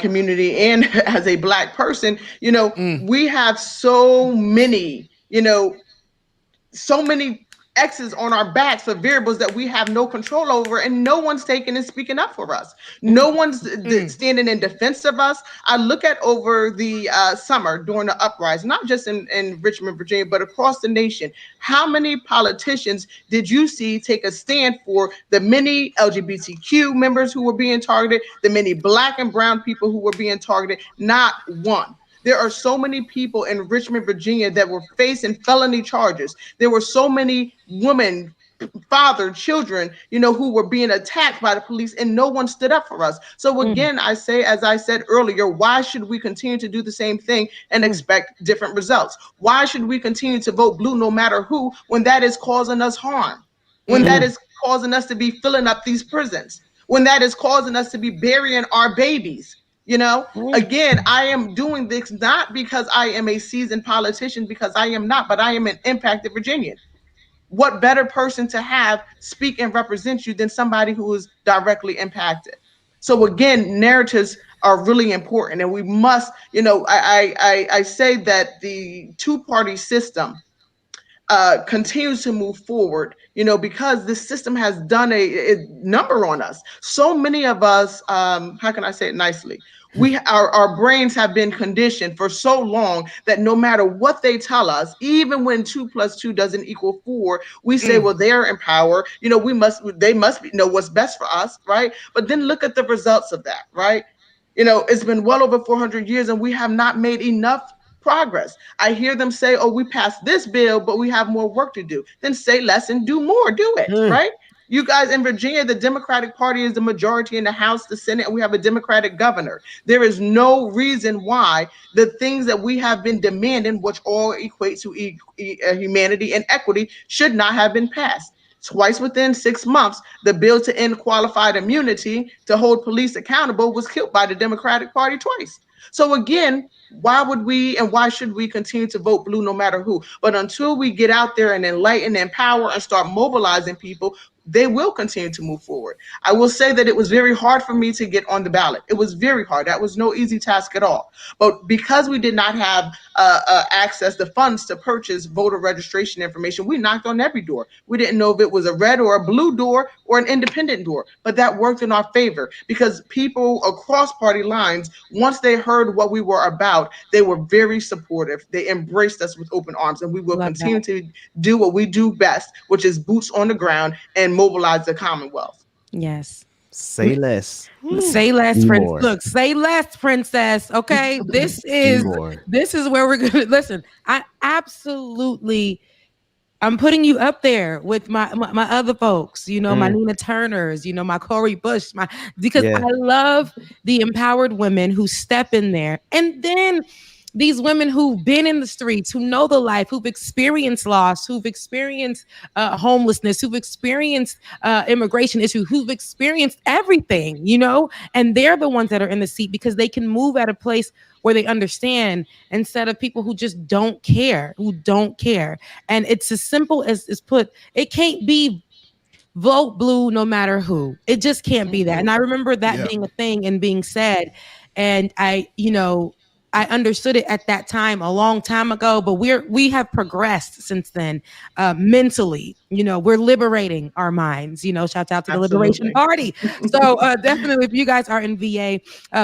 community and as a Black person, we have so many X's on our backs of variables that we have no control over, and no one's taking and speaking up for us. No one's standing in defense of us. I look at over the summer during the uprising, not just in Richmond, Virginia, but across the nation. How many politicians did you see take a stand for the many LGBTQ members who were being targeted, the many Black and brown people who were being targeted? Not one. There are so many people in Richmond, Virginia that were facing felony charges. There were so many women, father, children, who were being attacked by the police, and no one stood up for us. So again, I say, as I said earlier, why should we continue to do the same thing and expect different results? Why should we continue to vote blue no matter who, when that is causing us harm? When that is causing us to be filling up these prisons? When that is causing us to be burying our babies? Again, I am doing this not because I am a seasoned politician, because I am not, but I am an impacted Virginian. What better person to have speak and represent you than somebody who is directly impacted? So again, narratives are really important, and we must, I say that the two-party system continues to move forward, because this system has done a number on us. So many of us, how can I say it nicely? Our brains have been conditioned for so long that no matter what they tell us, even when 2 + 2 doesn't equal 4, we say, well, they're in power. They must know what's best for us, right? But then look at the results of that, right? It's been well over 400 years, and we have not made enough progress. I hear them say, oh, we passed this bill, but we have more work to do. Then say less and do more. Do it, right? You guys in Virginia, the Democratic Party is the majority in the House, the Senate, and we have a Democratic governor. There is no reason why the things that we have been demanding, which all equate to humanity and equity, should not have been passed. Twice within 6 months, the bill to end qualified immunity to hold police accountable was killed by the Democratic Party twice. So again, why would we and why should we continue to vote blue no matter who? But until we get out there and enlighten, empower, and start mobilizing people, they will continue to move forward. I will say that it was very hard for me to get on the ballot. It was very hard. That was no easy task at all. But because we did not have access to funds to purchase voter registration information, we knocked on every door. We didn't know if it was a red or a blue door or an independent door, but that worked in our favor because people across party lines, once they heard what we were about, they were very supportive. They embraced us with open arms, and we will continue to do what we do best, which is boots on the ground and mobilize the Commonwealth. Yes. Say less. Say less, Do princess. more. Look, say less, princess. Okay, this is more. where we're gonna listen. I'm putting you up there with my other folks. You know, my Nina Turners. You know, my Cori Bush. Because I love the empowered women who step in there, and then these women who've been in the streets, who know the life, who've experienced loss, who've experienced homelessness, who've experienced immigration issues, who've experienced everything, you know, and they're the ones that are in the seat because they can move at a place where they understand instead of people who just don't care. And it's as simple as put, it can't be vote blue no matter who. It just can't be that. And I remember that being a thing and being said. And I understood it at that time a long time ago, but we have progressed since then mentally. You know, we're liberating our minds. You know, shout out to the Liberation Party. So definitely, if you guys are in VA,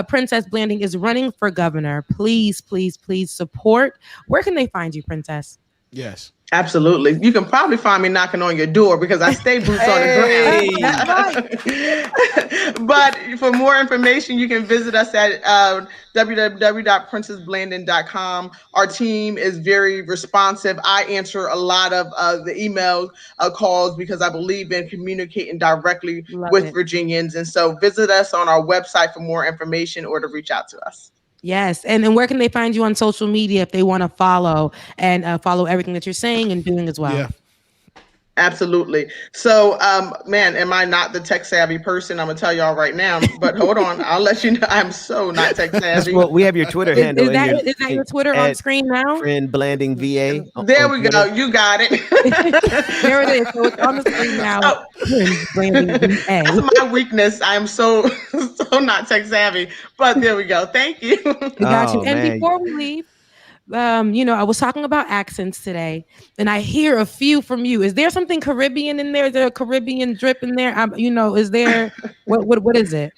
Princess Blanding is running for governor. Please, please, please support. Where can they find you, Princess? Yes. Absolutely. You can probably find me knocking on your door because I stay boots on the ground. But for more information, you can visit us at www.princessblandon.com. Our team is very responsive. I answer a lot of the email calls because I believe in communicating directly with Virginians. And so visit us on our website for more information or to reach out to us. Yes. And where can they find you on social media if they want to follow and follow everything that you're saying and doing as well? Yeah. Absolutely. So, man, am I not the tech savvy person? I'm gonna tell y'all right now, but hold on. I'll let you know I'm so not tech savvy. Well, we have your Twitter handle. Is that your Twitter on screen now? Friend Blanding VA. There we go. You got it. There it is. So it's on the screen now. Blanding VA. That's my weakness. I am so not tech savvy, but there we go. Thank you. We got you. And before we leave, I was talking about accents today, and I hear a few from you. Is there something Caribbean in there? Is there a Caribbean drip in there? Is there what is it?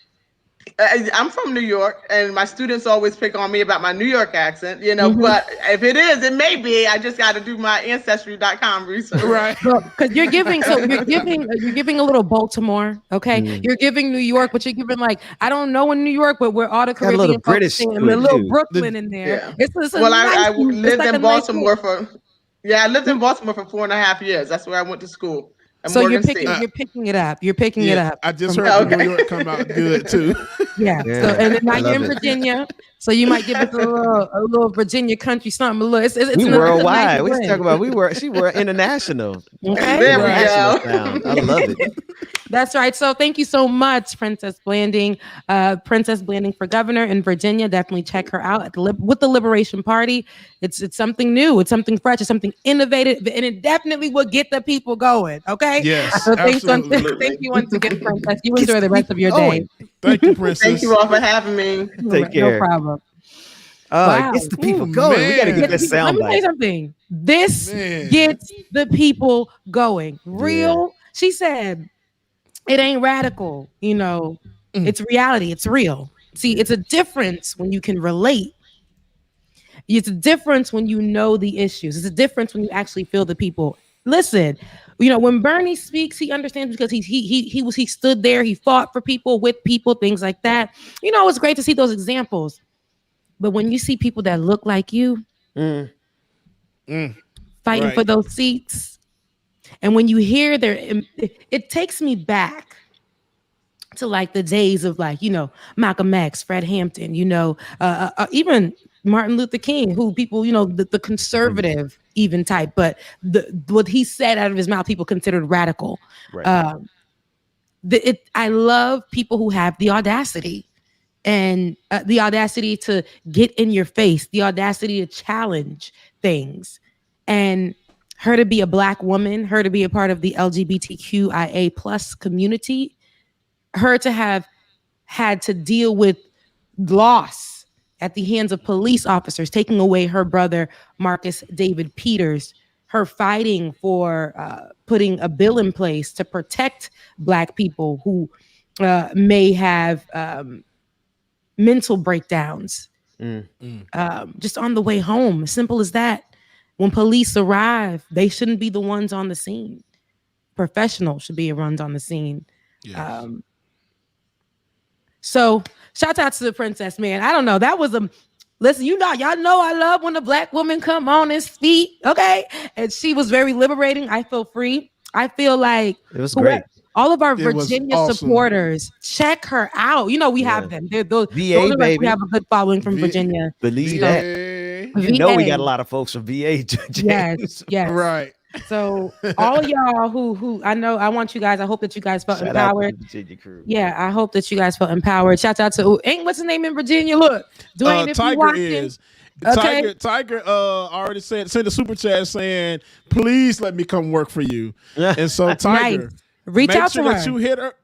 I'm from New York, and my students always pick on me about my New York accent, but if it is, it may be. I just got to do my ancestry.com research. Right. Because you're giving a little Baltimore, okay? You're giving New York, but you're giving I don't know in New York, but we're all the Caribbean. A little British, a little Brooklyn in there. Yeah. I lived in Baltimore for 4.5 years. That's where I went to school. So you're picking it up. You're picking it up. I just heard New York come out good too. Yeah. So and then now you're in Virginia, so you might give us a little Virginia country something. It's we worldwide. We talk about she were international. Okay. There we go. I love it. That's right. So thank you so much, Princess Blanding. Princess Blanding for governor in Virginia. Definitely check her out with the Liberation Party. It's something new. It's something fresh. It's something innovative, and it definitely will get the people going. Okay. Yes. So thank you once again, Princess. You enjoy the rest of your day. Thank you, Princess. Thank you all for having me. Take care. No problem. It gets the people going. Man. We got to get this sound Let me tell you something. This gets the people going. Real. She said, it ain't radical. It's reality. It's real. See, it's a difference when you can relate. It's a difference when you know the issues. It's a difference when you actually feel the people. Listen, when Bernie speaks, he understands because he stood there, he fought for people, with people, things like that. It's great to see those examples. But when you see people that look like you fighting for those seats, and when you hear it takes me back to the days of Malcolm X, Fred Hampton, even Martin Luther King, who people, the conservative even type, but what he said out of his mouth, people considered radical. Right. I love people who have the audacity and the audacity to get in your face, the audacity to challenge things. And her to be a Black woman, her to be a part of the LGBTQIA plus community, her to have had to deal with loss at the hands of police officers taking away her brother Marcus David Peters, her fighting for putting a bill in place to protect Black people who may have mental breakdowns just on the way home. Simple as that. When police arrive, they shouldn't be the ones on the scene. Professionals should be the ones on the scene. Yes. So shout out to the princess, man. I don't know. That was listen, y'all know I love when a Black woman come on and speak. Okay. And she was very liberating. I feel free. I feel like it was great. All of our It was Virginia awesome. supporters, check her out. You know, we have them. They're those VA, of us baby. who have a good following from Virginia. Believe So, that. You know we VA. got a lot of folks from VA. Yes, yes. Right. So all of y'all who I know, I want you guys, I hope that you guys felt Shout out to empowered. the Virginia crew. Yeah, I hope that you guys felt empowered. Shout out to what's his name in Virginia? Look, Dwayne, if you Tiger watching, is. okay. Tiger already sent a super chat saying, please let me come work for you. And so Tiger, Nice. Reach make out sure to that her. you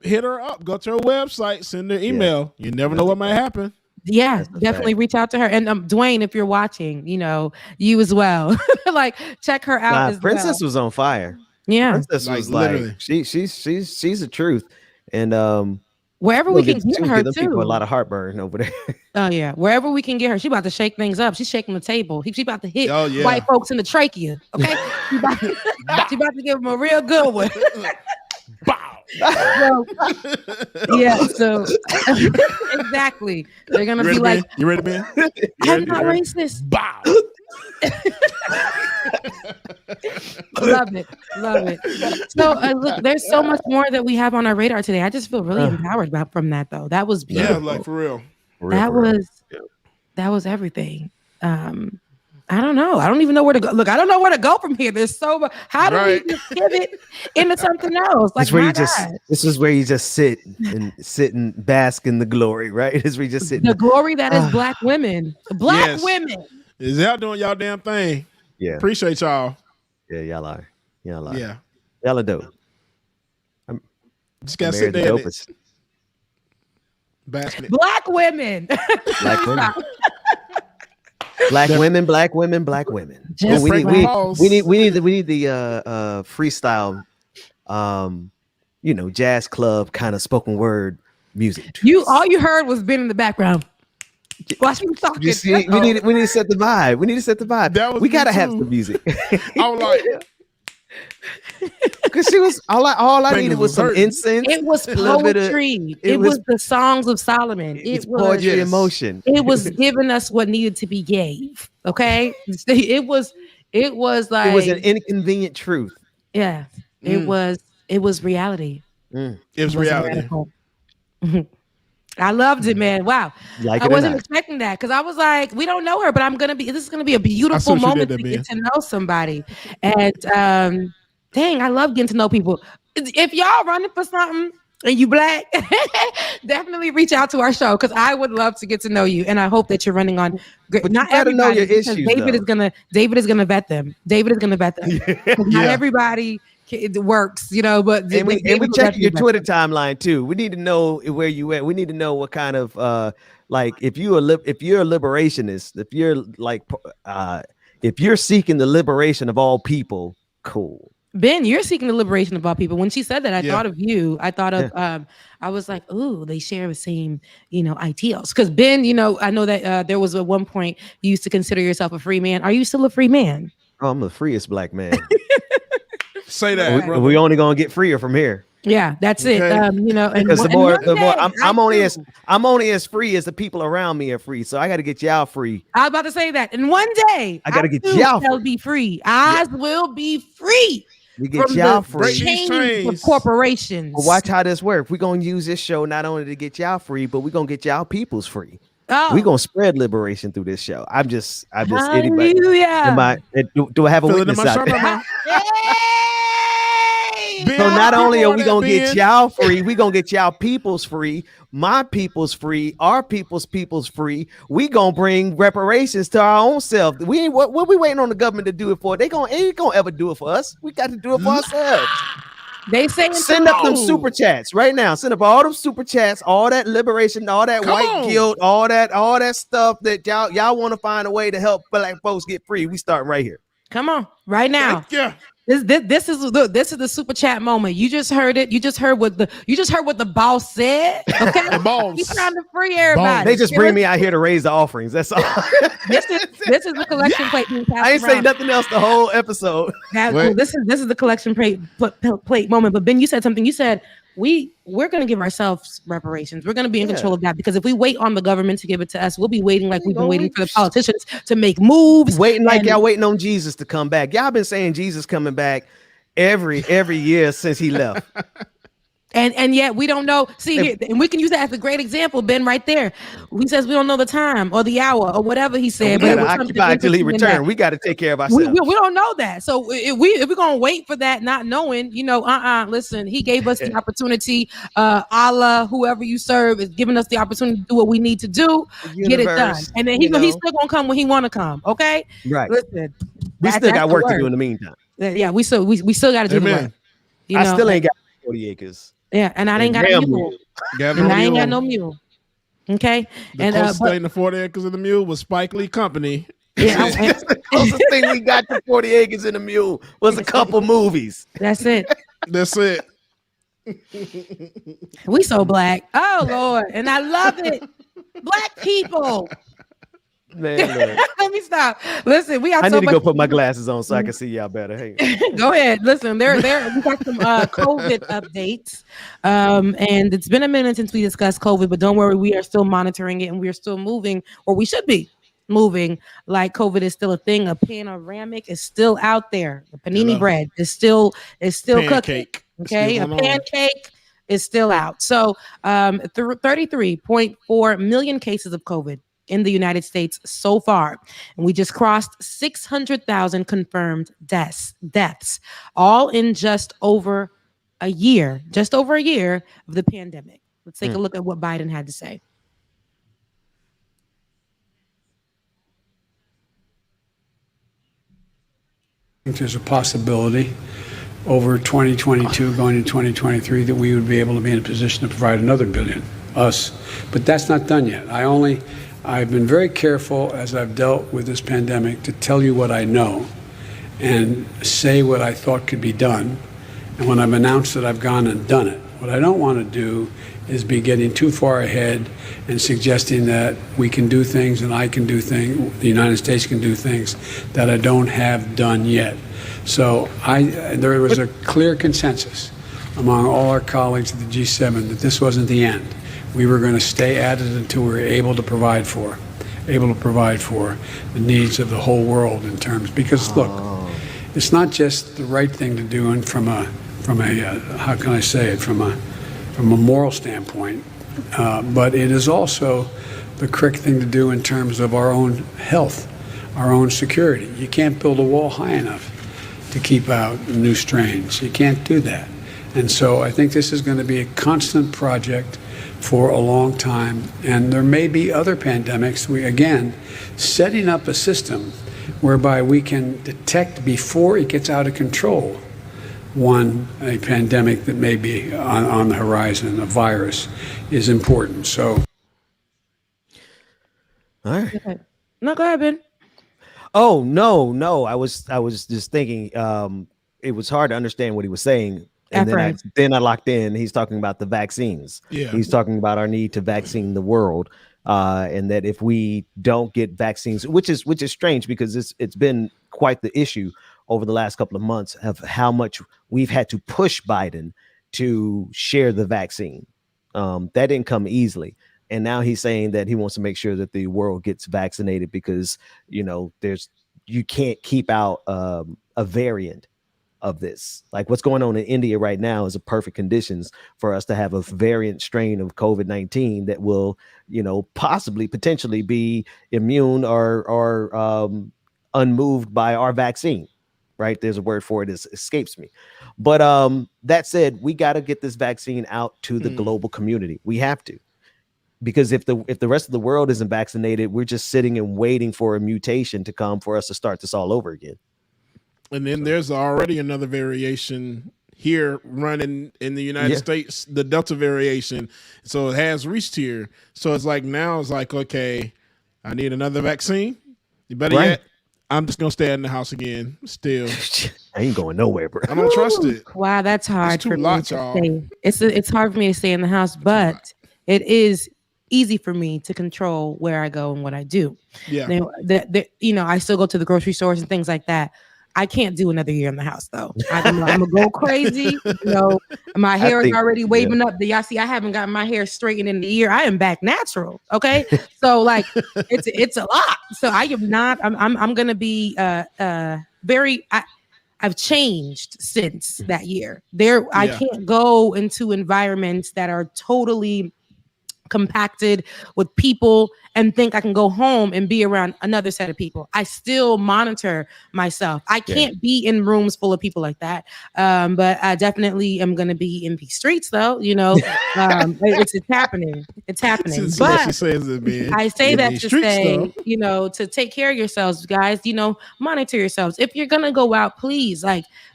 hit her up. Go to her website, send her email. You never know what might happen. Yeah, definitely reach out to her. And Dwayne, if you're watching, you as well. Like check her out Nah, as Princess well. was on fire. Yeah. Princess Like, was literally. like she's the truth. And Wherever we can get her them people too. a lot of heartbearn over there. Oh yeah, wherever we can get her, she about to shake things up. She's shaking the table. She about to hit Oh, yeah. white folks in the trachea. Okay, she about to give them a real good one. So, yeah, so exactly. They're gonna You ready, be like, man? You ready, man? I'm not racist. Bow. Love it. So look, there's so much more that we have on our radar today. I just feel really empowered from that though. That was Yeah, beautiful. like for real. That was everything. I don't know. I don't even know where to go. Look, I don't know where to go from here. There's so much. How do Right. we just pivot into something else? Like, This where my you just God. this is where you just sit and bask in the glory, right? This is where you just sit. The glory that is Black women. Black Yes. women. Is y'all doing y'all damn thing? Yeah. Appreciate y'all. Yeah, y'all are. Y'all are. Yeah. Y'all are dope. Just gotta Married sit the there and dopest. bask in it. Black women. Black women. Black women, black women, black women. Just we like need balls. we need the freestyle jazz club kind of spoken word music. All you heard was Ben in the background. Watch me talking. You see, we need to set the vibe. We need to set the vibe. That was We me gotta have too. some music. I was like, Because she was all I Baby needed was was some hurting. incense. It was a little bit of- poetry. it It was- was the songs of Solomon. It's It was poetry Yes. emotion. It was giving us what needed to be gave. Okay. It was like It was an inconvenient truth. yeah. It was reality. it was It was reality. radical. I loved it, man. Wow. Like I it or wasn't not. expecting that because I was like, we don't know her, but this is gonna be a beautiful what you moment did to there, get to know somebody. And dang, I love getting to know people. If y'all running for something and you Black, definitely reach out to our show because I would love to get to know you. And I hope that you're running on But you not gotta know everybody your because issues, David though. is gonna vet them. David is gonna vet them. 'Cause Not Yeah. everybody it works, but And we David will check definitely your vet Twitter them. timeline too. We need to know where you at. We need to know what kind of like if you're a liberationist, if you're seeking the liberation of all people, cool. Ben, you're seeking the liberation of all people. When she said that, I Yeah. thought of you. I thought of I was like, ooh, they share the same, ideals. Because Ben, I know that there was at one point you used to consider yourself a free man. Are you still a free man? Oh, I'm the freest Black man. Say that. brother. we only gonna get freer from here. Yeah, that's it. Okay. And Because the one- more and one day, I'm I only as free as the people around me are free. So I got to get y'all free. I was about to say that. And one day, I gotta get too y'all shall be free. I will be free. We get from y'all the free. chains of chains. corporations. But watch how this works. We're gonna use this show not only to get y'all free, but we're gonna get y'all peoples free. Oh, We're gonna spread liberation through this show. I'm just anybody. hallelujah. Do I have a Feel it in witness my out there? shama. Hey! So not only are we gonna Ben. get y'all free, we gonna get y'all people's free, my people's free, our people's free. We gonna bring reparations to our own self. We ain't what we waiting on the government to do it for. They ain't gonna ever do it for us. We got to do it for ourselves. They saying Send up them super chats right now. Send up all them super chats, all that liberation, all that white guilt, all that stuff that y'all want to find a way to help black folks get free. We starting right here. Come on, right now. Yeah. This is the super chat moment. You just heard it. You just heard what the boss said. Okay, The boss. He's trying to free everybody. They just bring me out here to raise the offerings. That's all. This is the collection plate being passed I ain't say around. nothing else the whole episode. This is the collection plate moment. But Ben, you said something. You said we're going to give ourselves reparations. We're going to be in control of that, because if we wait on the government to give it to us, we'll be waiting like we've been waiting for the politicians to make moves. Waiting like y'all waiting on Jesus to come back. Y'all been saying Jesus coming back every year since he left. And yet we don't know. See here, and we can use that as a great example, Ben, right there. He says we don't know the time or the hour or whatever he said. We But it gotta was something occupy until he interesting in return. that. We got to take care of We ourselves. don't know that. So if we're gonna wait for that, not knowing, listen, he gave us the opportunity. Allah, whoever you serve, is giving us the opportunity to do what we need to do, get it done. Universe, And then he's still gonna come when he wanna come. Okay, Right. Listen, We still that's got the work to word. do in the meantime. Yeah, we still got to do the work. I still ain't got 40 acres. Yeah, and I ain't got damn a mule. Got And no I ain't got mule. no mule. Okay, The and closest but- thing to 40 acres of the mule was Spike Lee Company. Yeah, That's the closest thing we got to 40 acres in a mule was a couple movies. that's it. That's it. We so black. Oh Lord, and I love it. Black people. Man, look. Let me stop. Listen, we have I so need to much. go put my glasses on so I can see y'all better. Hey, Go ahead. Listen, we got some COVID updates. And it's been a minute since we discussed COVID, but don't worry, we are still monitoring it and we are still moving, or we should be moving like COVID is still a thing. A panoramic is still out there. The panini bread is still cooking. Pancake. Okay, Still a going on. pancake is still out. So 33.4 million cases of COVID in the United States so far. And we just crossed 600,000 confirmed deaths, all in just over a year of the pandemic. Let's take a look at what Biden had to say. I think there's a possibility over 2022 going into 2023 that we would be able to be in a position to provide another billion, us. But that's not done yet. I've been very careful as I've dealt with this pandemic to tell you what I know and say what I thought could be done. And when I've announced it, I've gone and done it. What I don't want to do is be getting too far ahead and suggesting that we can do things and I can do things, the United States can do things that I don't have done yet. So there was a clear consensus among all our colleagues at the G7 that this wasn't the end. We were going to stay at it until we were able to provide for the needs of the whole world in terms, because look, it's not just the right thing to do, and from a how can I say it, from a moral standpoint, but it is also the correct thing to do in terms of our own health, our own security. You can't build a wall high enough to keep out new strains. You can't do that. And so I think this is going to be a constant project for a long time. And there may be other pandemics. Setting up a system whereby we can detect before it gets out of control a pandemic that may be on the horizon, a virus, is important. So. all right. No, go ahead, Ben. Oh no! I was just thinking. It was hard to understand what he was saying, and then I locked in. He's talking about the vaccines. Yeah. He's talking about our need to vaccine the world, and that if we don't get vaccines, which is strange because it's been quite the issue over the last couple of months of how much we've had to push Biden to share the vaccine. That didn't come easily. And now he's saying that he wants to make sure that the world gets vaccinated because, you can't keep out a variant of this. Like what's going on in India right now is a perfect conditions for us to have a variant strain of COVID-19 that will, potentially be immune or unmoved by our vaccine. right? There's a word for it. It escapes me. But that said, we got to get this vaccine out to the global community. We have to. Because if the rest of the world isn't vaccinated, we're just sitting and waiting for a mutation to come for us to start this all over again. And then there's already another variation here running in the United States, the Delta variation. So it has reached here. So it's like now it's like, okay, I need another vaccine. You better yet, I'm just gonna stay in the house again. Still, I ain't going nowhere, bro. I don't trust it. Wow, that's hard too for lot, me to y'all. say. It's hard for me to stay in the house, but it is easy for me to control where I go and what I do. Yeah. Now, I still go to the grocery stores and things like that. I can't do another year in the house though. I'm gonna go crazy. My hair is already waving up. Y'all see, I haven't gotten my hair straightened in the year. I am back natural. Okay, so like it's a lot. So I am not. I'm gonna be very. I've changed since that year. I can't go into environments that are totally compacted with people and think I can go home and be around another set of people. I still monitor myself. I can't be in rooms full of people like that. But I definitely am going to be in these streets though, it's happening. It's happening. But I say that to say, to take care of yourselves, guys, monitor yourselves. If you're going to go out, please,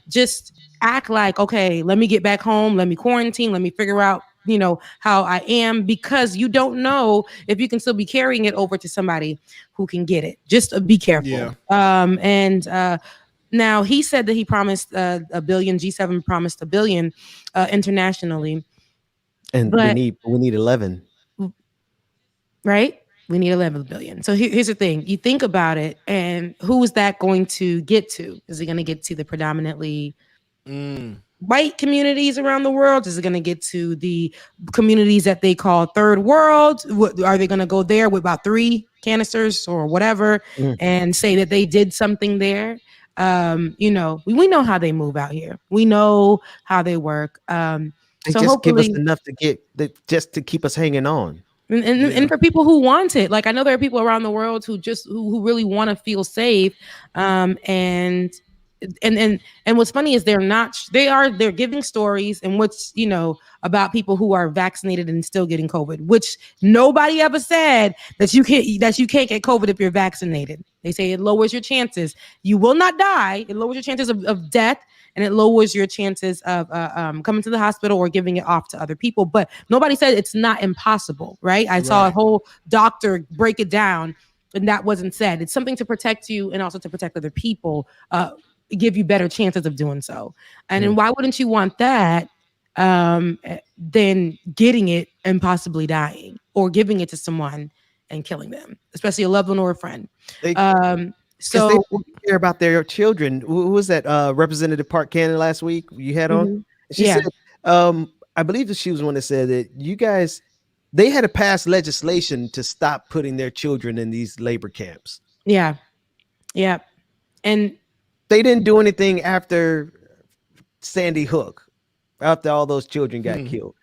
just act like, okay, let me get back home. Let me quarantine. Let me figure out how I am, because you don't know if you can still be carrying it over to somebody who can get it. Just be careful. Yeah. Now he said that he promised $1 billion. G7 promised $1 billion internationally, and we need 11. Right? We need 11 billion. So here's the thing: you think about it, and who is that going to get to? Is it going to get to the predominantly white communities around the world? Is it going to get to the communities that they call third world? Are they going to go there with about 3 canisters or whatever and say that they did something there? We know how they move out here. We know how they work. They so just give us enough to keep us hanging on. And for people who want it, I know there are people around the world who really want to feel safe, and what's funny is they're giving stories and about people who are vaccinated and still getting COVID, which nobody ever said that you can't get COVID if you're vaccinated. They say it lowers your chances. You will not die. It lowers your chances of death, and it lowers your chances of coming to the hospital or giving it off to other people. But nobody said it's not impossible, right? I saw a whole doctor break it down, and that wasn't said. It's something to protect you and also to protect other people. Give you better chances of doing so. And then why wouldn't you want that than getting it and possibly dying, or giving it to someone and killing them, especially a loved one or a friend? So they care about their children. Who was that? Representative Park Cannon last week you had on? She said, I believe that she was the one that said that they had to pass legislation to stop putting their children in these labor camps. Yeah. And they didn't do anything after Sandy Hook, after all those children got killed.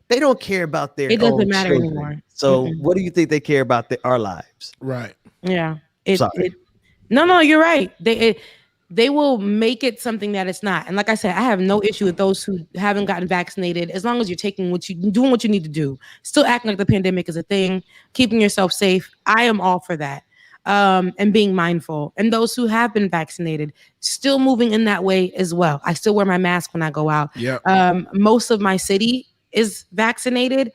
They don't care about their. It doesn't matter children anymore. So what do you think they care about our lives? Right. Yeah. Sorry. No, you're right. They will make it something that it's not. And like I said, I have no issue with those who haven't gotten vaccinated, as long as you're doing what you need to do. Still acting like the pandemic is a thing, keeping yourself safe. I am all for that. And being mindful. And those who have been vaccinated, still moving in that way as well. I still wear my mask when I go out. Most of my city is vaccinated.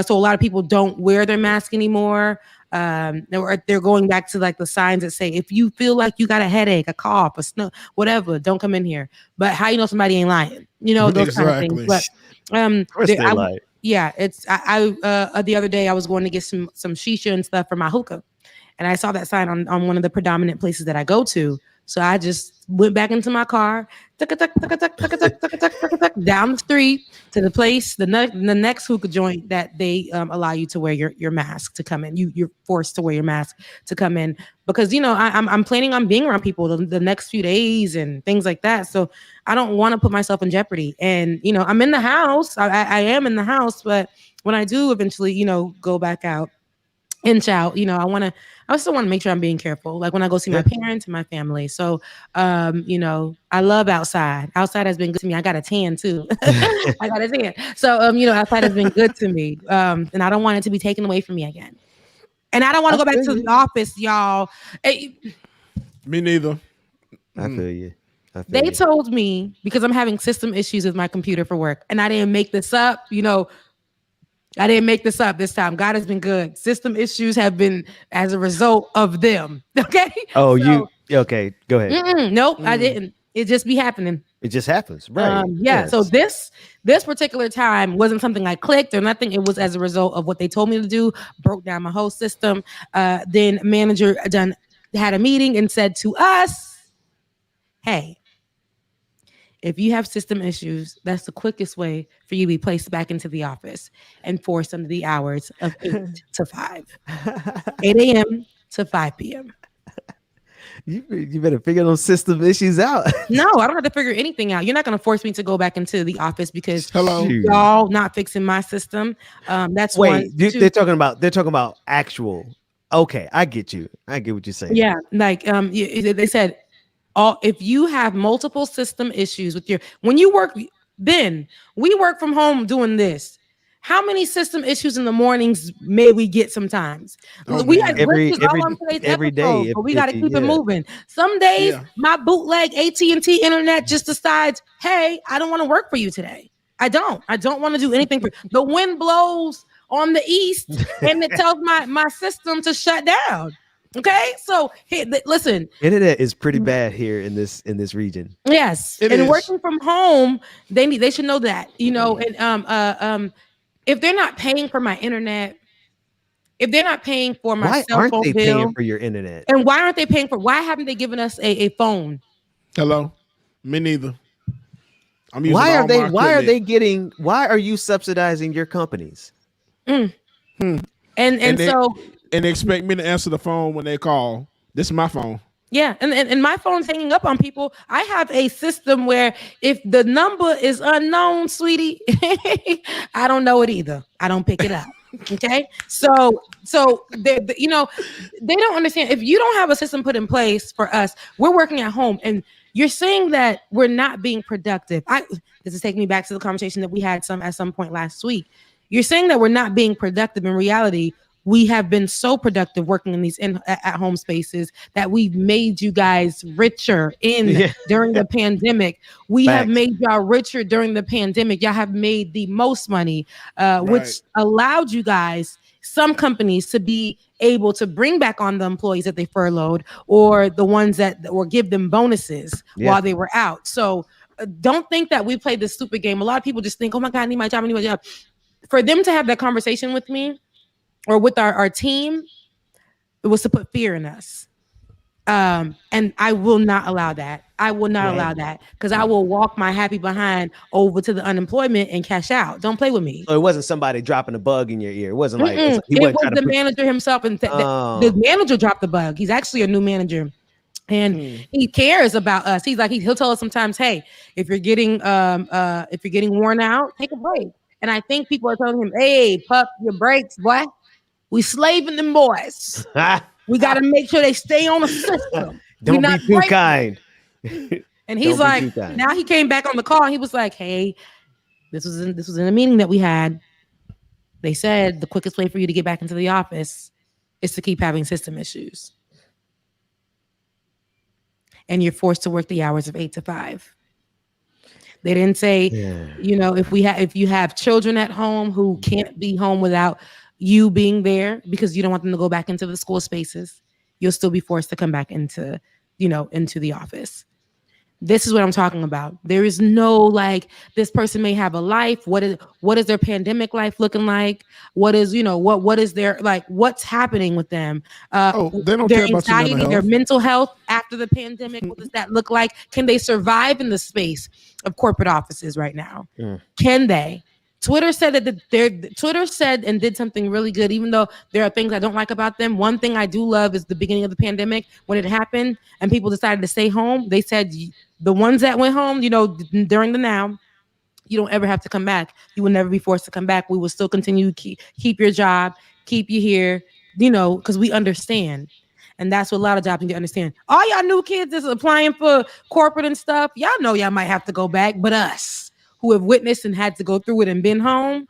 So a lot of people don't wear their mask anymore. They're going back to the signs that say, if you feel like you got a headache, a cough, a snow, whatever, don't come in here. But how you know somebody ain't lying? Those kind of things. But the other day I was going to get some shisha and stuff for my hookah. And I saw that sign on one of the predominant places that I go to. So I just went back into my car, down the street to the place, the next hookah joint that they allow you to wear your mask to come in. You're forced to wear your mask to come in because, I'm planning on being around people the next few days and things like that. So I don't want to put myself in jeopardy. And, I'm in the house. I am in the house. But when I do eventually, go back out, inch out. I still want to make sure I'm being careful. Like when I go see my parents and my family. So, I love outside. Outside has been good to me. I got a tan too. I got a tan. So, outside has been good to me. And I don't want it to be taken away from me again. And I don't want to go back to the office, y'all. Me neither. I feel you. They told me, because I'm having system issues with my computer for work, and I didn't make this up. I didn't make this up this time. God has been good. System issues have been as a result of them. Okay. Oh, okay. Go ahead. Nope, I didn't. It just be happening. It just happens, right? So this particular time wasn't something I clicked or nothing. It was as a result of what they told me to do. Broke down my whole system. Then manager had a meeting and said to us, "Hey, if you have system issues, that's the quickest way for you to be placed back into the office and forced under the hours of 8 to 5, 8 a.m. to 5 p.m." You better figure those system issues out. No, I don't have to figure anything out. You're not going to force me to go back into the office because Hello. y'all not fixing my system. That's Wait, one. they're talking about actual. Okay, I get you. I get what you're saying. Yeah, like they said, if you have multiple system issues with when you work, then we work from home doing this. How many system issues in the mornings may we get sometimes? We had every day, but we got to keep it moving. Some days, my bootleg AT&T internet just decides, hey, I don't want to work for you today. I don't want to do anything. The wind blows on the east, and it tells my system to shut down. Okay, so listen, internet is pretty bad here in this region. Yes, and working from home, they should know that. And if they're not paying for my internet, if they're not paying for my cell phone they bill, paying for your internet? And why aren't they paying for? Why haven't they given us a phone? Hello, me neither. I'm using Why are you subsidizing your companies? And they expect me to answer the phone when they call. This is my phone. Yeah, and my phone's hanging up on people. I have a system where if the number is unknown, sweetie, I don't know it either. I don't pick it up. Okay, so they don't understand. If you don't have a system put in place for us, we're working at home, and you're saying that we're not being productive. This is taking me back to the conversation that we had at some point last week. You're saying that we're not being productive. In reality, we have been so productive working in these at-home spaces that we've made you guys richer during the pandemic. We have made y'all richer during the pandemic. Y'all have made the most money, which allowed you guys, some companies, to be able to bring back on the employees that they furloughed or the ones or give them bonuses while they were out. So don't think that we played this stupid game. A lot of people just think, oh my God, I need my job. For them to have that conversation with me, or with our team, it was to put fear in us. And I will not allow that. I will not allow that, because I will walk my happy behind over to the unemployment and cash out. Don't play with me. So it wasn't somebody dropping a bug in your ear. It wasn't like it was the manager himself, and the manager dropped the bug. He's actually a new manager, and he cares about us. He's like he'll tell us sometimes, hey, if you're getting worn out, take a break. And I think people are telling him, hey, pup your brakes, boy. We slaving them boys. We got to make sure they stay on the system. Don't be too kind. And he's like, now he came back on the call and he was like, hey, this was in a meeting that we had. They said the quickest way for you to get back into the office is to keep having system issues. And you're forced to work the hours of 8 to 5. They didn't say, if you have children at home who can't be home without you being there because you don't want them to go back into the school spaces, you'll still be forced to come back into the office. This is what I'm talking about. There is no this person may have a life. What is their pandemic life looking like? What is their what's happening with them? They don't their care about anxiety, your mental their health. mental health after the pandemic. What does that look like? Can they survive in the space of corporate offices right now? Can they? Twitter said Twitter said and did something really good, even though there are things I don't like about them. One thing I do love is the beginning of the pandemic when it happened and people decided to stay home. They said the ones that went home, during the now, you don't ever have to come back. You will never be forced to come back. We will still continue to keep your job, keep you here, because we understand. And that's what a lot of jobs need to understand. All y'all new kids that's applying for corporate and stuff, y'all know y'all might have to go back. But us who have witnessed and had to go through it and been home,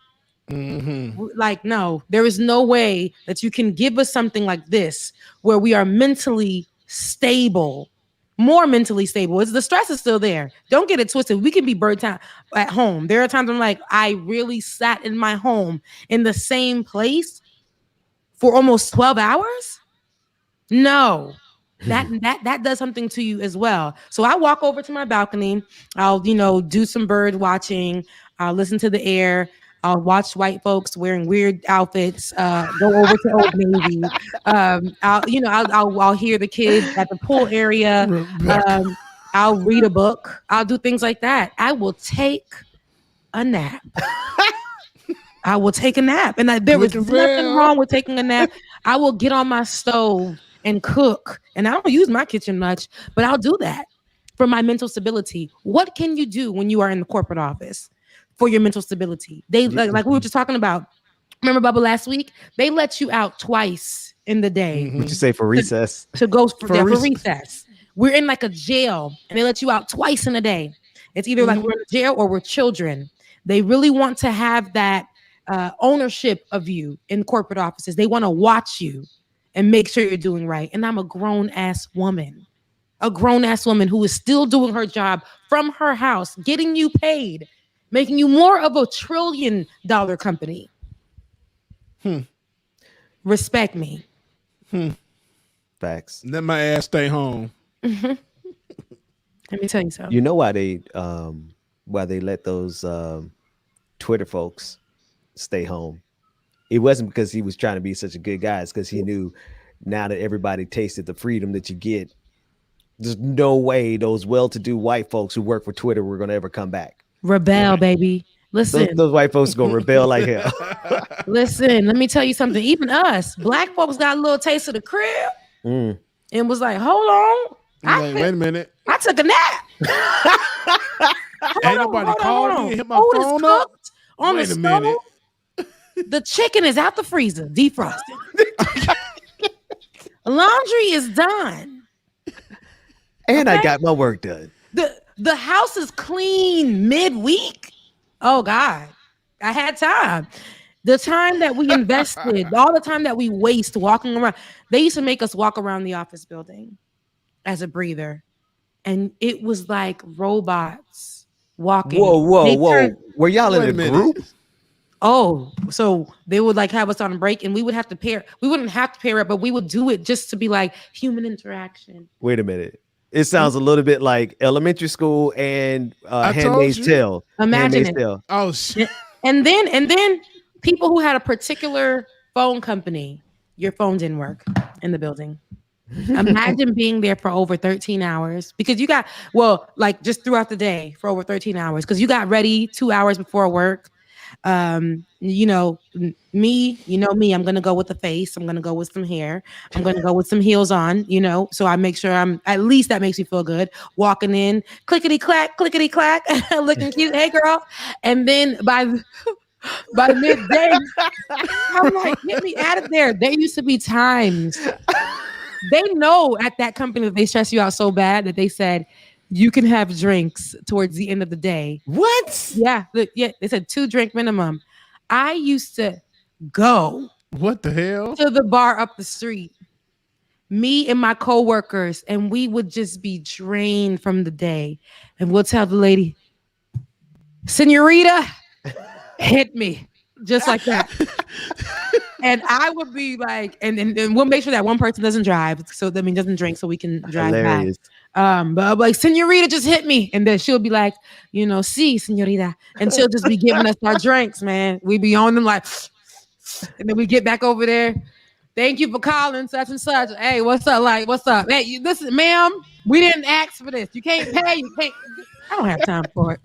like, no, there is no way that you can give us something like this where we are mentally stable, more mentally stable. The stress is still there. Don't get it twisted. We can be burnt out at home. There are times I'm like, I really sat in my home in the same place for almost 12 hours. No, that does something to you as well. So I walk over to my balcony. I'll, do some bird watching. I'll listen to the air. I'll watch white folks wearing weird outfits. Go over to Old Navy. I'll hear the kids at the pool area. I'll read a book. I'll do things like that. I will take a nap. I will take a nap, and there is nothing wrong with taking a nap. I will get on my stove and cook, and I don't use my kitchen much, but I'll do that for my mental stability. What can you do when you are in the corporate office for your mental stability? They like we were just talking about. Remember, Bubba, last week they let you out twice in the day. What'd you say for recess? To go for recess. We're in like a jail, and they let you out twice in a day. It's either like we're in jail or we're children. They really want to have that ownership of you in corporate offices. They want to watch you and make sure you're doing right. And I'm a grown-ass woman who is still doing her job from her house, getting you paid, making you more of a $1 trillion company. Respect me. Facts. Let my ass stay home. Let me tell you something. You know why they let those Twitter folks stay home? It wasn't because he was trying to be such a good guy. It's because he knew now that everybody tasted the freedom that you get, there's no way those well-to-do white folks who work for Twitter were going to ever come back. Rebel, baby. Listen. Those white folks are going to rebel like hell. Listen, let me tell you something. Even us, black folks got a little taste of the crib and was like, hold on. Wait a minute. I took a nap. Ain't nobody called me. Hit my phone up. On the stove. The chicken is out the freezer, defrosted. Laundry is done. And I got my work done. The house is clean midweek. Oh God, I had time. The time that we invested, all the time that we waste walking around. They used to make us walk around the office building as a breather. And it was like robots walking. Whoa. Were y'all in a group? Oh, so they would like have us on a break and we would have to pair. We wouldn't have to pair up, but we would do it just to be like human interaction. Wait a minute. It sounds a little bit like elementary school and Handmaid's Tale. Imagine Handmaid's Tale. Oh shit. And then people who had a particular phone company, your phone didn't work in the building. Imagine being there for over 13 hours because you got, just throughout the day for over 13 hours because you got ready 2 hours before work. Me, I'm going to go with the face. I'm going to go with some hair. I'm going to go with some heels on, so I make sure at least that makes me feel good. Walking in, clickety clack, looking cute. Hey girl. And then by midday, I'm like, get me out of there. There used to be times they know at that company that they stress you out so bad that they said, you can have drinks towards the end of the day. What? Yeah. They said 2 drink minimum. I used to go. What the hell? To the bar up the street. Me and my coworkers, and we would just be drained from the day. And we'll tell the lady, Senorita, hit me. Just like that. And I would be like, and we'll make sure that one person doesn't drive. So that means doesn't drink so we can drive back. But I'm like, Senorita, just hit me. And then she'll be like, si, senorita. And she'll just be giving us our drinks, man. We be on them like, and then we get back over there. Thank you for calling such and such. Hey, what's up? Like, what's up? Hey, listen, ma'am, we didn't ask for this. You can't pay. You can't. I don't have time for it.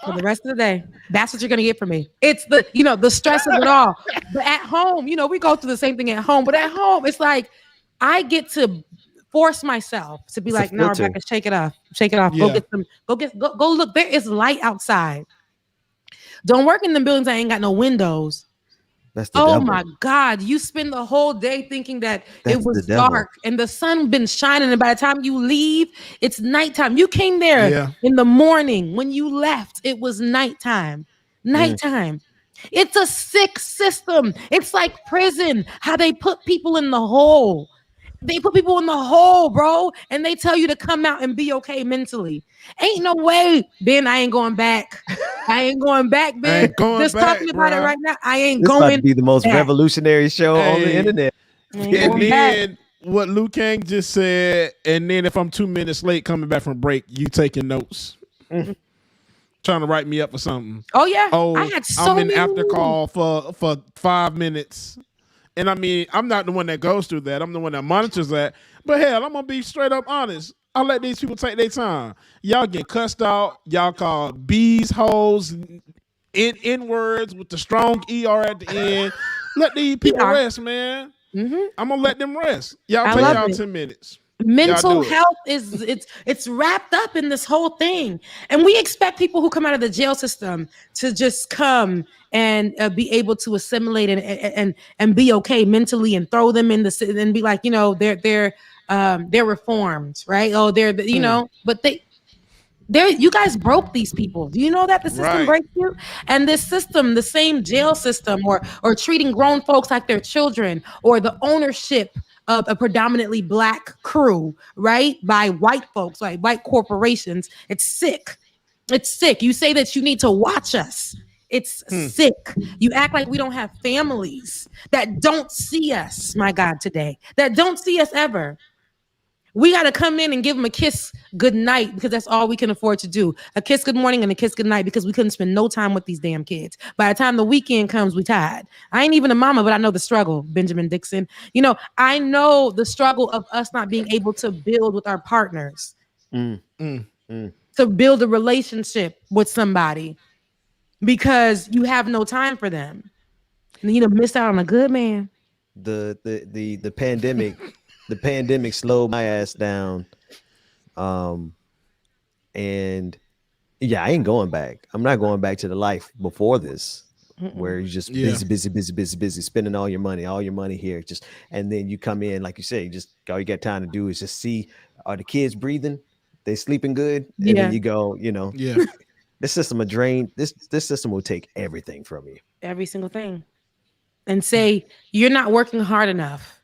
For the rest of the day, that's what you're gonna get from me. It's the stress of it all. But at home, we go through the same thing at home. But at home, it's like I get to force myself to be it's like, no, Rebecca, shake it off. Yeah. Go look. There is light outside. Don't work in the buildings that ain't got no windows. That's the Oh devil. my God. You spend the whole day thinking that That's it was the devil. dark and the sun been shining. And by the time you leave, it's nighttime. You came there Yeah. in the morning. When you left, it was nighttime. Nighttime. It's a sick system. It's like prison, how they put people in the hole. They put people in the hole, bro, and they tell you to come out and be okay mentally. Ain't no way, Ben. I ain't going back. I ain't going back, Ben. ain't going Just back, talking about it bruh. right now. I ain't This about going to be the most back. revolutionary show on the Hey. internet. Ain't And going back. then what Liu Kang just said, and then if I'm 2 minutes late coming back from break, you taking notes. Trying to write me up for something. Oh yeah. Oh, I had so I'm in many after rules. call for 5 minutes. And I mean, I'm not the one that goes through that. I'm the one that monitors that. But hell, I'm gonna be straight up honest. I let these people take their time. Y'all get cussed out. Y'all call bees, hoes, in words with the strong ER at the end. Let these people ER. rest, man. I'm gonna let them rest. Y'all I take love y'all it. 10 minutes. Mental Y'all do it. health is it's wrapped up in this whole thing, and we expect people who come out of the jail system to just come and be able to assimilate and be okay mentally, and throw them in the and be like, you know, they're reformed, right? Oh, they're you know, but you guys broke these people. Do you know that the system Right. breaks you? And this system, the same jail system, or treating grown folks like they're children, or the ownership of a predominantly Black crew, right, by white folks, like white corporations. It's sick. It's sick. You say that you need to watch us. It's sick. You act like we don't have families that don't see us, my God, today, that don't see us ever. We got to come in and give them a kiss good night, because that's all we can afford to do. A kiss good morning and a kiss good night, because we couldn't spend no time with these damn kids. By the time the weekend comes, we tired. I ain't even a mama, but I know the struggle, Benjamin Dixon. You know, I know the struggle of us not being able to build with our partners, to build a relationship with somebody, because you have no time for them. And you missed out on a good man. The pandemic, the pandemic slowed my ass down. And yeah, I ain't going back. I'm not going back to the life before this, where you just busy, spending all your money here. Just, and then you come in, like you say, just all you got time to do is just see, are the kids breathing? They sleeping good? And Yeah. then you go, you know, this system will drain, this system will take everything from you. Every single thing, and say you're not working hard enough.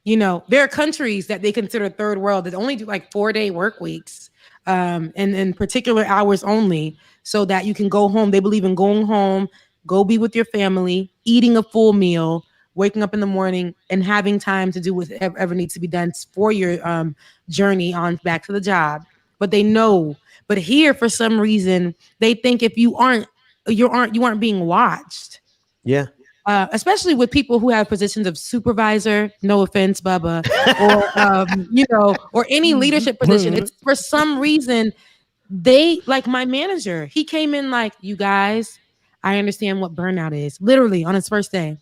You know, there are countries that they consider third world that only do like 4-day work weeks, and in particular hours only, so that you can go home. They believe in going home, go be with your family, eating a full meal, waking up in the morning, and having time to do whatever needs to be done for your journey on back to the job. But they know. But here, for some reason, they think if you aren't being watched. Yeah. Especially with people who have positions of supervisor, no offense, Bubba, or you know, or any leadership position. It's for some reason they, like my manager, he came in like, you guys, I understand what burnout is, literally on his first day.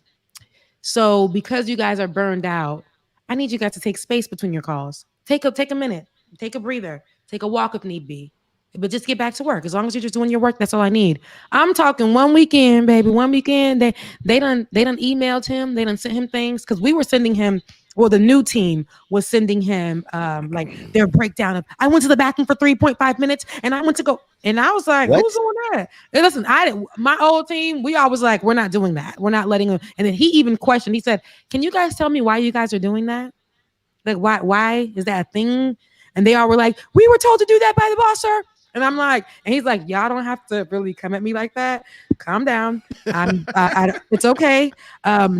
So because you guys are burned out, I need you guys to take space between your calls. Take a minute, take a breather, take a walk if need be. But just get back to work. As long as you're just doing your work, that's all I need. I'm talking one weekend, baby. One weekend. They done emailed him. They done sent him things, because we were sending him. Well, the new team was sending him like their breakdown of, I went to the bathroom for 3.5 minutes and I went to go. And I was like, What? who's doing that? And listen, my old team, we always like, we're not doing that. We're not letting him. And then he even questioned, he said, can you guys tell me why you guys are doing that? Like, why is that a thing? And they all were like, we were told to do that by the boss, sir. And I'm like, and he's like, y'all don't have to really come at me like that. Calm down. It's okay.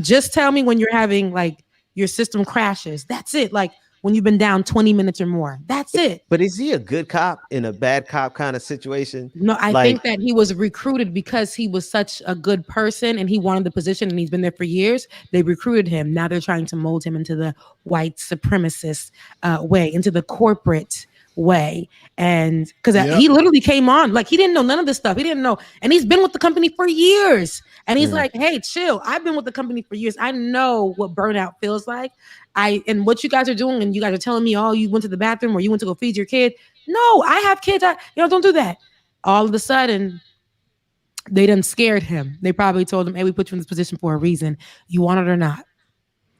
Just tell me when you're having like your system crashes. That's it. Like when you've been down 20 minutes or more. That's it. But is he a good cop in a bad cop kind of situation? No, I think that he was recruited because he was such a good person and he wanted the position and he's been there for years. They recruited him. Now they're trying to mold him into the white supremacist way, into the corporate way. And because he literally came on like he didn't know none of this stuff. He didn't know. And he's been with the company for years. And he's like, hey, chill. I've been with the company for years. I know what burnout feels like. And what you guys are doing, and you guys are telling me, oh, you went to the bathroom or you went to go feed your kid. No, I have kids. Don't do that. All of a sudden, They done scared him. They probably told him, "Hey, we put you in this position for a reason. You want it or not.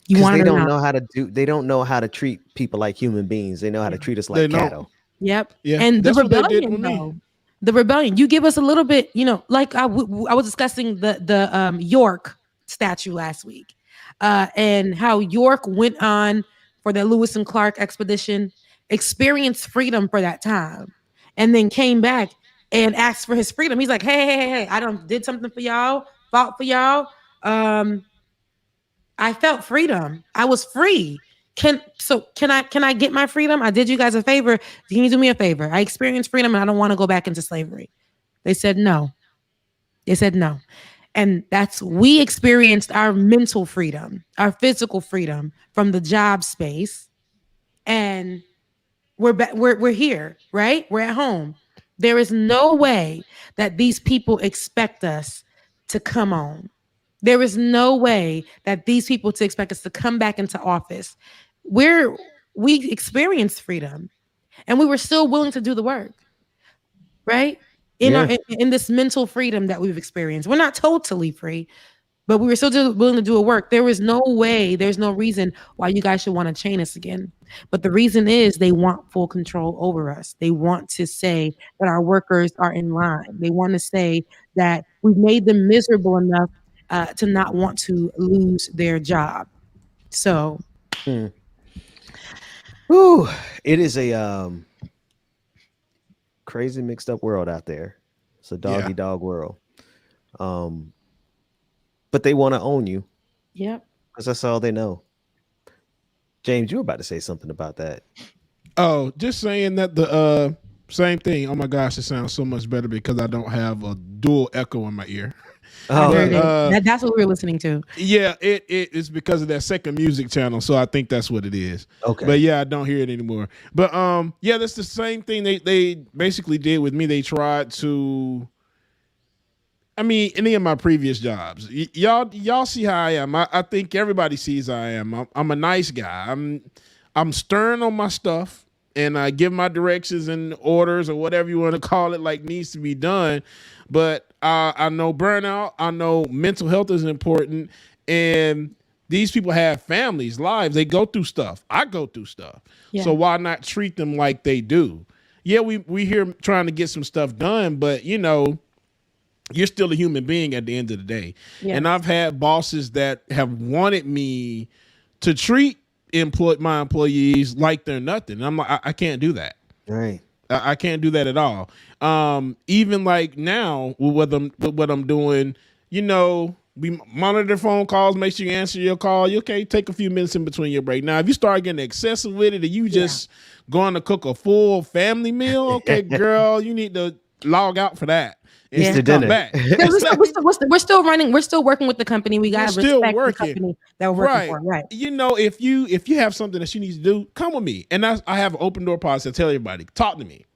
You want They it or don't not." know how to do. They don't know how to treat people like human beings. They know how to treat us They like know. cattle. Yep. Yeah, And the that's what they did rebellion, with me. though. The rebellion. You give us a little bit, like I was discussing the York statue last week, and how York went on for the Lewis and Clark expedition, experienced freedom for that time, and then came back and asked for his freedom. He's like, hey, I done did something for y'all, fought for y'all. I felt freedom. I was free. Can I get my freedom? I did you guys a favor. Can you do me a favor? I experienced freedom and I don't want to go back into slavery. They said no. They said no. And we experienced our mental freedom, our physical freedom from the job space. And we're here, right? We're at home. There is no way that these people expect us to come on. There is no way that these people to expect us to come back into office. We experienced freedom and we were still willing to do the work, right? In this mental freedom that we've experienced. We're not totally free, but we were still willing to do a work. There is no way, there's no reason why you guys should want to chain us again. But the reason is they want full control over us. They want to say that our workers are in line. They want to say that we've made them miserable enough to not want to lose their job. So, Whew, it is a crazy mixed up world out there. It's a doggy dog world. But they want to own you. Yep. Because that's all they know. James, you were about to say something about that. Oh, just saying that the same thing. Oh my gosh, it sounds so much better because I don't have a dual echo in my ear. That's what we were listening to. Yeah, it is because of that second music channel, so I think that's what it is. Okay. But yeah, I don't hear it anymore. But yeah, that's the same thing they basically did with me. They tried to, I mean, any of my previous jobs. Y'all see how I am. I think everybody sees how I am. I'm a nice guy. I'm stern on my stuff, and I give my directions and orders or whatever you want to call it, like needs to be done. But I know burnout. I know mental health is important, and these people have families, lives. They go through stuff. I go through stuff. Yeah. So why not treat them like they do? Yeah, we here trying to get some stuff done, but you're still a human being at the end of the day. Yeah. And I've had bosses that have wanted me to treat my employees like they're nothing. And I'm like, I can't do that. Right. I can't do that at all. Even like now with what I'm doing, we monitor phone calls, make sure you answer your call. You okay? Take a few minutes in between your break. Now, if you start getting excessive with it and you just going to cook a full family meal, okay, girl, you need to log out for that. It's the come dinner. back. We're still running. We're still working with the company. We got to still respect working. the company that we're working for. Right. If you have something that you need to do, come with me. And I have an open door policy. I tell everybody, talk to me.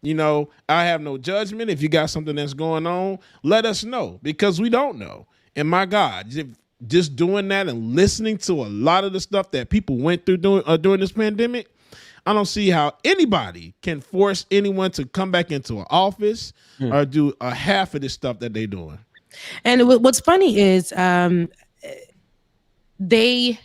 I have no judgment. If you got something that's going on, let us know, because we don't know. And my God, just doing that and listening to a lot of the stuff that people went through during this pandemic, I don't see how anybody can force anyone to come back into an office or do a half of this stuff that they're doing. And what's funny is they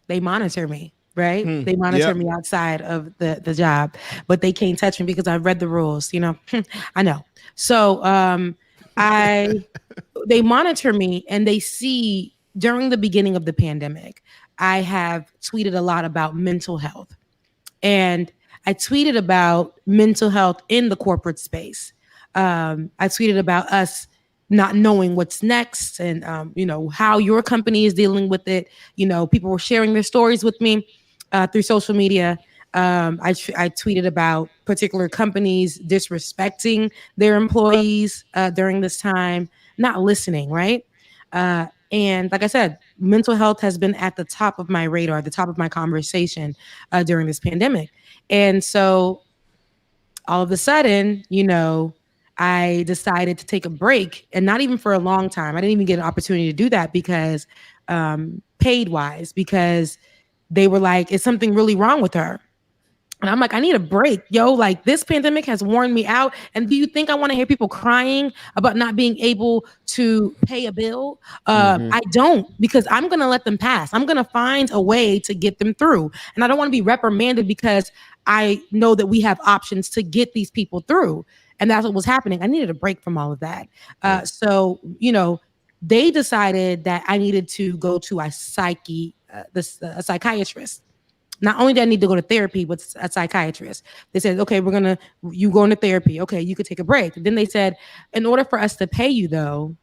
monitor me, right? They monitor me outside of the job, but they can't touch me because I've read the rules, I know. So they monitor me, and they see during the beginning of the pandemic, I have tweeted a lot about mental health. And I tweeted about mental health in the corporate space. I tweeted about us not knowing what's next and, how your company is dealing with it. People were sharing their stories with me through social media. I tweeted about particular companies disrespecting their employees during this time, not listening, right? And like I said, mental health has been at the top of my radar, the top of my conversation during this pandemic. And so all of a sudden, I decided to take a break, and not even for a long time. I didn't even get an opportunity to do that because paid wise, because they were like, is something really wrong with her? And I'm like, I need a break, yo. Like, this pandemic has worn me out. And do you think I want to hear people crying about not being able to pay a bill? I don't, because I'm going to let them pass. I'm going to find a way to get them through. And I don't want to be reprimanded because I know that we have options to get these people through. And that's what was happening. I needed a break from all of that. So, you know, they decided that I needed to go to a psychiatrist. Not only did I need to go to therapy, but a psychiatrist. They said, okay, you going to therapy. Okay, you could take a break. Then they said, in order for us to pay you though,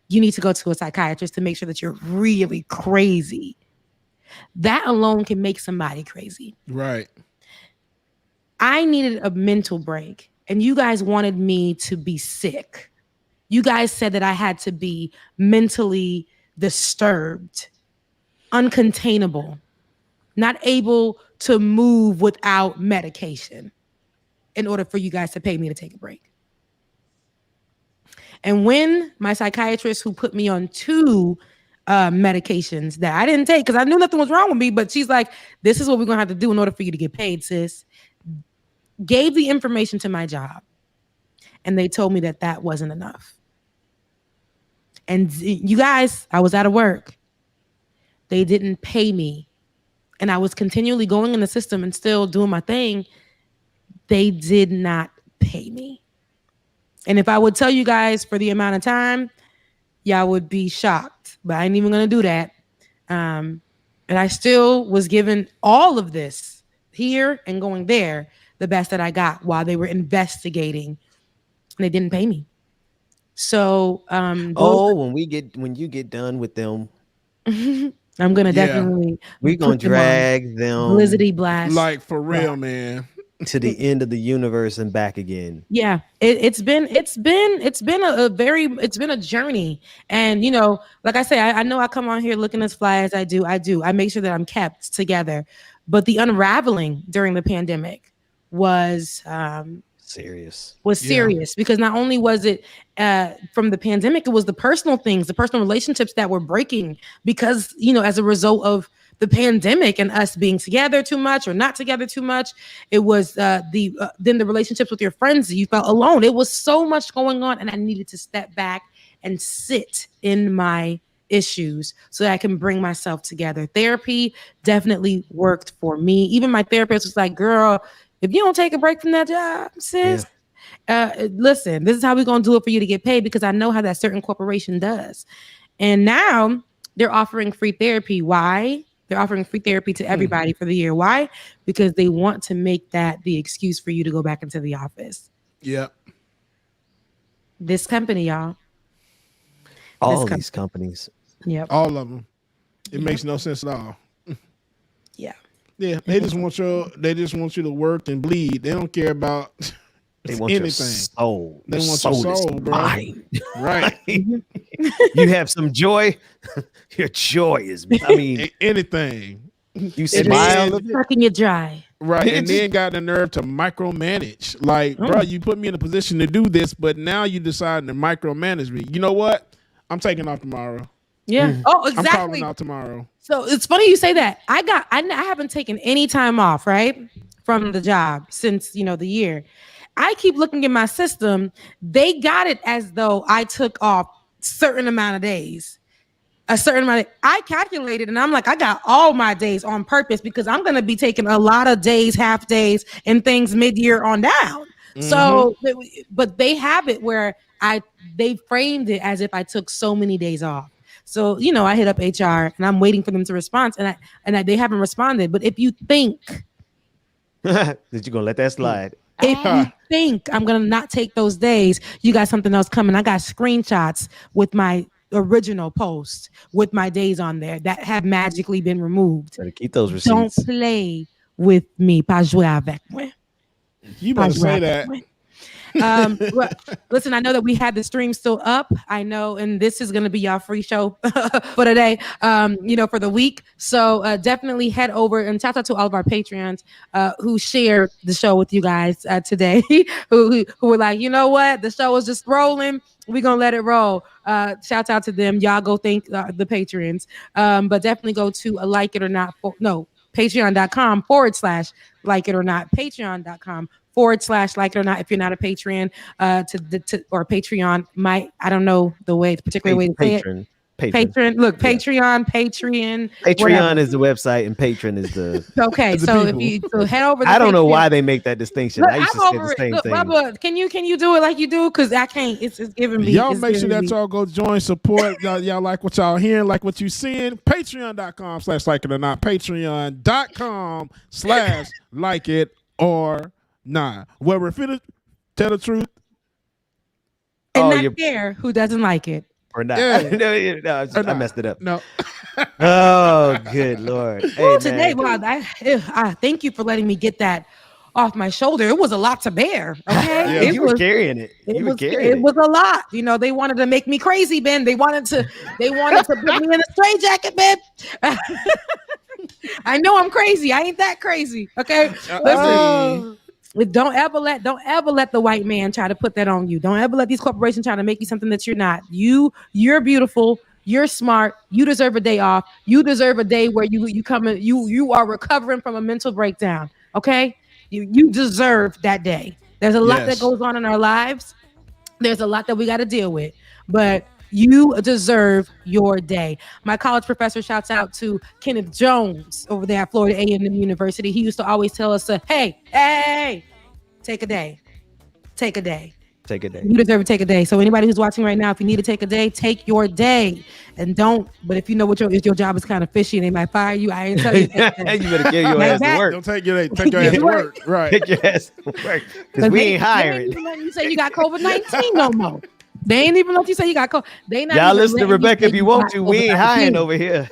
you need to go to a psychiatrist to make sure that you're really crazy. That alone can make somebody crazy. Right. I needed a mental break, and you guys wanted me to be sick. You guys said that I had to be mentally disturbed, uncontainable, not able to move without medication in order for you guys to pay me to take a break. And when my psychiatrist, who put me on 2 medications that I didn't take because I knew nothing was wrong with me, but she's like, this is what we're going to have to do in order for you to get paid, sis, gave the information to my job. And they told me that that wasn't enough. And you guys, I was out of work. They didn't pay me. And I was continually going in the system and still doing my thing. They did not pay me. And if I would tell you guys for the amount of time, y'all would be shocked. But I ain't even going to do that. And I still was given all of this here and going there, the best that I got while they were investigating. And they didn't pay me. So when you get done with them, I'm gonna definitely we're gonna drag them Blizzity blast, like for real, man, to the end of the universe and back again. Yeah, it's been a journey. And you know, like I say, I know I come on here looking as fly as I do. I make sure that I'm kept together. But the unraveling during the pandemic was serious because not only was it from the pandemic, it was the personal things, the personal relationships that were breaking because, you know, as a result of the pandemic and us being together too much or not together too much. It was then the relationships with your friends, you felt alone. It was so much going on, and I needed to step back and sit in my issues so that I can bring myself together. Therapy definitely worked for me. Even my therapist was like, girl, if you don't take a break from that job, sis, listen, this is how we're going to do it for you to get paid, because I know how that certain corporation does. And now they're offering free therapy. Why? They're offering free therapy to everybody for the year. Why? Because they want to make that the excuse for you to go back into the office. Yep. This company, y'all. All these companies. Yep. All of them. It makes no sense at all. Yeah. Yeah, they just want you to work and bleed. They don't care about they want anything. Your soul. They want soul your soul, bro. Mine. Right. You have some joy. Your joy is, I mean, anything. You smile. Sucking it dry. Right. And then got the nerve to micromanage. Like, bro, you put me in a position to do this, but now you deciding to micromanage me. You know what? I'm taking off tomorrow. Yeah. Oh, exactly. I'm calling out tomorrow. So it's funny you say that. I haven't taken any time off, right, from the job since, you know, the year. I keep looking at my system. They got it as though I took off certain amount of days, a certain amount. I calculated, and I'm like, I got all my days on purpose because I'm going to be taking a lot of days, half days, and things mid-year on down. So, but they have it where they framed it as if I took so many days off. So, you know, I hit up HR and I'm waiting for them to respond, and they haven't responded. But if you think that you're gonna let that slide, if you think I'm gonna not take those days, you got something else coming. I got screenshots with my original post with my days on there that have magically been removed. Better keep those receipts. Don't play with me. Pas jouer avec moi. You better say that. Listen, I know that we had the stream still up. I know, and this is going to be y'all free show for today, you know, for the week. So definitely head over and shout out to all of our Patreons who shared the show with you guys today, who were like, you know what, the show was just rolling. We're going to let it roll. Shout out to them. Y'all go thank the Patreons. But definitely go to a like it or not. patreon.com/like it or not, patreon.com/like it or not. If you're not a Patreon, or Patreon, I don't know the way, the particular way to say it. Patreon. Look, Patreon. Patreon is the website, and Patron is the. Okay, so if you head over. I don't know why they make that distinction. Look, I used to say the same thing. Bubba, can you do it like you do? Because I can't. It's giving me. Y'all make sure that y'all go join, support. y'all like what y'all hearing, like what you seeing. Patreon.com/like it or not. Patreon.com/like it or not. Where we're finna tell the truth and not care who doesn't like it. Or not. Yeah. No, I messed it up. No. Oh, good Lord. Well, today, wow, I thank you for letting me get that off my shoulder. It was a lot to bear. Okay, You were carrying it. It was a lot. You know, they wanted to make me crazy, Ben. They wanted to put me in a straitjacket, Ben. I know I'm crazy. I ain't that crazy. Okay. Listen. Don't ever let the white man try to put that on you. Don't ever let these corporations try to make you something that you're not. You're beautiful. You're smart. You deserve a day off. You deserve a day where you come in. You are recovering from a mental breakdown. Okay, you deserve that day. There's a lot that goes on in our lives. There's a lot that we got to deal with, but you deserve your day. My college professor shouts out to Kenneth Jones over there at Florida A&M University. He used to always tell us, hey, take a day. Take a day. Take a day. You deserve to take a day. So anybody who's watching right now, if you need to take a day, take your day. And don't, but if you know if your job is kind of fishy and they might fire you, I ain't tell you. You better get your ass to work. Don't take your ass to work. Right. Take your ass to work. Because we ain't hiring. They ain't even letting you say you got COVID-19 no more. They ain't even let you say you got COVID. Y'all listen to Rebecca if you want to. We ain't hiring over here.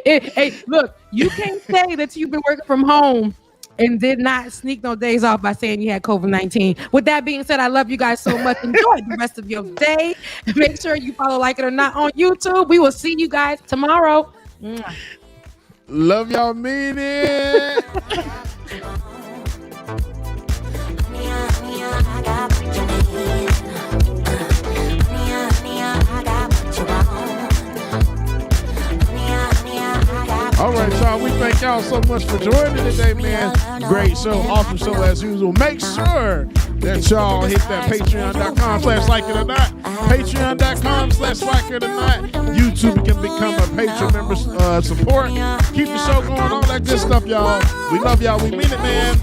Hey, look, you can't say that you've been working from home and did not sneak no days off by saying you had COVID-19. With that being said, I love you guys so much. Enjoy the rest of your day. Make sure you follow Like It or Not on YouTube. We will see you guys tomorrow. Mwah. Love y'all, mean it. All right, y'all. We thank y'all so much for joining today, man. Great show, awesome show as usual. Make sure that y'all hit that patreon.com/like it or not. Patreon.com/like it or not. YouTube can become a Patreon member support. Keep the show going, all that good stuff, y'all. We love y'all. We mean it, man.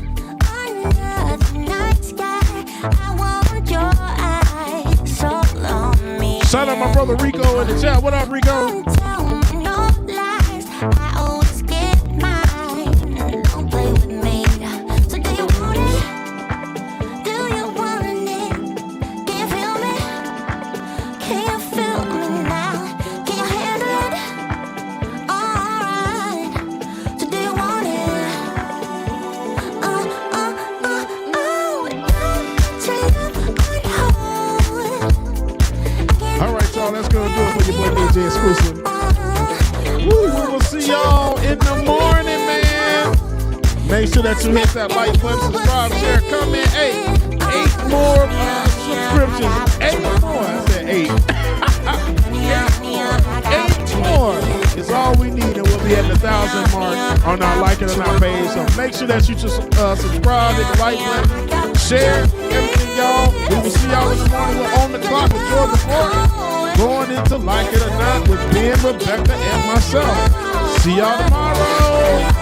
Shout out my brother Rico in the chat. What up, Rico? I always get mine. Don't play with me. So do you want it? Do you want it? Can you feel me? Can you feel me now? Can you handle it? Alright. So do you want it? All right, y'all. Let's go and do it for your boy DJ Exclusive. Woo, we will see y'all in the morning, man. Make sure that you hit that like button, subscribe, share, comment. Hey, 8 more subscriptions. 8 more. I said 8. 8 more is all we need, and we'll be at the 1,000 mark on our Like It or Not page. So make sure that you subscribe, hit the like button, share everything, y'all. We will see y'all in the morning. We're on the clock with Jordan Ford. Going into Like It or Not with Ben, Rebecca, and myself. See y'all tomorrow.